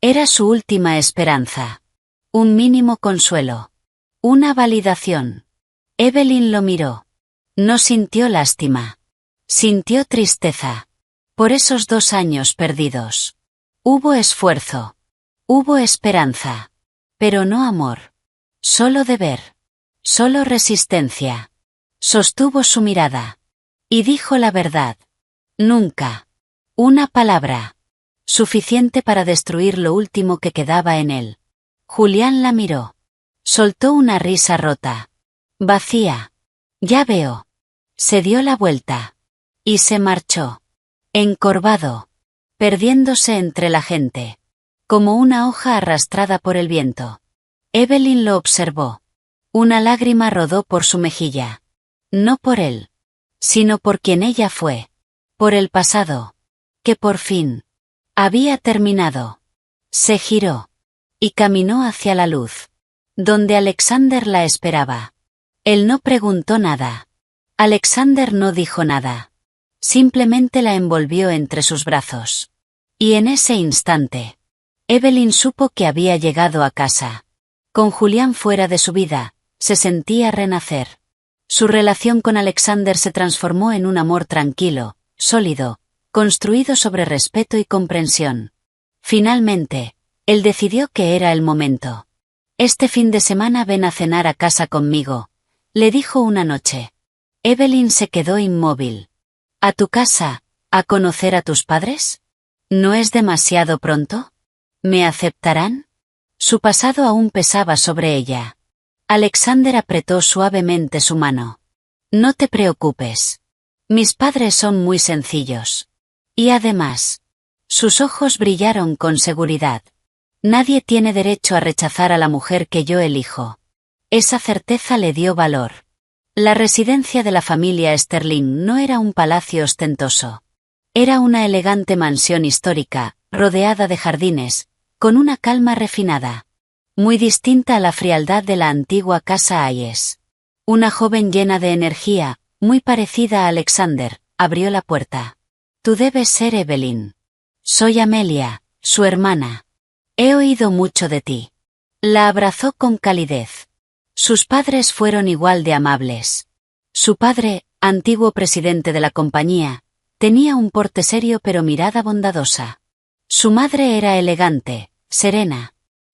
Era su última esperanza. Un mínimo consuelo. Una validación. Evelyn lo miró. No sintió lástima. Sintió tristeza. Por esos 2 años perdidos. Hubo esfuerzo. Hubo esperanza. Pero no amor. Solo deber. Solo resistencia. Sostuvo su mirada. Y dijo la verdad. Nunca. Una palabra. Suficiente para destruir lo último que quedaba en él. Julián la miró. Soltó una risa rota. Vacía. Ya veo. Se dio la vuelta. Y se marchó. Encorvado. Perdiéndose entre la gente. Como una hoja arrastrada por el viento. Evelyn lo observó. Una lágrima rodó por su mejilla. No por él. Sino por quien ella fue. Por el pasado. Que por fin. Había terminado. Se giró. Y caminó hacia la luz. Donde Alexander la esperaba. Él no preguntó nada. Alexander no dijo nada. Simplemente la envolvió entre sus brazos. Y en ese instante, Evelyn supo que había llegado a casa. Con Julián fuera de su vida, se sentía renacer. Su relación con Alexander se transformó en un amor tranquilo, sólido, construido sobre respeto y comprensión. Finalmente, él decidió que era el momento. «Este fin de semana ven a cenar a casa conmigo», le dijo una noche. Evelyn se quedó inmóvil. «¿A tu casa? ¿A conocer a tus padres? ¿No es demasiado pronto? ¿Me aceptarán?» Su pasado aún pesaba sobre ella. Alexander apretó suavemente su mano. «No te preocupes. Mis padres son muy sencillos. Y además...» Sus ojos brillaron con seguridad. «Nadie tiene derecho a rechazar a la mujer que yo elijo». Esa certeza le dio valor. La residencia de la familia Sterling no era un palacio ostentoso. Era una elegante mansión histórica, rodeada de jardines, con una calma refinada. Muy distinta a la frialdad de la antigua casa Hayes. Una joven llena de energía, muy parecida a Alexander, abrió la puerta. «Tú debes ser Evelyn. Soy Amelia, su hermana. He oído mucho de ti». La abrazó con calidez. Sus padres fueron igual de amables. Su padre, antiguo presidente de la compañía, tenía un porte serio pero mirada bondadosa. Su madre era elegante, serena.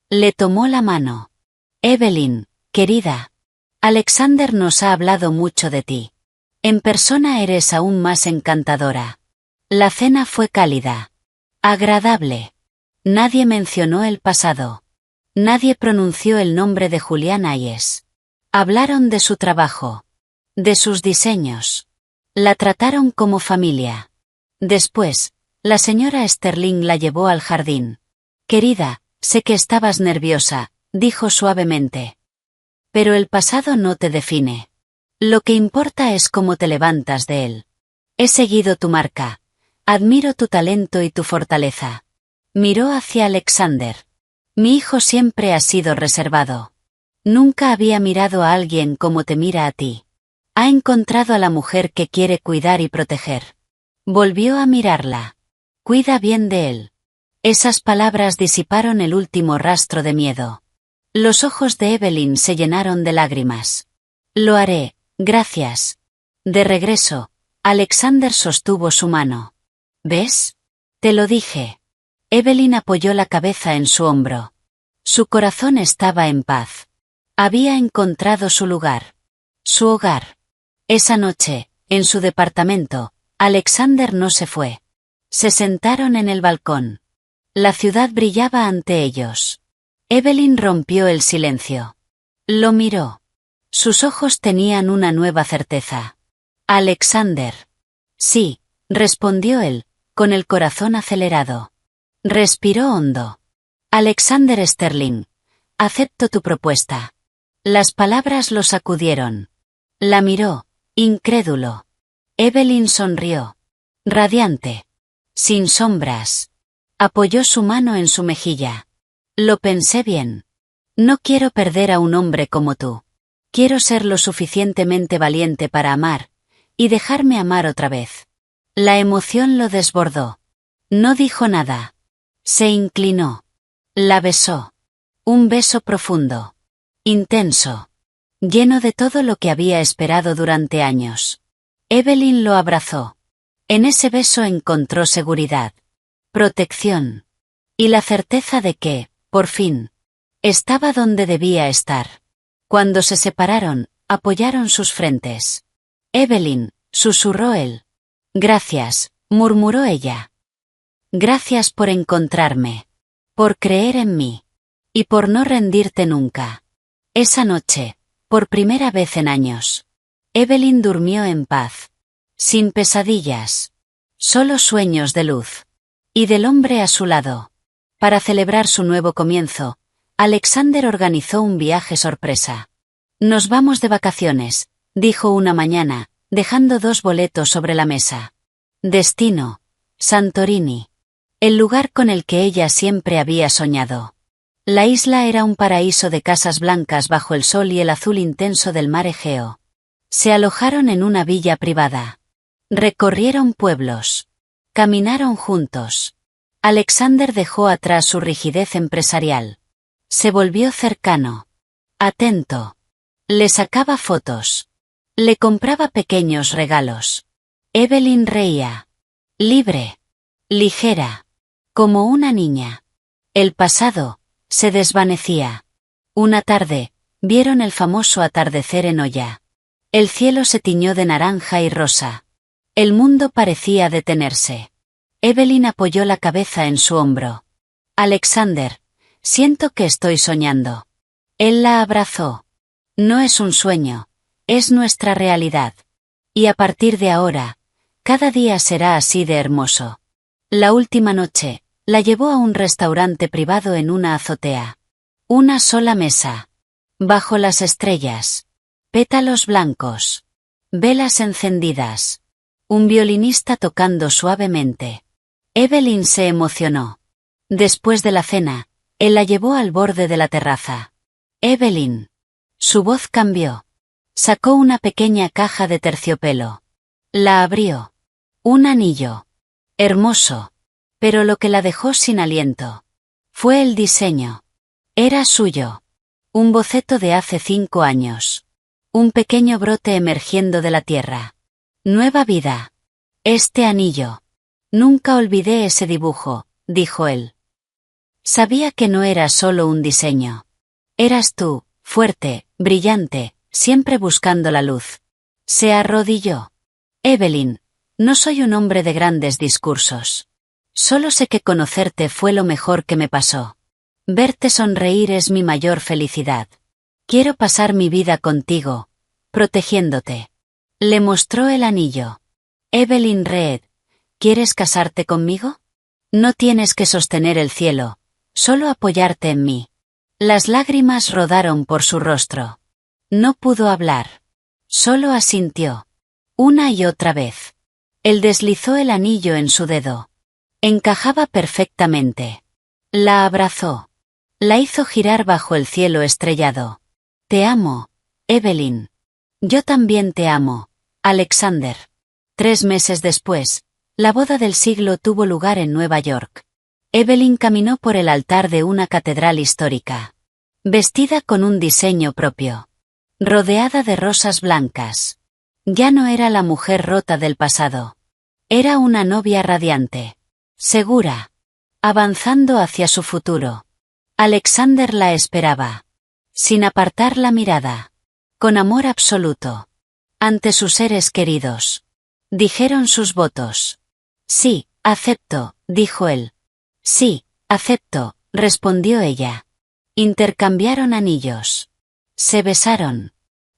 Le tomó la mano. «Evelyn, querida. Alexander nos ha hablado mucho de ti. En persona eres aún más encantadora». La cena fue cálida. Agradable. Nadie mencionó el pasado. Nadie pronunció el nombre de Julián Hayes. Hablaron de su trabajo. De sus diseños. La trataron como familia. Después, la señora Sterling la llevó al jardín. «Querida, sé que estabas nerviosa», dijo suavemente. «Pero el pasado no te define. Lo que importa es cómo te levantas de él. He seguido tu marca. Admiro tu talento y tu fortaleza». Miró hacia Alexander. «Mi hijo siempre ha sido reservado. Nunca había mirado a alguien como te mira a ti. Ha encontrado a la mujer que quiere cuidar y proteger». Volvió a mirarla. «Cuida bien de él». Esas palabras disiparon el último rastro de miedo. Los ojos de Evelyn se llenaron de lágrimas. «Lo haré, gracias». De regreso, Alexander sostuvo su mano. «¿Ves? Te lo dije». Evelyn apoyó la cabeza en su hombro. Su corazón estaba en paz. Había encontrado su lugar. Su hogar. Esa noche, en su departamento, Alexander no se fue. Se sentaron en el balcón. La ciudad brillaba ante ellos. Evelyn rompió el silencio. Lo miró. Sus ojos tenían una nueva certeza. «Alexander». «Sí», respondió él, con el corazón acelerado. Respiró hondo. «Alexander Sterling, acepto tu propuesta». Las palabras lo sacudieron. La miró, incrédulo. Evelyn sonrió. Radiante. Sin sombras. Apoyó su mano en su mejilla. «Lo pensé bien. No quiero perder a un hombre como tú. Quiero ser lo suficientemente valiente para amar, y dejarme amar otra vez». La emoción lo desbordó. No dijo nada. Se inclinó. La besó. Un beso profundo. Intenso. Lleno de todo lo que había esperado durante años. Evelyn lo abrazó. En ese beso encontró seguridad. Protección. Y la certeza de que, por fin, estaba donde debía estar. Cuando se separaron, apoyaron sus frentes. «Evelyn», susurró él. «Gracias», murmuró ella. «Gracias por encontrarme. Por creer en mí. Y por no rendirte nunca». Esa noche, por primera vez en años, Evelyn durmió en paz. Sin pesadillas. Solo sueños de luz. Y del hombre a su lado. Para celebrar su nuevo comienzo, Alexander organizó un viaje sorpresa. «Nos vamos de vacaciones», dijo una mañana, dejando 2 boletos sobre la mesa. Destino: Santorini. El lugar con el que ella siempre había soñado. La isla era un paraíso de casas blancas bajo el sol y el azul intenso del mar Egeo. Se alojaron en una villa privada. Recorrieron pueblos. Caminaron juntos. Alexander dejó atrás su rigidez empresarial. Se volvió cercano. Atento. Le sacaba fotos. Le compraba pequeños regalos. Evelyn reía. Libre. Ligera. Como una niña. El pasado se desvanecía. Una tarde, vieron el famoso atardecer en Oya. El cielo se tiñó de naranja y rosa. El mundo parecía detenerse. Evelyn apoyó la cabeza en su hombro. Alexander, siento que estoy soñando. Él la abrazó. No es un sueño, es nuestra realidad. Y a partir de ahora, cada día será así de hermoso. La última noche, la llevó a un restaurante privado en una azotea. Una sola mesa. Bajo las estrellas. Pétalos blancos. Velas encendidas. Un violinista tocando suavemente. Evelyn se emocionó. Después de la cena, él la llevó al borde de la terraza. Evelyn. Su voz cambió. Sacó una pequeña caja de terciopelo. La abrió. Un anillo. Hermoso. Pero lo que la dejó sin aliento fue el diseño. Era suyo. Un boceto de hace 5 años. Un pequeño brote emergiendo de la tierra. Nueva vida. Este anillo. Nunca olvidé ese dibujo, dijo él. Sabía que no era solo un diseño. Eras tú, fuerte, brillante, siempre buscando la luz. Se arrodilló. Evelyn, no soy un hombre de grandes discursos. Solo sé que conocerte fue lo mejor que me pasó. Verte sonreír es mi mayor felicidad. Quiero pasar mi vida contigo, protegiéndote. Le mostró el anillo. Evelyn Reed, ¿quieres casarte conmigo? No tienes que sostener el cielo, solo apoyarte en mí. Las lágrimas rodaron por su rostro. No pudo hablar. Solo asintió. Una y otra vez. Él deslizó el anillo en su dedo. Encajaba perfectamente. La abrazó. La hizo girar bajo el cielo estrellado. Te amo, Evelyn. Yo también te amo, Alexander. 3 meses después, la boda del siglo tuvo lugar en Nueva York. Evelyn caminó por el altar de una catedral histórica. Vestida con un diseño propio. Rodeada de rosas blancas. Ya no era la mujer rota del pasado. Era una novia radiante. Segura. Avanzando hacia su futuro. Alexander la esperaba. Sin apartar la mirada. Con amor absoluto. Ante sus seres queridos. Dijeron sus votos. Sí, acepto, dijo él. Sí, acepto, respondió ella. Intercambiaron anillos. Se besaron.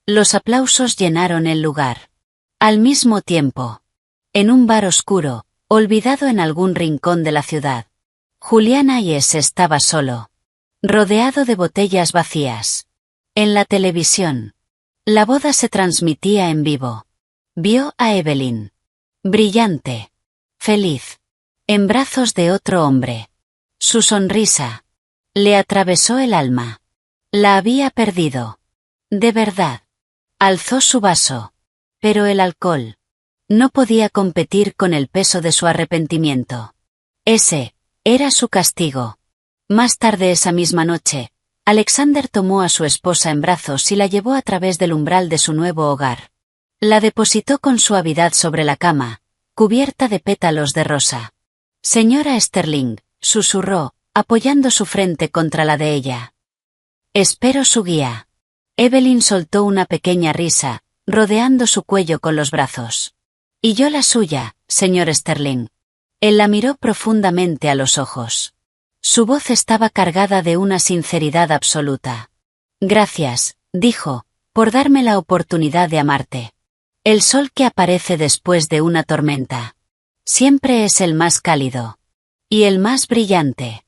Los aplausos llenaron el lugar. Al mismo tiempo. En un bar oscuro, olvidado en algún rincón de la ciudad. Julián Hayes estaba solo. Rodeado de botellas vacías. En la televisión. La boda se transmitía en vivo. Vio a Evelyn. Brillante. Feliz. En brazos de otro hombre. Su sonrisa. Le atravesó el alma. La había perdido. De verdad. Alzó su vaso. Pero el alcohol. No podía competir con el peso de su arrepentimiento. Ese era su castigo. Más tarde esa misma noche, Alexander tomó a su esposa en brazos y la llevó a través del umbral de su nuevo hogar. La depositó con suavidad sobre la cama, cubierta de pétalos de rosa. Señora Sterling, susurró, apoyando su frente contra la de ella. Espero su guía. Evelyn soltó una pequeña risa, rodeando su cuello con los brazos. Y yo la suya, señor Sterling. Él la miró profundamente a los ojos. Su voz estaba cargada de una sinceridad absoluta. Gracias, dijo, por darme la oportunidad de amarte. El sol que aparece después de una tormenta. Siempre es el más cálido. Y el más brillante.